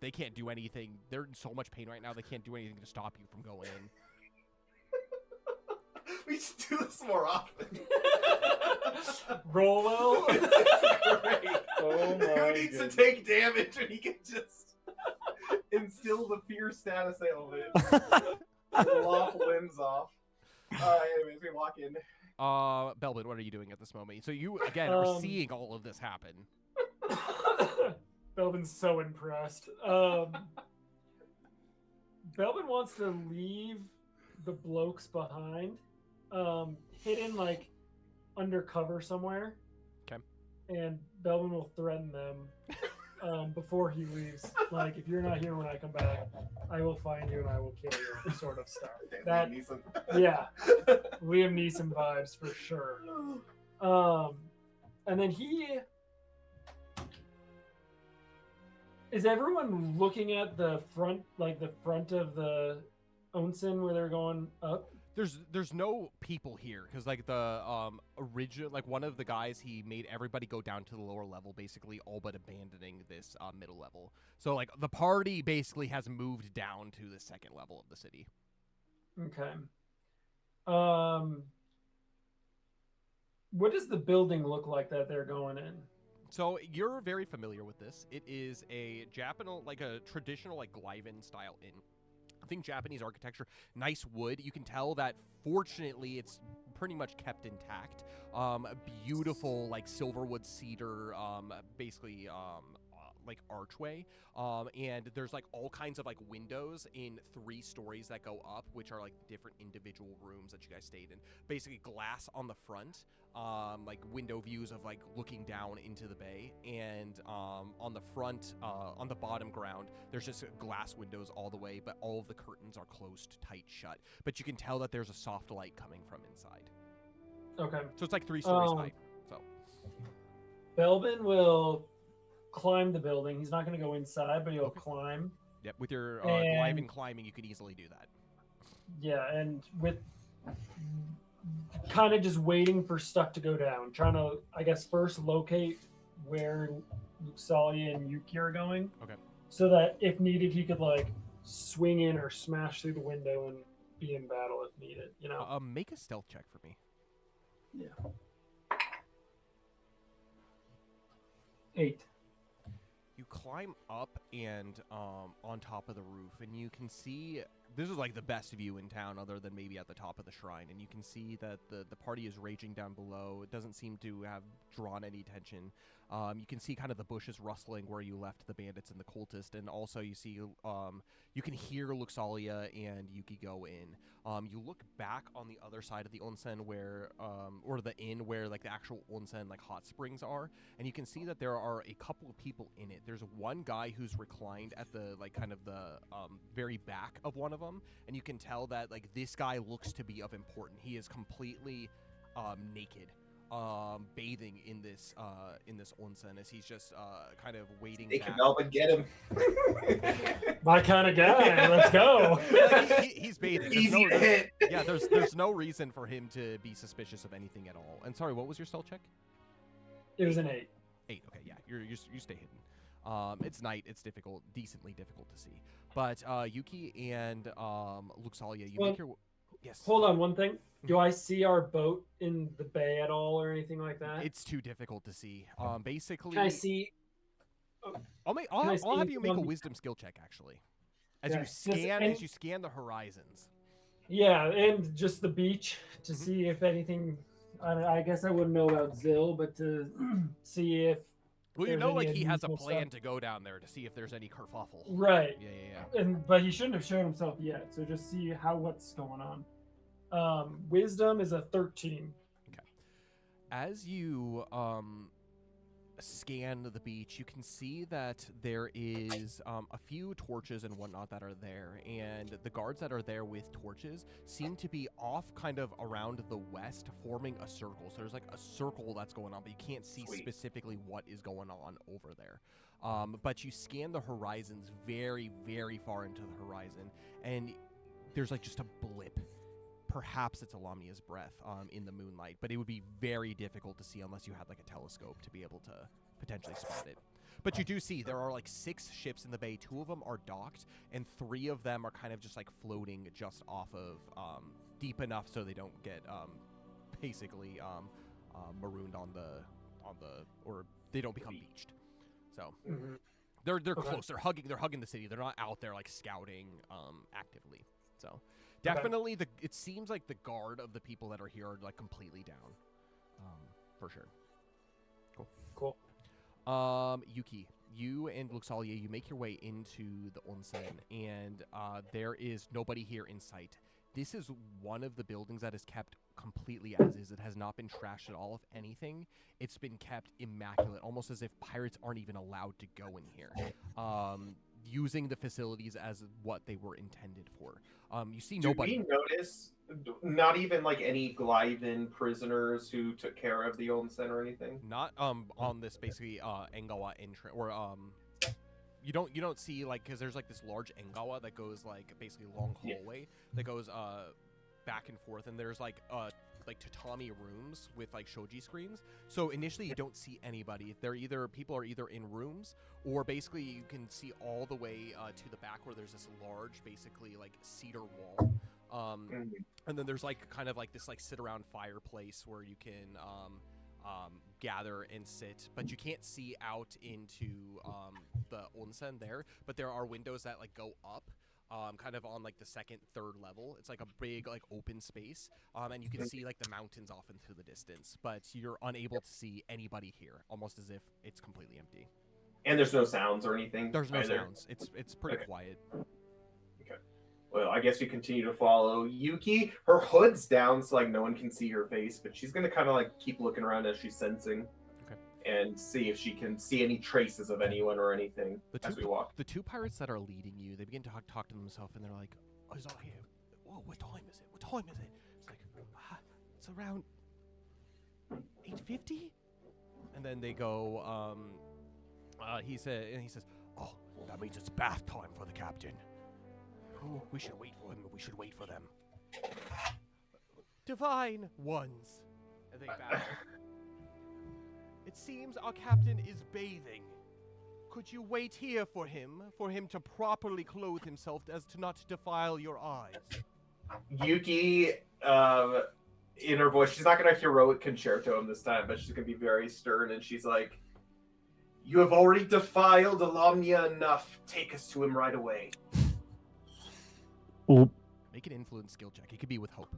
They can't do anything. They're in so much pain right now, they can't do anything to stop you from going in. We should do this more often. Roll well. It's great. Oh my Who needs to take damage when he can just instill the fear status element? Lop limbs off. Anyways, we walk in. Belbin, what are you doing at this moment? So you, again, are seeing all of this happen. Belvin's so impressed. Belvin wants to leave the blokes behind, hidden like undercover somewhere. Okay. And Belvin will threaten them before he leaves. Like, if you're not here when I come back, I will find you and I will kill you, sort of stuff. That, yeah, Liam Neeson vibes for sure. And then he Is everyone looking at the front, like the front of the onsen where they're going up? There's no people here because like the original, like one of the guys, he made everybody go down to the lower level, basically all but abandoning this middle level. So like the party basically has moved down to the second level of the city. Okay. What does the building look like that they're going in? So you're very familiar with this. It is a Japanese, like a traditional like Glyven style inn. I think Japanese architecture, nice wood. You can tell that fortunately it's pretty much kept intact. Beautiful like silverwood cedar, basically like archway. And there's like all kinds of like windows in 3 stories that go up, which are like different individual rooms that you guys stayed in. Basically glass on the front, like window views of like looking down into the bay, and on the front, on the bottom ground, there's just glass windows all the way, but all of the curtains are closed tight shut. But you can tell that there's a soft light coming from inside. Okay. So it's like 3 stories high. So Belvin will climb the building. He's not going to go inside, but he'll climb. Yep, with your Glyven climbing, you could easily do that. Yeah, and with kind of just waiting for stuff to go down, trying to, I guess, first locate where Luxalia and Yuki are going. Okay. So that if needed, he could like swing in or smash through the window and be in battle if needed. You know. Make a stealth check for me. Yeah. 8. You climb up and on top of the roof, and you can see, this is like the best view in town other than maybe at the top of the shrine, and you can see that the party is raging down below. It doesn't seem to have drawn any attention. You can see kind of the bushes rustling where you left the bandits and the cultist, and also you see you can hear Luxalia and Yuki go in. You look back on the other side of the onsen where or the inn where like the actual onsen like hot springs are, and you can see that there are a couple of people in it. There's one guy who's reclined at the like kind of the very back of one of them, and you can tell that like this guy looks to be of importance. He is completely naked, bathing in this onsen as he's just kind of waiting. They can help and get him. My kind of guy. Let's go. He's bathing. Easy to hit. Yeah, there's no reason for him to be suspicious of anything at all. And sorry, what was your stealth check? It was an 8. 8. Okay, yeah, you stay hidden. It's night. It's decently difficult to see. But Yuki and Luxalia, make your. Yes. Hold on, one thing. Do I see our boat in the bay at all or anything like that? It's too difficult to see. Basically. Can I see? I'll have you make a wisdom skill check actually, as you scan the horizons. Yeah, and just the beach to see if anything. I guess I wouldn't know about Zill, but to see if. Well, you know, like he has a plan to go down there to see if there's any kerfuffle. Right. Yeah. But he shouldn't have shown himself yet. So just see what's going on. Wisdom is a 13. Okay. As you scan the beach, you can see that there is a few torches and whatnot that are there, and the guards that are there with torches seem to be off kind of around the west, forming a circle. So there's like a circle that's going on, but you can't see specifically what is going on over there. But you scan the horizons very, very far into the horizon, and there's like just a blip. Perhaps it's Alamia's breath in the moonlight, but it would be very difficult to see unless you had like a telescope to be able to potentially spot it. But you do see there are like 6 ships in the bay. 2 of them are docked, and 3 of them are kind of just like floating just off of deep enough so they don't get basically marooned on the or they don't become beached. So they're close. They're hugging the city. They're not out there like scouting actively. So. Definitely, it seems like the guard of the people that are here are like completely down, for sure. Cool. Yuki, you and Luxalia, you make your way into the onsen, and there is nobody here in sight. This is one of the buildings that is kept completely as is. It has not been trashed at all. If anything, it's been kept immaculate, almost as if pirates aren't even allowed to go in here. Using the facilities as what they were intended for. You see nobody. Did we notice not even like any Glyven prisoners who took care of the onsen or anything? Not on this basically Engawa entrance or you don't see like because there's like this large engawa that goes like basically long hallway that goes back and forth, and there's like tatami rooms with like shoji screens. So initially you don't see anybody. People are either in rooms, or basically you can see all the way to the back where there's this large basically like cedar wall. And then there's like kind of like this like sit around fireplace where you can gather and sit, but you can't see out into the onsen there. But there are windows that like go up, kind of on like the second, third level. It's like a big like open space, and you can see like the mountains off into the distance, but you're unable to see anybody here, almost as if it's completely empty. And there's no sounds or anything. There's no either. sounds. It's pretty quiet. Okay. Well, I guess we continue to follow Yuki. Her hood's down, so like no one can see her face, but she's gonna kind of like keep looking around as she's sensing, and see if she can see any traces of anyone or anything as we walk. The two pirates that are leading you, they begin to talk to themselves, and they're like, "Oh, he's all here. Whoa, what time is it? What time is it?" It's like, it's around 8:50. And then they go, he says, "Oh, that means it's bath time for the captain. We should wait for him. We should wait for them." Divine ones. And they bow. It seems our captain is bathing. Could you wait here for him to properly clothe himself as to not defile your eyes? Yuki, in her voice, she's not going to heroic concerto him this time, but she's going to be very stern, and she's like, "You have already defiled Alomnia enough. Take us to him right away." Oop. Make an influence skill check. It could be with hope.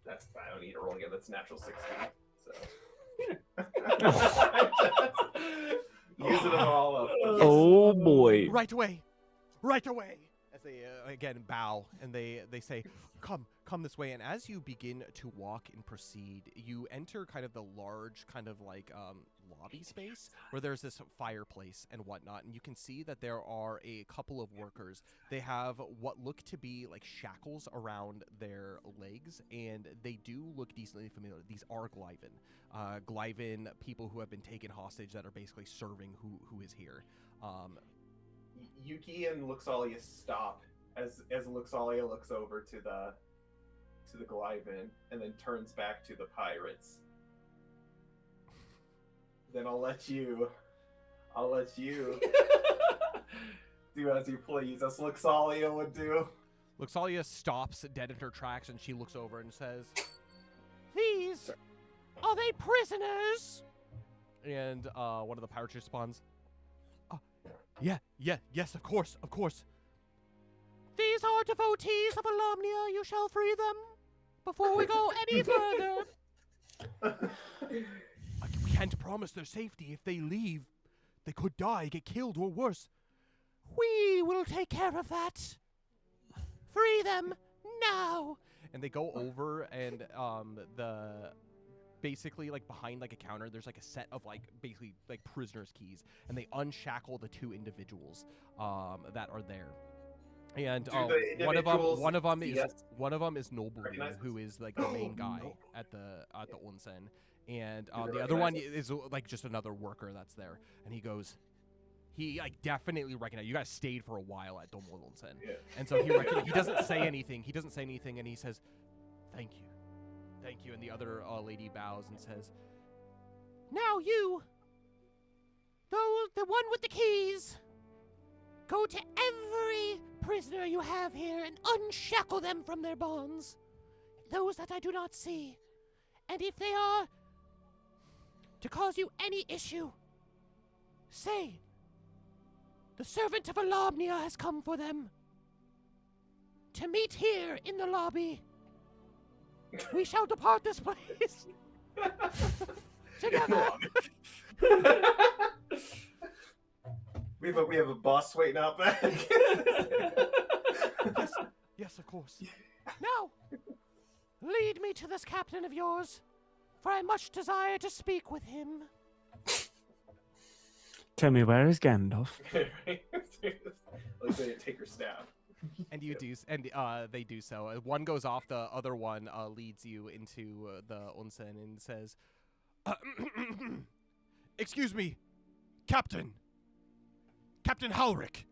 I don't need to roll again. That's natural 16. So. Using them all up. Oh boy. Right away. Right away. As they again bow, and they say, come this way. And as you begin to walk and proceed, you enter kind of the large kind of like lobby space where there's this fireplace and whatnot, and you can see that there are a couple of workers. They have what look to be like shackles around their legs, and they do look decently familiar. These are Glyven people who have been taken hostage that are basically serving who is here. Yuki and Luxalia stop as Luxalia looks over to the Glyven and then turns back to the pirates. Then I'll let you do as you please, as Luxalia would do. Luxalia stops dead in her tracks, and she looks over and says, These, are they prisoners? and one of the pirates responds, yes, of course. These are devotees of Alomnia. You shall free them before we go any further. We can't promise their safety. If they leave, they could die, get killed, or worse. We will take care of that. Free them now. And they go over, and basically like behind like a counter, there's like a set of like basically like prisoners' keys, and they unshackle the two individuals that are there. And one of them is Nobu, who is like the main guy at the onsen, and the other one is like just another worker that's there. And he like definitely recognized you guys stayed for a while at Domo Onsen, and so he doesn't say anything. And he says, "Thank you." And the other lady bows and says, Now you, the one with the keys, go to every prisoner you have here and unshackle them from their bonds. Those that I do not see. And if they are to cause you any issue, say, the servant of Alomnia has come for them. To meet here in the lobby. We shall depart this place together. We have a boss waiting out back. yes, of course. Now, lead me to this captain of yours, for I much desire to speak with him. Tell me, where is Gandalf? Like they take her staff. And you do, and they do so. One goes off, the other one leads you into the onsen and says, "Excuse me, Captain Halric.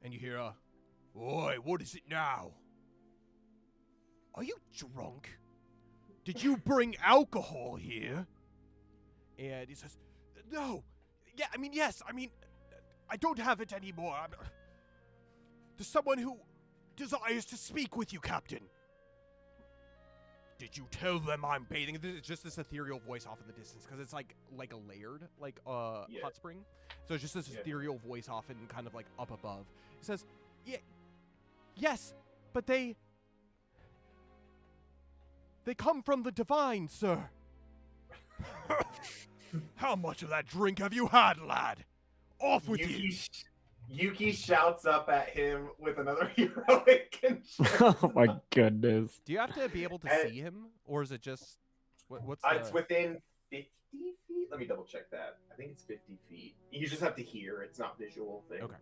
And you hear oi, what is it now? Are you drunk? Did you bring alcohol here? And he says, no. Yeah, I mean, yes. I mean, I don't have it anymore. There's someone who desires to speak with you, Captain. Did you tell them I'm bathing? It's just this ethereal voice off in the distance because it's like a layered, hot spring. So it's just this ethereal voice off and kind of like up above. It says, yeah, yes, but they come from the divine, sir. How much of that drink have you had, lad? Off with you. Yuki shouts up at him with another heroic conjure. Oh my goodness. Do you have to be able to see him, or is it just what's It's within 50 feet? Let me double check that. I think it's 50 feet. You just have to hear. It's not visual thing. Okay.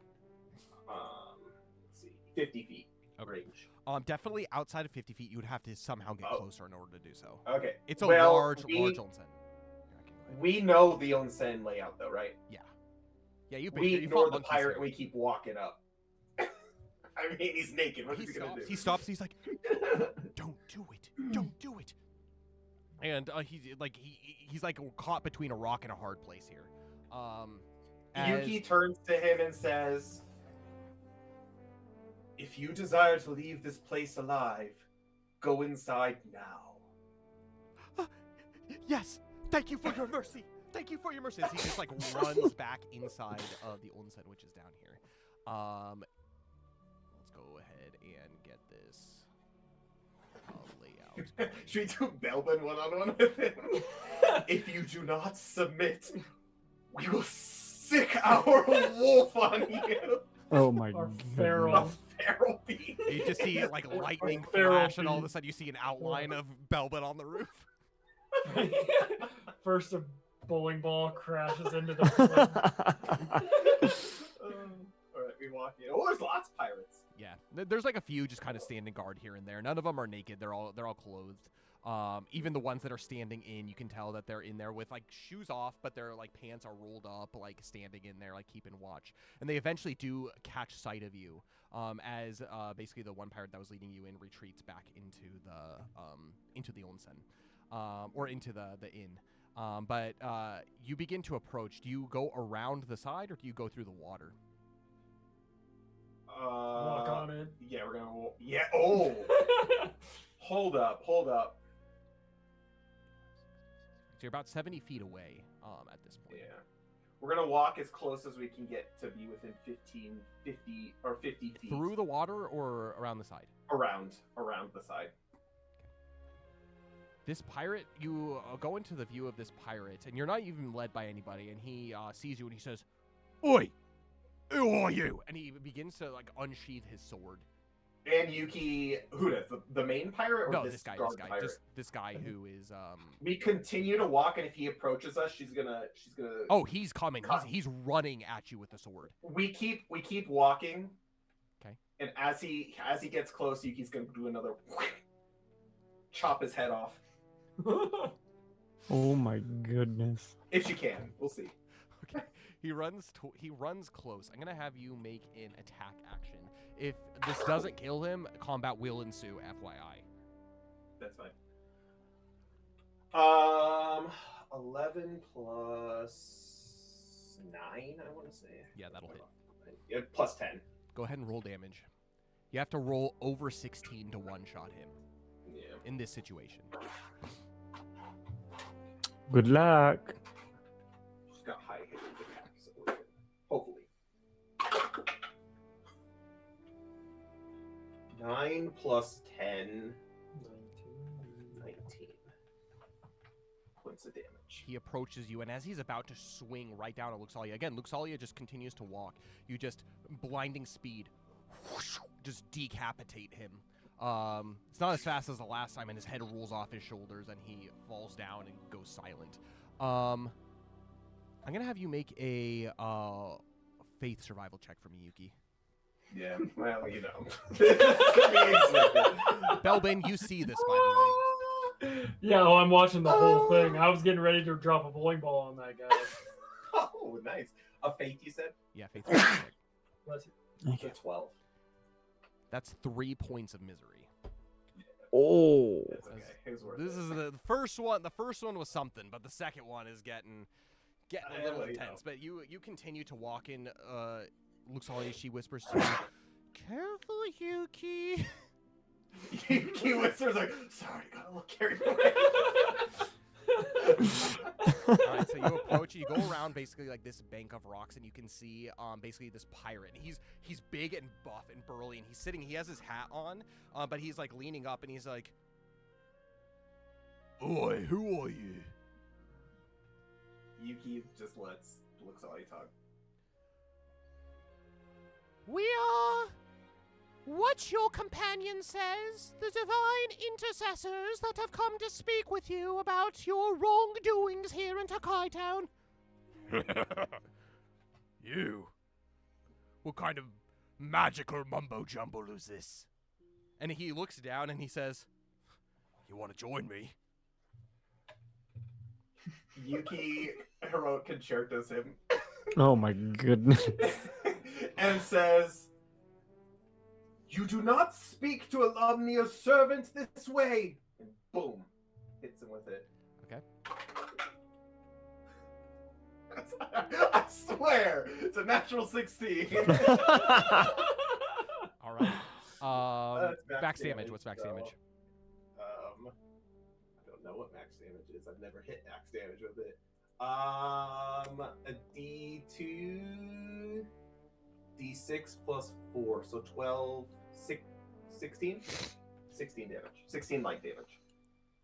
Let's see. 50 feet range. Definitely outside of 50 feet, you would have to somehow get closer in order to do so. Okay. It's a large onsen. We know the onsen layout, though, right? Yeah. Yeah, you ignore the pirate and we keep walking up. I mean, he's naked. What is he gonna do? He stops. He's like, "Don't do it! Don't do it!" And he's like caught between a rock and a hard place here. Yuki turns to him and says, "If you desire to leave this place alive, go inside now." Yes. Thank you for your mercy. Thank you for your mercy. As he just like runs back inside of the onsen, which is down here. Let's go ahead and get this layout. Should we do Belbin one-on-one with him? If you do not submit, we will sick our wolf on you. Oh my Our god. feral. Feral beast. You just see like lightning Feral flash, and all of a beast. sudden you see an outline of Belbin on the roof. First a bowling ball crashes into the All right, we walk in. Oh, there's lots of pirates. Yeah, there's like a few just kind of standing guard here and there. None of them are naked. They're all clothed. Even the ones that are standing in, you can tell that they're in there with like shoes off, but their like pants are rolled up, like standing in there, like keeping watch. And they eventually do catch sight of you, as basically the one pirate that was leading you in retreats back into the onsen, or into the inn. But you begin to approach. Do you go around the side or do you go through the water? walk on it. Yeah, we're gonna. Yeah. Oh. Hold up. So you're about 70 feet away at this point. Yeah. We're gonna walk as close as we can get to be within 50 feet. Through the water or around the side? Around the side. This pirate, you go into the view of this pirate, and you're not even led by anybody, and he sees you and he says, "Oi, who are you?" And he begins to like unsheath his sword. And Yuki, who does the main pirate or No, this this guy, pirate? just this guy who is We continue to walk, and if he approaches us, she's gonna. Oh, he's coming. He's running at you with the sword. We keep walking. Okay. And as he gets close, Yuki's gonna do another chop his head off. Oh my goodness. If she can, we'll see. Okay. He runs close. I'm gonna have you make an attack action. If this doesn't kill him, combat will ensue. FYI. That's fine. 11 plus 9, I want to say. Yeah, that'll hit. Yeah, plus 10. Go ahead and roll damage. You have to roll over 16 to one-shot him. Yeah. In this situation. Good luck. She's got high hit attack, so we're good. Hopefully. 9 plus 10. 19 points of damage. He approaches you, and as he's about to swing right down at Luxalia, again, Luxalia just continues to walk. You just, blinding speed, just decapitate him. It's not as fast as the last time, and his head rolls off his shoulders, and he falls down and goes silent. I'm gonna have you make a faith survival check for me, Yuki. Yeah, well, you know. Belbin, you see this, by the way. Yeah, well, I'm watching the whole thing. I was getting ready to drop a bowling ball on that guy. Oh, Oh, nice. A fate, you said? Yeah, faith saving check. Bless you. It's a 12. That's 3 points of misery. Oh. It's okay. It was worth This it. is the first one. The first one was something, but the second one is getting a little intense. But you continue to walk in. Luxalia, she whispers to you, "Careful, Yuki." Yuki whispers like, "Sorry, got a little carried away." All right, so you approach. You go around basically like this bank of rocks, and you can see basically this pirate. He's big and buff and burly, and he's sitting. He has his hat on, but he's like leaning up, and he's like, "Oi, who are you?" Yuki just lets Luxalia talk. We are what your companion says, the divine intercessors that have come to speak with you about your wrongdoings here in Takai Town. You? What kind of magical mumbo jumbo is this? And he looks down and he says, "You want to join me?" Yuki heroic concertos him Oh my goodness. and says, "You do not speak to Alumnia's servant this way." And boom, hits him with it. Okay. I swear, it's a natural 16. All right. That's Max damage. What's max so, damage? I don't know what max damage is. I've never hit max damage with it. A D2, D6 plus 4, so 12, 16? 16 damage. 16 light damage.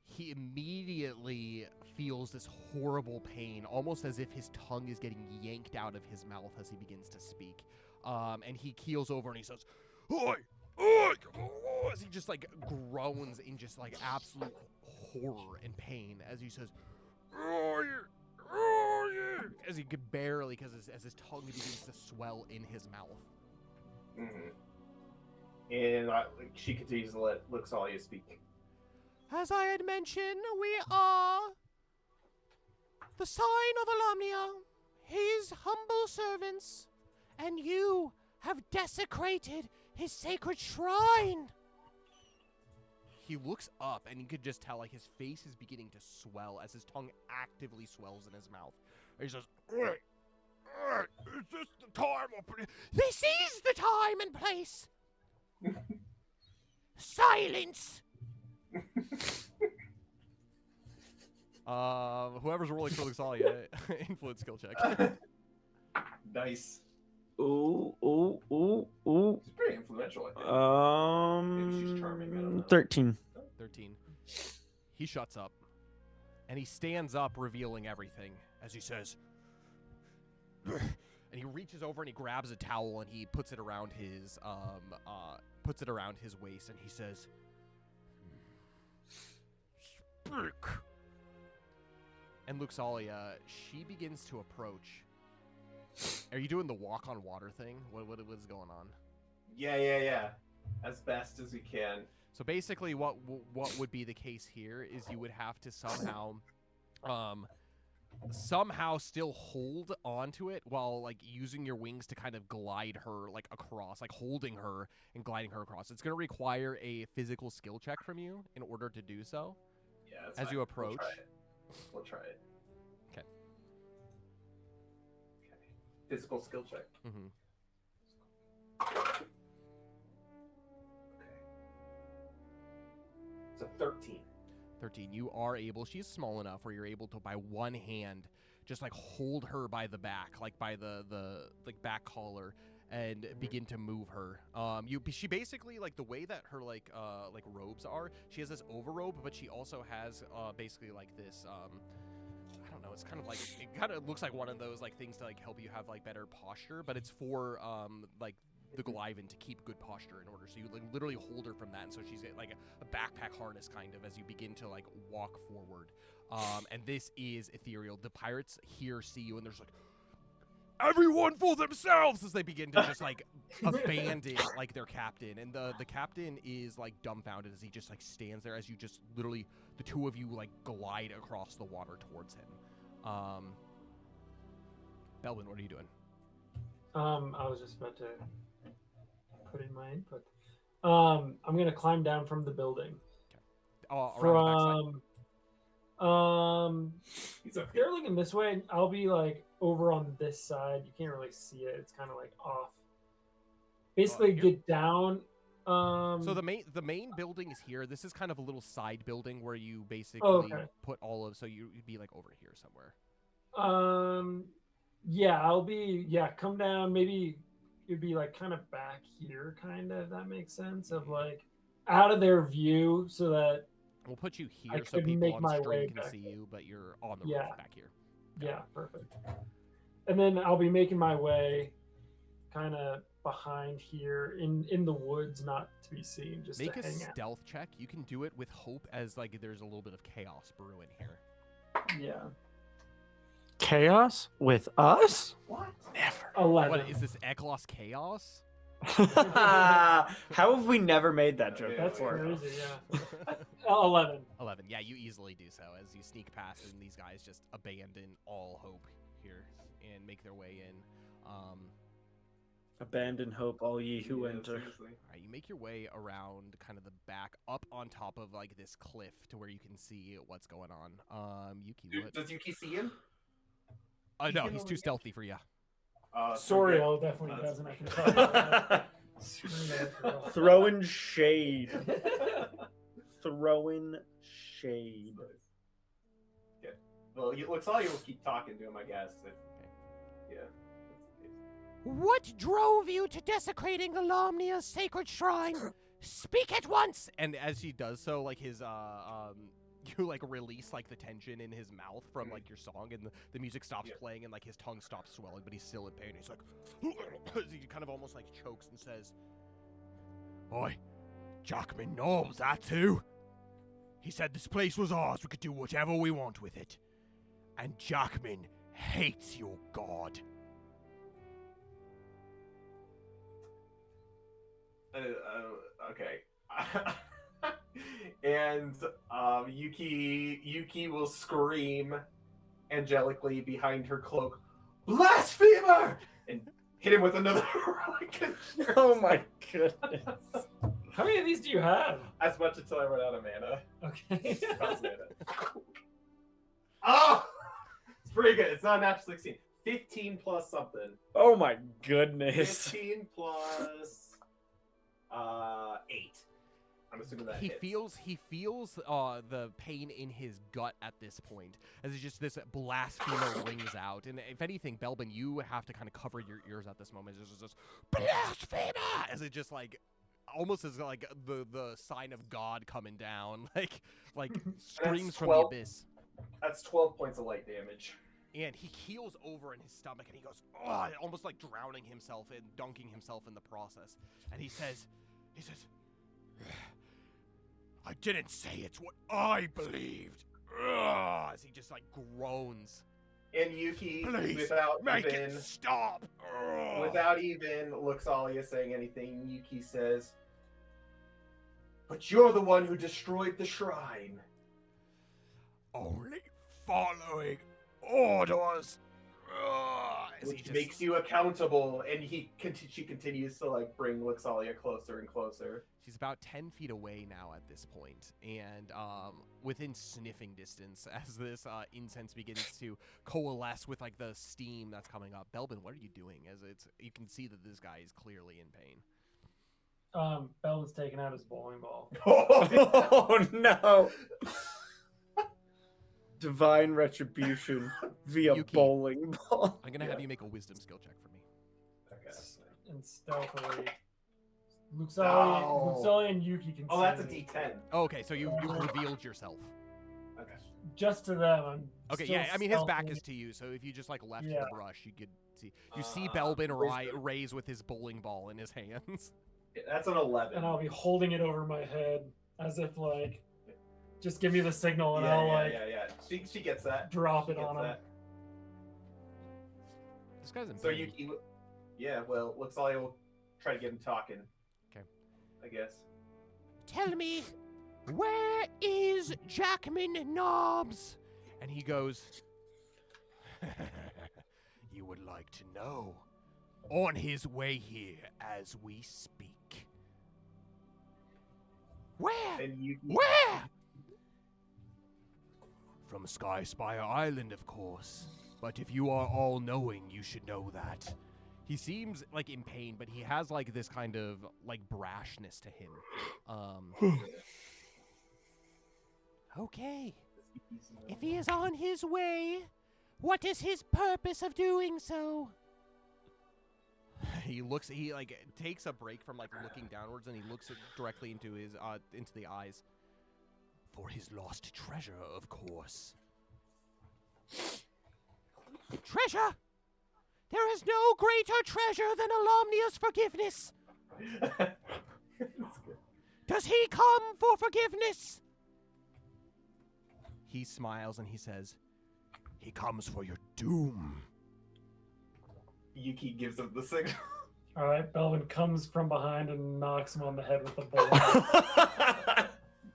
He immediately feels this horrible pain, almost as if his tongue is getting yanked out of his mouth as he begins to speak. And he keels over and he says, "Oi! Oi! Oh," as he just like groans in just like absolute horror and pain as he says, "Oi! Oi!" as he could barely, because as his tongue begins to swell in his mouth. Mm-hmm. And she continues to let Luxalia speak. As I had mentioned, we are the sign of Alumnia, his humble servants, and you have desecrated his sacred shrine. He looks up, and you could just tell, like, his face is beginning to swell as his tongue actively swells in his mouth. And he says, "Oi! Oi! Is this the time?" This is the time and place. Silence. Whoever's rolling for Luxalia, influence skill check. Nice. Ooh. She's pretty influential, I think. Maybe she's charming, I don't know. 13. 13. He shuts up, and he stands up, revealing everything, as he says, and he reaches over and he grabs a towel and he puts it around his waist, and he says, "Speak." And Luxalia, she begins to approach. Are you doing the walk on water thing? What is going on? Yeah. As best as we can. So basically, what would be the case here is you would have to somehow still hold onto it while like using your wings to kind of glide her like across, like holding her and gliding her across. It's going to require a physical skill check from you in order to do so. Yeah, that's As fine. you approach. We'll try it. Okay. Physical skill check. Mm-hmm. Okay. It's a 13. 13. You are able. She's small enough where you're able to, by one hand, just like hold her by the back, like by the like back collar, and begin to move her. She basically, like the way that her like robes are, she has this overrobe, but she also has basically like this I don't know, it's kind of like, it kind of looks like one of those like things to like help you have like better posture, but it's for like the Goliath to keep good posture in order. So you like literally hold her from that, and so she's like a backpack harness kind of as you begin to like walk forward. And this is ethereal. The pirates here see you, and there's like, "Everyone for themselves," as they begin to just like abandon like their captain. And the captain is like dumbfounded as he just like stands there as you just literally, the two of you like glide across the water towards him. Belwin, what are you doing? I was just about to put in my input. I'm gonna climb down from the building. Around the backside? If they're looking this way, I'll be like over on this side. You can't really see it. It's kind of like off. Basically, here? get down. So the main building is here. This is kind of a little side building where you basically put all of. So you'd be like over here somewhere. Yeah, come down. Maybe it'd be like kind of back here, kind of. If that makes sense. Of like out of their view, so that we'll put you I here so could people make on my stream way can back see there. you, but you're on the Yeah. roof back here. Yeah, perfect. And then I'll be making my way kind of behind here in the woods, not to be seen, just Make to a hang out. stealth check. You can do it with hope, as like there's a little bit of chaos brewing here. Yeah. Chaos with us? What? Never. 11. What is this, Eclaas chaos? How have we never made that joke That's before? crazy, yeah. 11. 11. Yeah, you easily do so as you sneak past, and these guys just abandon all hope here and make their way in. Abandon hope, all ye who enter. Seriously. All right, you make your way around kind of the back, up on top of like this cliff to where you can see what's going on. Yuki, what? Does Yuki see him? No, can he's only too get- stealthy for you. Soriel definitely That's- doesn't. I can tell you. Throwing shade. Throwing shade. Okay. Well, it looks like you'll keep talking to him, I guess. Yeah. What drove you to desecrating Alamnia's sacred shrine? Speak at once! And as he does so, like his you like release like the tension in his mouth from like your song, and the music stops playing, and like his tongue stops swelling, but he's still in pain. He's like, he kind of almost like chokes and says, "Oi, Jackman knows that too. He said this place was ours. We could do whatever we want with it. And Jackman hates your god." Okay. And Yuki will scream angelically behind her cloak, "Blasphemer!" and hit him with another Oh my goodness. How many of these do you have? as much until I run out of mana. Okay. Costs mana. Oh! It's pretty good. It's not a natural 16. 15 plus something. Oh my goodness. 15 plus 8. I'm assuming that He hits. feels the pain in his gut at this point, as it's just this blasphemer rings out. And if anything, Belbin, you have to kind of cover your ears at this moment. It's just blasphemer, as it just like almost as like the sign of God coming down, like screams from the 12. abyss. That's 12 points of light damage. And he keels over in his stomach, and he goes, "Oh," almost like drowning himself and dunking himself in the process. And he says, "I didn't say it's what I believed." Ugh, as he just like groans. And Yuki, "Please, without make even it stop. Ugh." without even Luxalia saying anything, Yuki says, "But you're the one who destroyed the shrine." Only following orders. Ugh, as he Which just- makes you accountable, and she continues to like bring Luxalia closer and closer. She's about 10 feet away now at this point, and within sniffing distance as this incense begins to coalesce with like the steam that's coming up. Belbin, what are you doing? As you can see that this guy is clearly in pain. Belvin's taking out his bowling ball. Oh no. Divine retribution via Yuki. bowling ball. I'm gonna have you make a wisdom skill check for me. Okay. And stealthily. No. Luxalia and Yuki can Oh, see that's a me. D10. Okay, so you've revealed yourself. Okay. Just to them, I'm Okay, still yeah, I mean his back stealthily- is to you, so if you just like left Yeah. the brush, you could see. You see Uh, Belbin wisdom. raise with his bowling ball in his hands. That's an 11. And I'll be holding it over my head as if like, just give me the signal and yeah, I'll yeah, like yeah. She gets that. drop She it gets on him. that. This guy's in So pain. Yuki, yeah, well, Luxalia will try to get him talking. Okay. I guess. Tell me, where is Jackman Knobs? And he goes, "You would like to know. On his way here as we speak. Where? And you Where? From Sky Spire Island, of course. But if you are all-knowing, you should know that. He seems, like, in pain, but he has, like, this kind of, like, brashness to him. Okay. If he is on his way, what is his purpose of doing so? He takes a break from, like, looking downwards, and he looks directly into his, into the eyes. For his lost treasure, of course. Treasure? There is no greater treasure than Alomnia's forgiveness. Does he come for forgiveness? He smiles and he says, he comes for your doom. Yuki gives him the signal. All right, Belvin comes from behind and knocks him on the head with the bullet.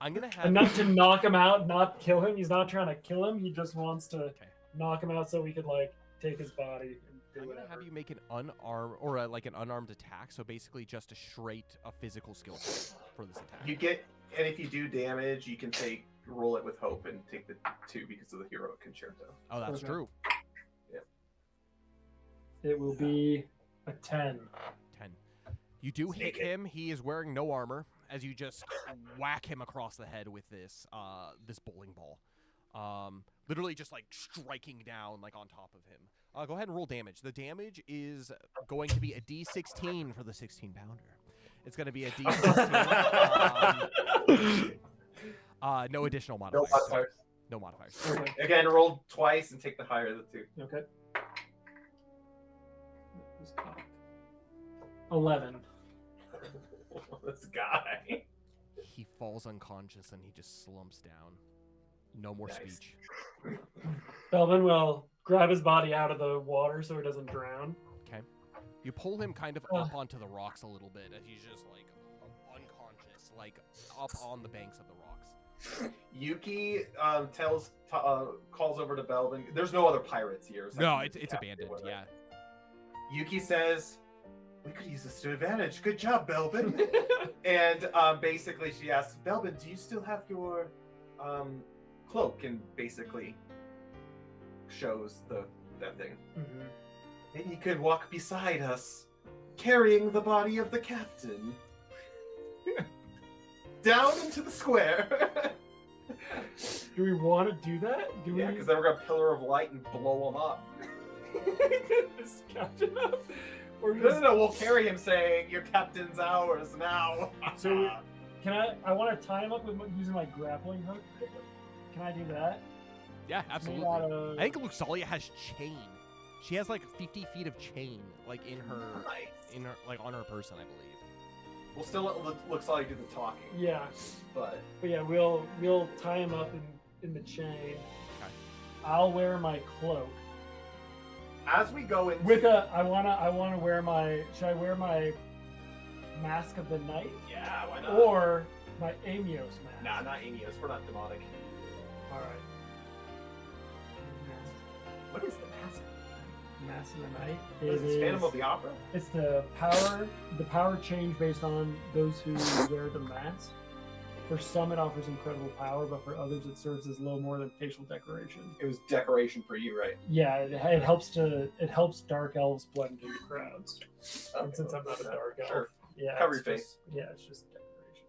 I'm gonna have Enough to knock him out, not kill him. He's not trying to kill him. He just wants to Okay. knock him out so we could like take his body and do I'm gonna whatever. have you make an unarmed or an unarmed attack. So basically, just a physical skill check for this attack. You get, and if you do damage, you can roll it with hope and take the 2 because of the heroic concerto. Oh, that's Okay. true. It will be a 10. 10. You do hit Take it. him. He is wearing no armor as you just whack him across the head with this this bowling ball. Literally just like striking down like on top of him. Go ahead and roll damage. The damage is going to be a D16 for the 16-pounder. It's going to be a D16. No additional No modifiers. modifiers. No modifiers. Okay. Again, roll twice and take the higher of the 2. Okay. Who's cocked? 11. This guy. He falls unconscious and he just slumps down. No more Nice. speech. Belvin will grab his body out of the water so he doesn't drown. Okay. You pull him kind of up onto the rocks a little bit as he's just like unconscious, like up on the banks of the rocks. Yuki calls over to Belvin. There's no other pirates here. so No, I it's can just abandoned. capture Yeah. Yuki says, "We could use this to advantage. Good job, Belvin." And basically, she asks, "Belvin, do you still have your cloak?" And basically shows that thing. Mm-hmm. Maybe you could walk beside us, carrying the body of the captain down into the square. Do we want to do that? Do Yeah, we? because then we're gonna pillar of light and blow him up. This captain up? Or No, just, no, no, we'll carry him saying, "Your captain's ours now." So can I want to tie him up with using my grappling hook. Can I do that? Yeah, Made absolutely. out of- I think Luxalia has chain. She has like 50 feet of chain, like in her, like on her person, I believe. We'll still let looks like do the talking. Yeah, But but yeah, we'll tie him up in the chain. Okay. I'll wear my cloak as we go into with a. I wanna wear my. Should I wear my mask of the night yeah, why not? or my Amios mask? Nah, not Eeas. We're not demonic. All right. What is the mask? Mask of the night. Is this Phantom of the Opera? It's the power change based on those who wear the mask. For some, it offers incredible power, but for others, it serves as little more than facial decoration. It was decoration for you, right? Yeah, it helps dark elves blend into crowds. And since I'm not a dark elf, Sure. yeah, Cover it's your just- Yeah, it's just decoration.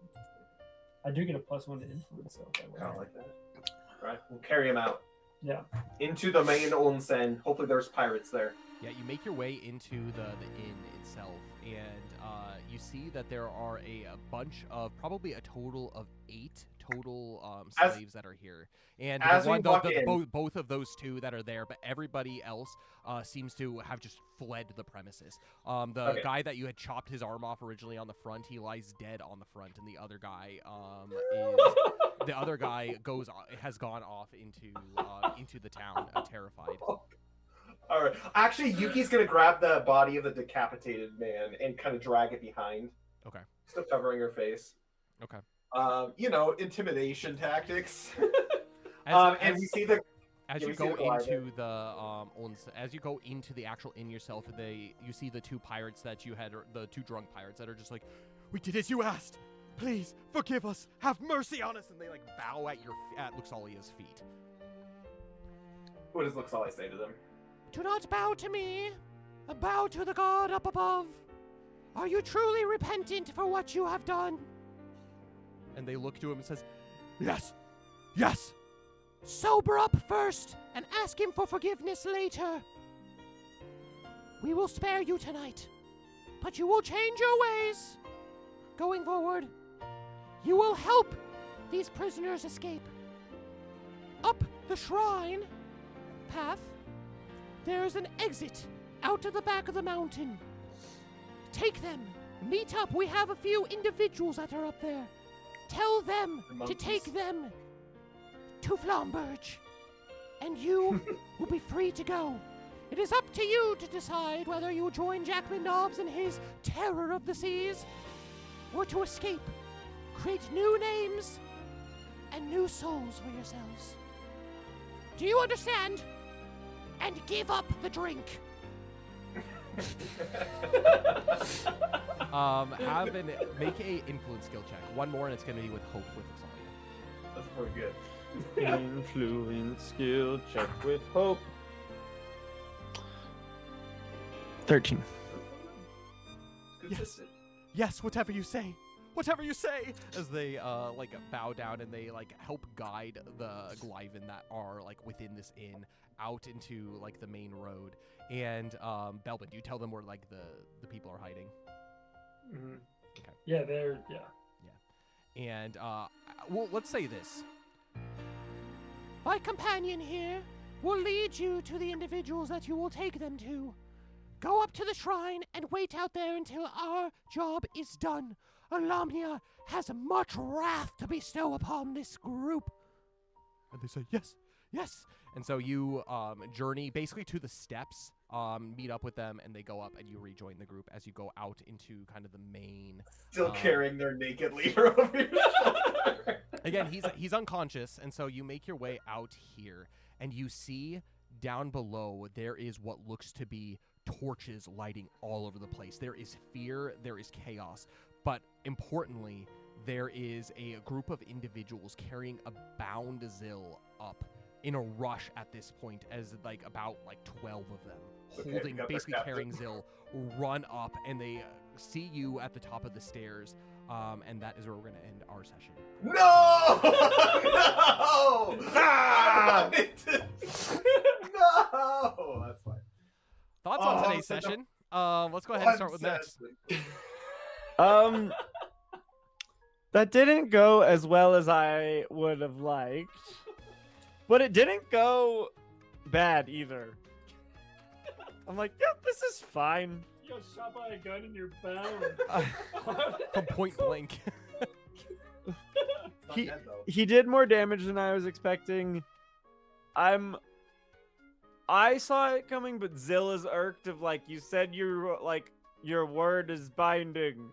I do get a +1 to influence, so if I Kind wear of it. like that. Right, we'll carry him out Yeah. into the main onsen. Hopefully, there's pirates there. Yeah, you make your way into the inn itself, and you see that there are a bunch of, probably a total of 8 total slaves that are here. And as we walk in- both of those 2 that are there, but everybody else seems to have just fled the premises. The Okay. guy that you had chopped his arm off originally on the front, he lies dead on the front, and the other guy has gone off into the town, terrified. All right. Actually, Yuki's gonna grab the body of the decapitated man and kind of drag it behind. Okay. Still covering her face. Okay. Intimidation tactics. As- And we see the As Yeah, you we see go the glider. into the as you go into the actual inn yourself, you see the two pirates that you had, or the two drunk pirates that are just like, "We did as you asked. Please forgive us. Have mercy on us." And they like bow at Luxalia's feet. What does Luxali say to them? Do not bow to me. Bow to the god up above. Are you truly repentant for what you have done? And they look to him and says, "Yes, yes." Sober up first and ask him for forgiveness later. We will spare you tonight, but you will change your ways. Going forward, you will help these prisoners escape. Up the shrine path, there's an exit out to the back of the mountain. Take them. Meet up. We have a few individuals that are up there. Tell them to monkeys. take them to Flamberge, and you will be free to go. It is up to you to decide whether you will join Jackman Nobbs and his terror of the seas, or to escape, create new names, and new souls for yourselves. Do you understand? And give up the drink. Make a influence skill check. One more, and it's going to be with hope with Luxalia. That's pretty good. Influence skill check with hope. 13. Consistent. Yes, whatever you say. Whatever you say. As they like bow down and they like help guide the Glyven that are like within this inn out into like the main road. And Belbin, do you tell them where like the people are hiding? Mm-hmm. Yeah, they're And well, let's say this. My companion here will lead you to the individuals that you will take them to. Go up to the shrine and wait out there until our job is done. Alamnia has much wrath to bestow upon this group. And they say, yes, yes. And so you journey basically to the steps, meet up with them, and they go up and you rejoin the group as you go out into kind of the main. Still carrying their naked leader over your shoulder. Again, he's unconscious, and so you make your way out here, and you see down below there is what looks to be torches lighting all over the place. There is fear, there is chaos, but importantly, there is a group of individuals carrying a bound Zill up in a rush at this point, as like about 12 of them holding, basically carrying Zill, run up, and they see you at the top of the stairs, and that is where we're going to end our session. No! No! Ah! No! That's fine. Thoughts on today's session? Let's go ahead and start with next. That didn't go as well as I would have liked, but it didn't go bad either. I'm like, yeah, this is fine. You got shot by a gun and you're bound. From point blank. Not dead, though. He did more damage than I was expecting. I saw it coming, but Zill is irked of you said your word is binding.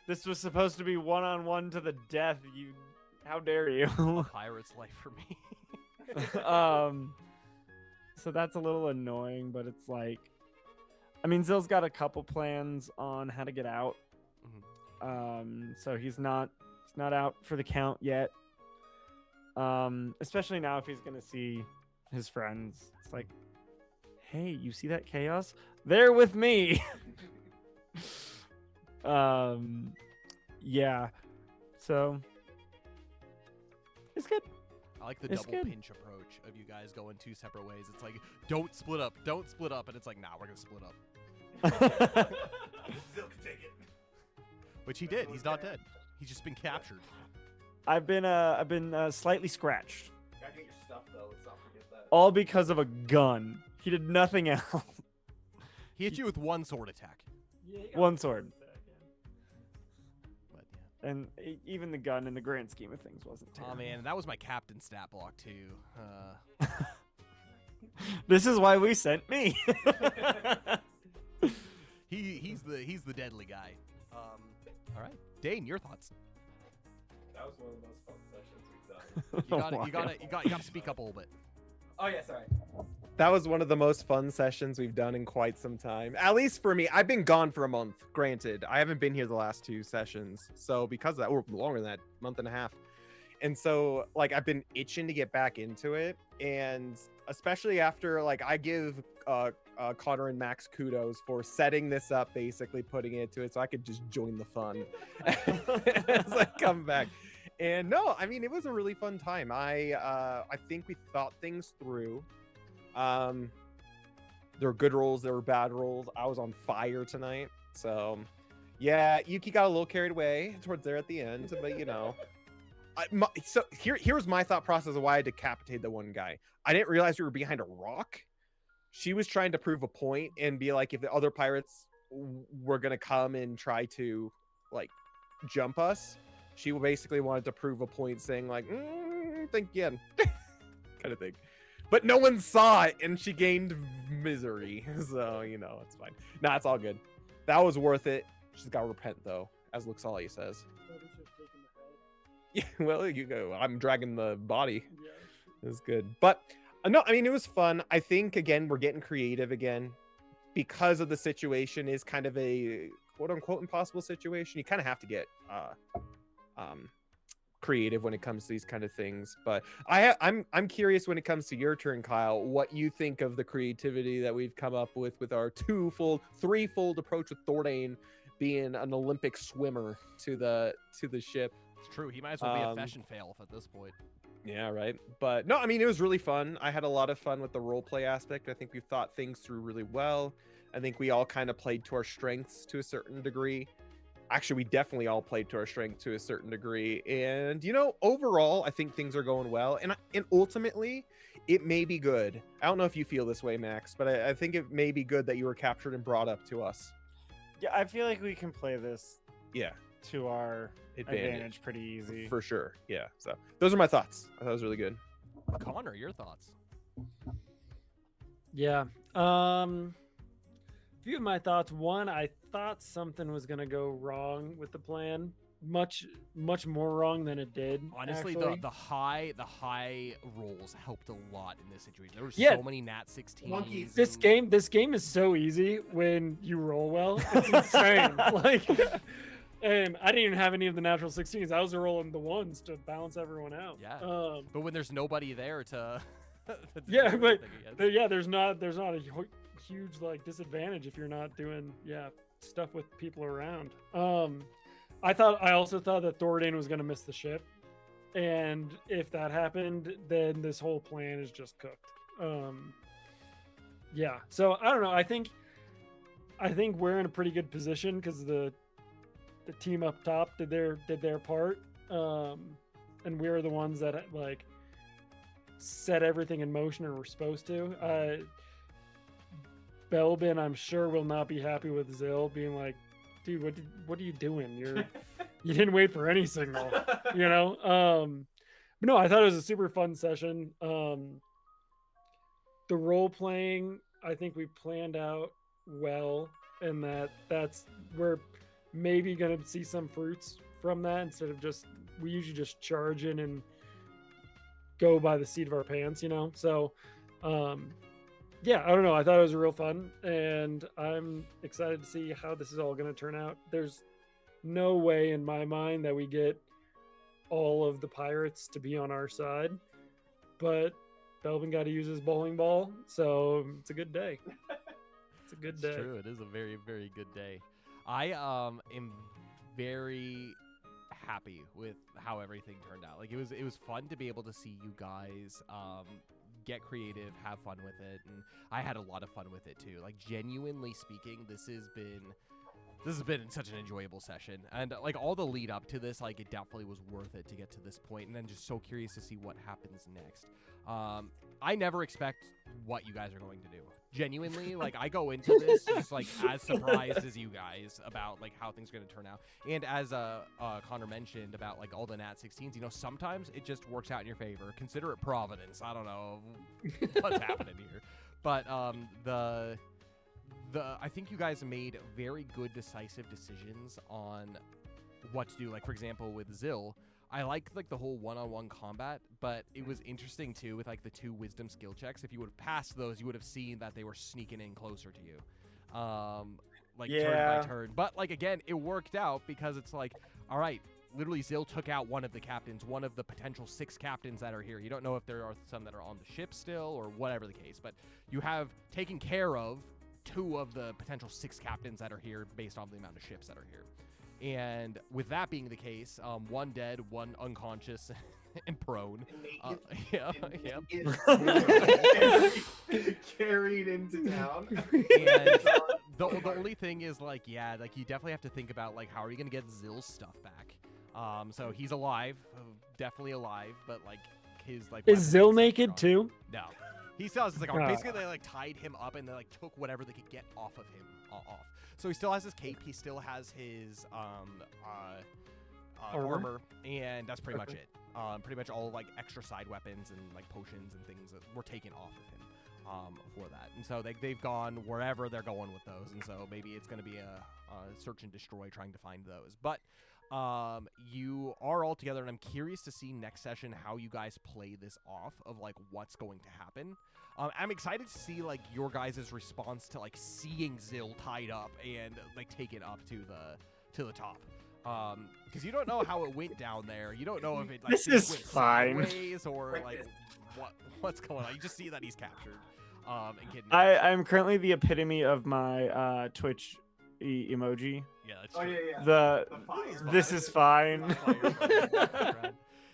This was supposed to be one-on-one to the death. How dare you? A pirate's life for me. So that's a little annoying, but it's Zill's got a couple plans on how to get out. Mhm. So he's not out for the count yet. Especially now if he's gonna see his friends. It's like, hey, you see that chaos? They're with me. Yeah. So it's good. I like the It's double good. pinch approach of you guys going two separate ways. It's like, don't split up, and it's like, nah, we're gonna split up. Still can take it. Which he did. He's not dead. He's just been captured. I've been slightly scratched, Gotta get your stuff, though. Let's not forget that. all because of a gun. He did nothing else. He hit you with one sword attack. Yeah, you got One a sword. back, yeah. But yeah. And even the gun in the grand scheme of things wasn't Oh terrible. man, that was my captain stat block too. This is why we sent me. He's the deadly guy. All right, Dane, your thoughts. That was one of the most fun sessions we've done. You gotta speak up a little bit. Oh yeah, sorry. That was one of the most fun sessions we've done in quite some time. At least for me. I've been gone for a month, granted. I haven't been here the last 2 sessions. So because of that, or longer than that, month and a half. And so like I've been itching to get back into it. And especially after like I give Connor and Max kudos for setting this up, basically putting it to it so I could just join the fun as I come back. And no, I mean, it was a really fun time. I think we thought things through. There were good rolls, there were bad rolls. I was on fire tonight. So yeah, Yuki got a little carried away towards there at the end, but you know. So here's my thought process of why I decapitated the one guy. I didn't realize we were behind a rock. She was trying to prove a point and be like, if the other pirates were gonna come and try to like jump us, she basically wanted to prove a point, saying like, think again, kind of thing. But no one saw it, and she gained misery. So you know, it's fine. Nah, it's all good. That was worth it. She's got to repent though, as Luxalia says. Yeah, well, you go. I'm dragging the body. Yeah. It's good. But no, I mean, it was fun. I think, again, we're getting creative again because of the situation is kind of a quote unquote impossible situation. You kind of have to get creative when it comes to these kind of things. But I'm curious when it comes to your turn, Kyle, what you think of the creativity that we've come up with our threefold approach with Thordain being an Olympic swimmer to the ship. It's true. He might as well be a fashion fail at this point. Yeah, right. But no, I mean, it was really fun. I had a lot of fun with the role play aspect. I think we thought things through really well. I think we all kind of played to our strengths to a certain degree. Actually, we definitely all played to our strength to a certain degree. And, you know, overall, I think things are going well. And ultimately, it may be good. I don't know if you feel this way, Max, but I think it may be good that you were captured and brought up to us. Yeah, I feel like we can play this Yeah. to our advantage pretty easy. For sure. Yeah. So those are my thoughts. I thought it was really good. Connor, your thoughts? Yeah. Few of my thoughts. One, I thought something was gonna go wrong with the plan. Much more wrong than it did. Honestly, actually. the high rolls helped a lot in this situation. There were Yeah. so many Nat 16s. Monkeys. This game is so easy when you roll well. It's insane. Like, and I didn't even have any of the natural 16s. I was rolling the ones to balance everyone out. Yeah. But when there's nobody there to do Yeah, but anything against. yeah, there's not a huge like disadvantage if you're not doing stuff with people around. I also thought that Thordain was gonna miss the ship, and if that happened, then this whole plan is just cooked. Yeah, so I don't know. I think we're in a pretty good position because the team up top did their part, and we're the ones that like set everything in motion and we're supposed to. Belbin, I'm sure, will not be happy with Zill being like, dude, what are you doing? You didn't wait for any signal, you know? But no, I thought it was a super fun session. The role playing, I think we planned out well, and we're maybe gonna see some fruits from that instead of we usually just charge in and go by the seat of our pants, you know? So yeah, I don't know. I thought it was real fun, and I'm excited to see how this is all going to turn out. There's no way in my mind that we get all of the pirates to be on our side, but Belvin got to use his bowling ball, so it's a good day. It's a good day. It's true. It is a very, very good day. I am very happy with how everything turned out. Like it was fun to be able to see you guys get creative, have fun with it, and I had a lot of fun with it too. Like genuinely speaking, this has been such an enjoyable session, and like all the lead up to this, like it definitely was worth it to get to this point, and then just so curious to see what happens next. I never expect what you guys are going to do. Genuinely, like I go into this just like as surprised as you guys about like how things are going to turn out. And as Connor mentioned about like all the Nat 16s, you know, sometimes it just works out in your favor. Consider it providence. I don't know what's happening here, but I think you guys made very good decisive decisions on what to do. Like for example, with Zill, I like the whole one-on-one combat, but it was interesting too with like the 2 wisdom skill checks. If you would have passed those, you would have seen that they were sneaking in closer to you, turn by turn. But like again, it worked out because it's like, all right, literally Zil took out one of the captains, one of the potential 6 captains that are here. You don't know if there are some that are on the ship still or whatever the case, but you have taken care of 2 of the potential 6 captains that are here based on the amount of ships that are here. And with that being the case, 1 dead, 1 unconscious and prone. Carried into town. And the only thing is like, yeah, like you definitely have to think about like how are you gonna get Zill's stuff back? So he's alive, definitely alive, but like his like. Is Zil naked too? No, he still has his like basically they like tied him up and they like took whatever they could get off of him off. So he still has his cape, he still has his armor, and that's pretty much it. Pretty much all like extra side weapons and like potions and things that were taken off of him for that. And so they've gone wherever they're going with those, and so maybe it's going to be a search and destroy trying to find those. But you are all together, and I'm curious to see next session how you guys play this off of like what's going to happen. I'm excited to see like your guys' response to like seeing Zil tied up and like taken up to the top. Because you don't know how it went down there. You don't know if it like this is went fine sideways or like what's going on. You just see that he's captured. And kidnapped. I'm currently the epitome of my Twitch emoji. Yeah, that's Oh true. yeah. The fire. this is fine.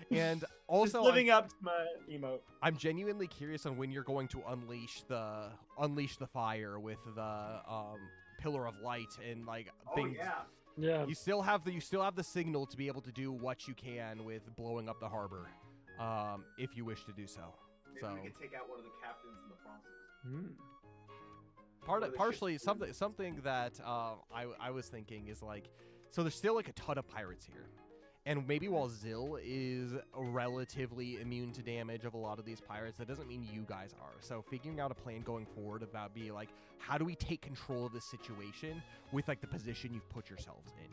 And also, living up to my emote. I'm genuinely curious on when you're going to unleash the fire with the pillar of light and like things. Oh yeah. Yeah. You still have the signal to be able to do what you can with blowing up the harbor, if you wish to do so. Maybe we could take out one of the captains in the process. Partially something that I was thinking is like, so there's still like a ton of pirates here. And maybe while Zil is relatively immune to damage of a lot of these pirates, that doesn't mean you guys are. So figuring out a plan going forward about being like, how do we take control of this situation with like the position you've put yourselves in?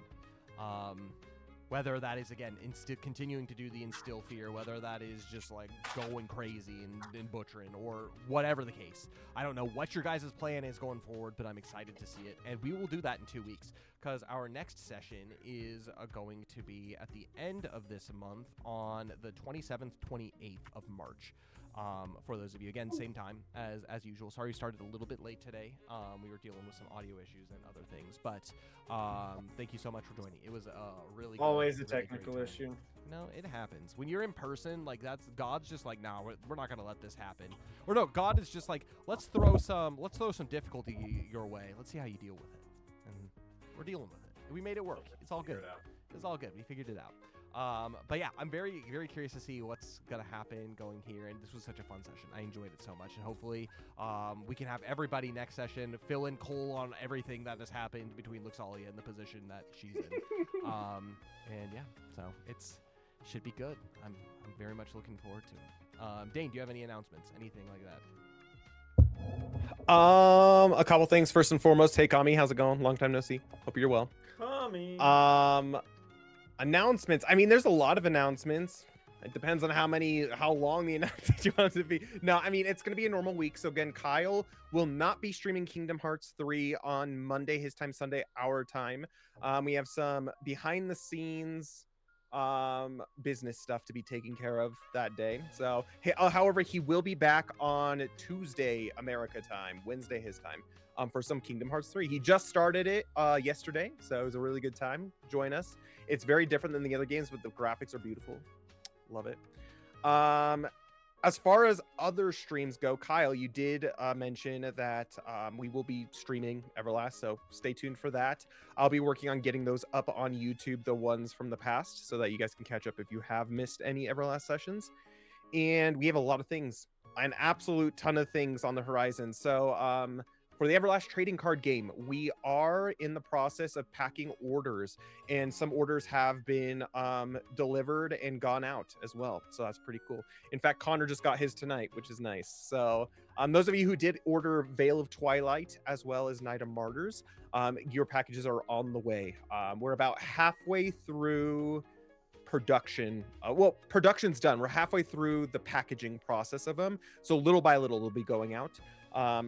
Whether that is, again, continuing to do the instill fear, whether that is just like going crazy and butchering or whatever the case. I don't know what your guys' plan is going forward, but I'm excited to see it. And we will do that in 2 weeks because our next session is going to be at the end of this month on the 27th, 28th of March. For those of you, again, same time as usual. Sorry we started a little bit late today. We were dealing with some audio issues and other things, but thank you so much for joining. It was really Always good, a really technical great time. issue. No, it happens. When you're in person, like God's just like, nah, we're not gonna let this happen. Or no, God is just like, let's throw some difficulty your way. Let's see how you deal with it. And we're dealing with it. And we made it work. It's all good. It's all good. We figured it out. But yeah, I'm very, very curious to see what's gonna happen going here, and this was such a fun session. I enjoyed it so much, and hopefully, we can have everybody next session fill in Cole on everything that has happened between Luxalia and the position that she's in. And yeah, so should be good. I'm very much looking forward to it. Dane, do you have any announcements? Anything like that? A couple things. First and foremost, hey Kami, how's it going? Long time no see. Hope you're well. Kami. Announcements. I mean, there's a lot of announcements. It depends on how long the announcements you want it to be. No, I mean, it's going to be a normal week. So again, Kyle will not be streaming Kingdom Hearts 3 on Monday, his time, Sunday, our time. We have some behind the scenes business stuff to be taken care of that day. So, however, he will be back on Tuesday, America time, Wednesday, his time, for some Kingdom Hearts 3. He just started it yesterday, so it was a really good time. Join us. It's very different than the other games, but the graphics are beautiful. Love it. As far as other streams go, Kyle, you did mention that we will be streaming Everlast, so stay tuned for that. I'll be working on getting those up on YouTube, the ones from the past, so that you guys can catch up if you have missed any Everlast sessions. And we have a lot of things, an absolute ton of things on the horizon. So for the Everlast trading card game, we are in the process of packing orders, and some orders have been delivered and gone out as well. So that's pretty cool. In fact, Connor just got his tonight, which is nice. So those of you who did order Veil of Twilight as well as Night of Martyrs, your packages are on the way. We're about halfway through production. Production's done. We're halfway through the packaging process of them, so little by little they'll be going out.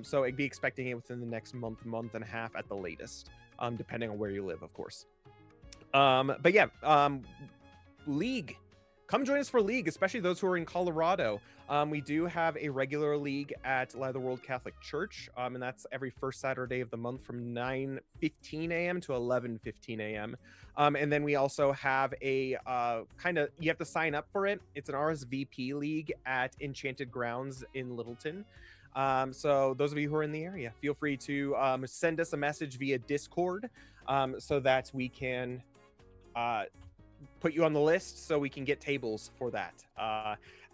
So I'd be expecting it within the next month and a half at the latest, depending on where you live, of course. But yeah, League. Come join us for League, especially those who are in Colorado. We do have a regular League at Light of the World Catholic Church, and that's every first Saturday of the month from 9:15 a.m. to 11:15 a.m. And then we also have a you have to sign up for it. It's an RSVP League at Enchanted Grounds in Littleton. So those of you who are in the area, feel free to send us a message via Discord so that we can put you on the list so we can get tables for that.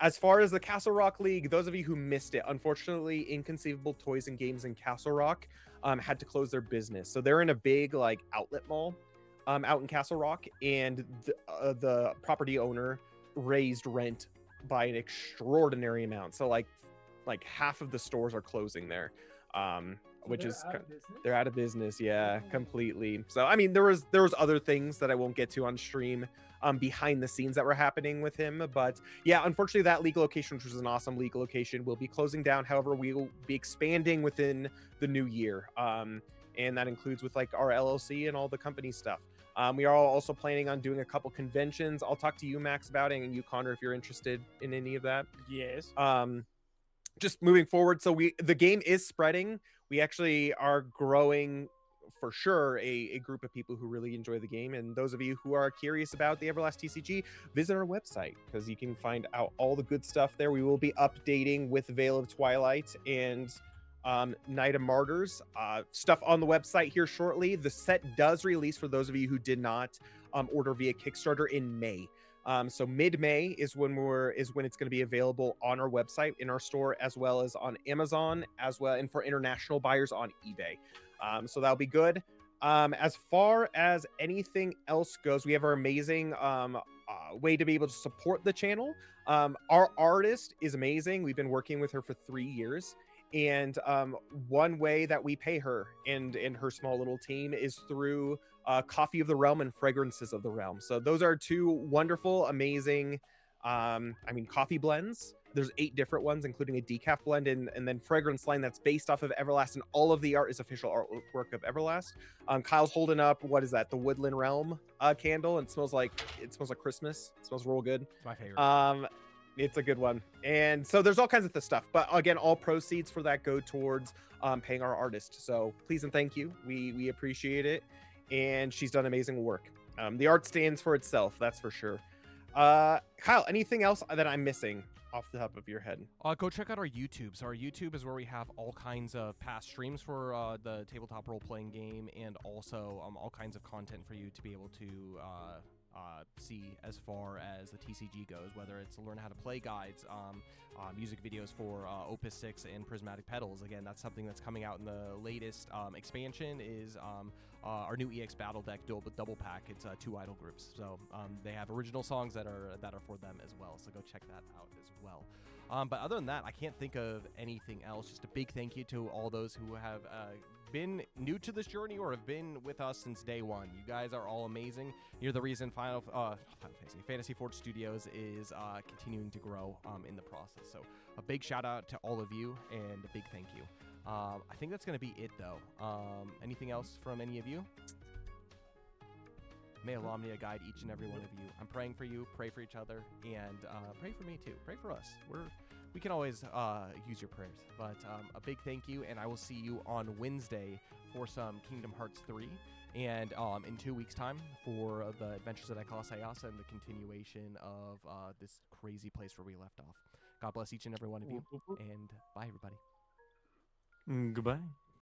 As far as the Castle Rock League, those of you who missed it, unfortunately, Inconceivable Toys and Games in Castle Rock had to close their business. So they're in a big outlet mall out in Castle Rock, and the property owner raised rent by an extraordinary amount. So like half of the stores are closing there. Which is they're out of business, yeah, completely. So I mean, there was other things that I won't get to on stream behind the scenes that were happening with him, but yeah, unfortunately that League location, which was an awesome League location, will be closing down. However, we will be expanding within the new year, and that includes with our LLC and all the company stuff. We are also planning on doing a couple conventions. I'll talk to you, Max, about it, and you, Connor, if you're interested in any of that. Yes. Just moving forward, so the game is spreading. We actually are growing for sure a group of people who really enjoy the game, and those of you who are curious about the Everlast TCG, visit our website because you can find out all the good stuff there. We will be updating with Veil of Twilight and Night of Martyrs stuff on the website here shortly. The set does release for those of you who did not order via Kickstarter in May. So mid-May is when it's going to be available on our website, in our store, as well as on Amazon, as well, and for international buyers on eBay. So that'll be good. As far as anything else goes, we have our amazing way to be able to support the channel. Our artist is amazing. We've been working with her for 3 years. And one way that we pay her and her small little team is through Coffee of the Realm and Fragrances of the Realm. So those are two wonderful, amazing, coffee blends. There's 8 different ones, including a decaf blend, and then fragrance line that's based off of Everlast, and all of the art is official artwork of Everlast. Kyle's holding up, what is that? The Woodland Realm candle, and it smells like Christmas. It smells real good. It's my favorite. It's a good one. And so there's all kinds of stuff, but again, all proceeds for that go towards paying our artist. So please and thank you. We appreciate it. And she's done amazing work. The art stands for itself, that's for sure. Kyle, anything else that I'm missing off the top of your head? Go check out our YouTube. So our YouTube is where we have all kinds of past streams for the tabletop role-playing game, and also all kinds of content for you to be able to see as far as the TCG goes, whether it's learn how to play guides, music videos for Opus 6 and Prismatic Petals. Again, that's something that's coming out in the latest expansion is our new EX Battle Deck double pack. It's 2 idol groups, so they have original songs that are for them as well, so go check that out as well. But other than that, I can't think of anything else. Just a big thank you to all those who have been new to this journey or have been with us since day one. You guys are all amazing. You're the reason Fantasy Forge Studios is continuing to grow in the process. So a big shout out to all of you and a big thank you. I think that's going to be it, though. Anything else from any of you? May Alomnia guide each and every one of you. I'm praying for you, pray for each other, and pray for me too. Pray for us. We can always use your prayers. But a big thank you, and I will see you on Wednesday for some Kingdom Hearts 3, and in 2 weeks' time for the Adventures at Eclaas and the continuation of this crazy place where we left off. God bless each and every one of you, and bye, everybody. Goodbye.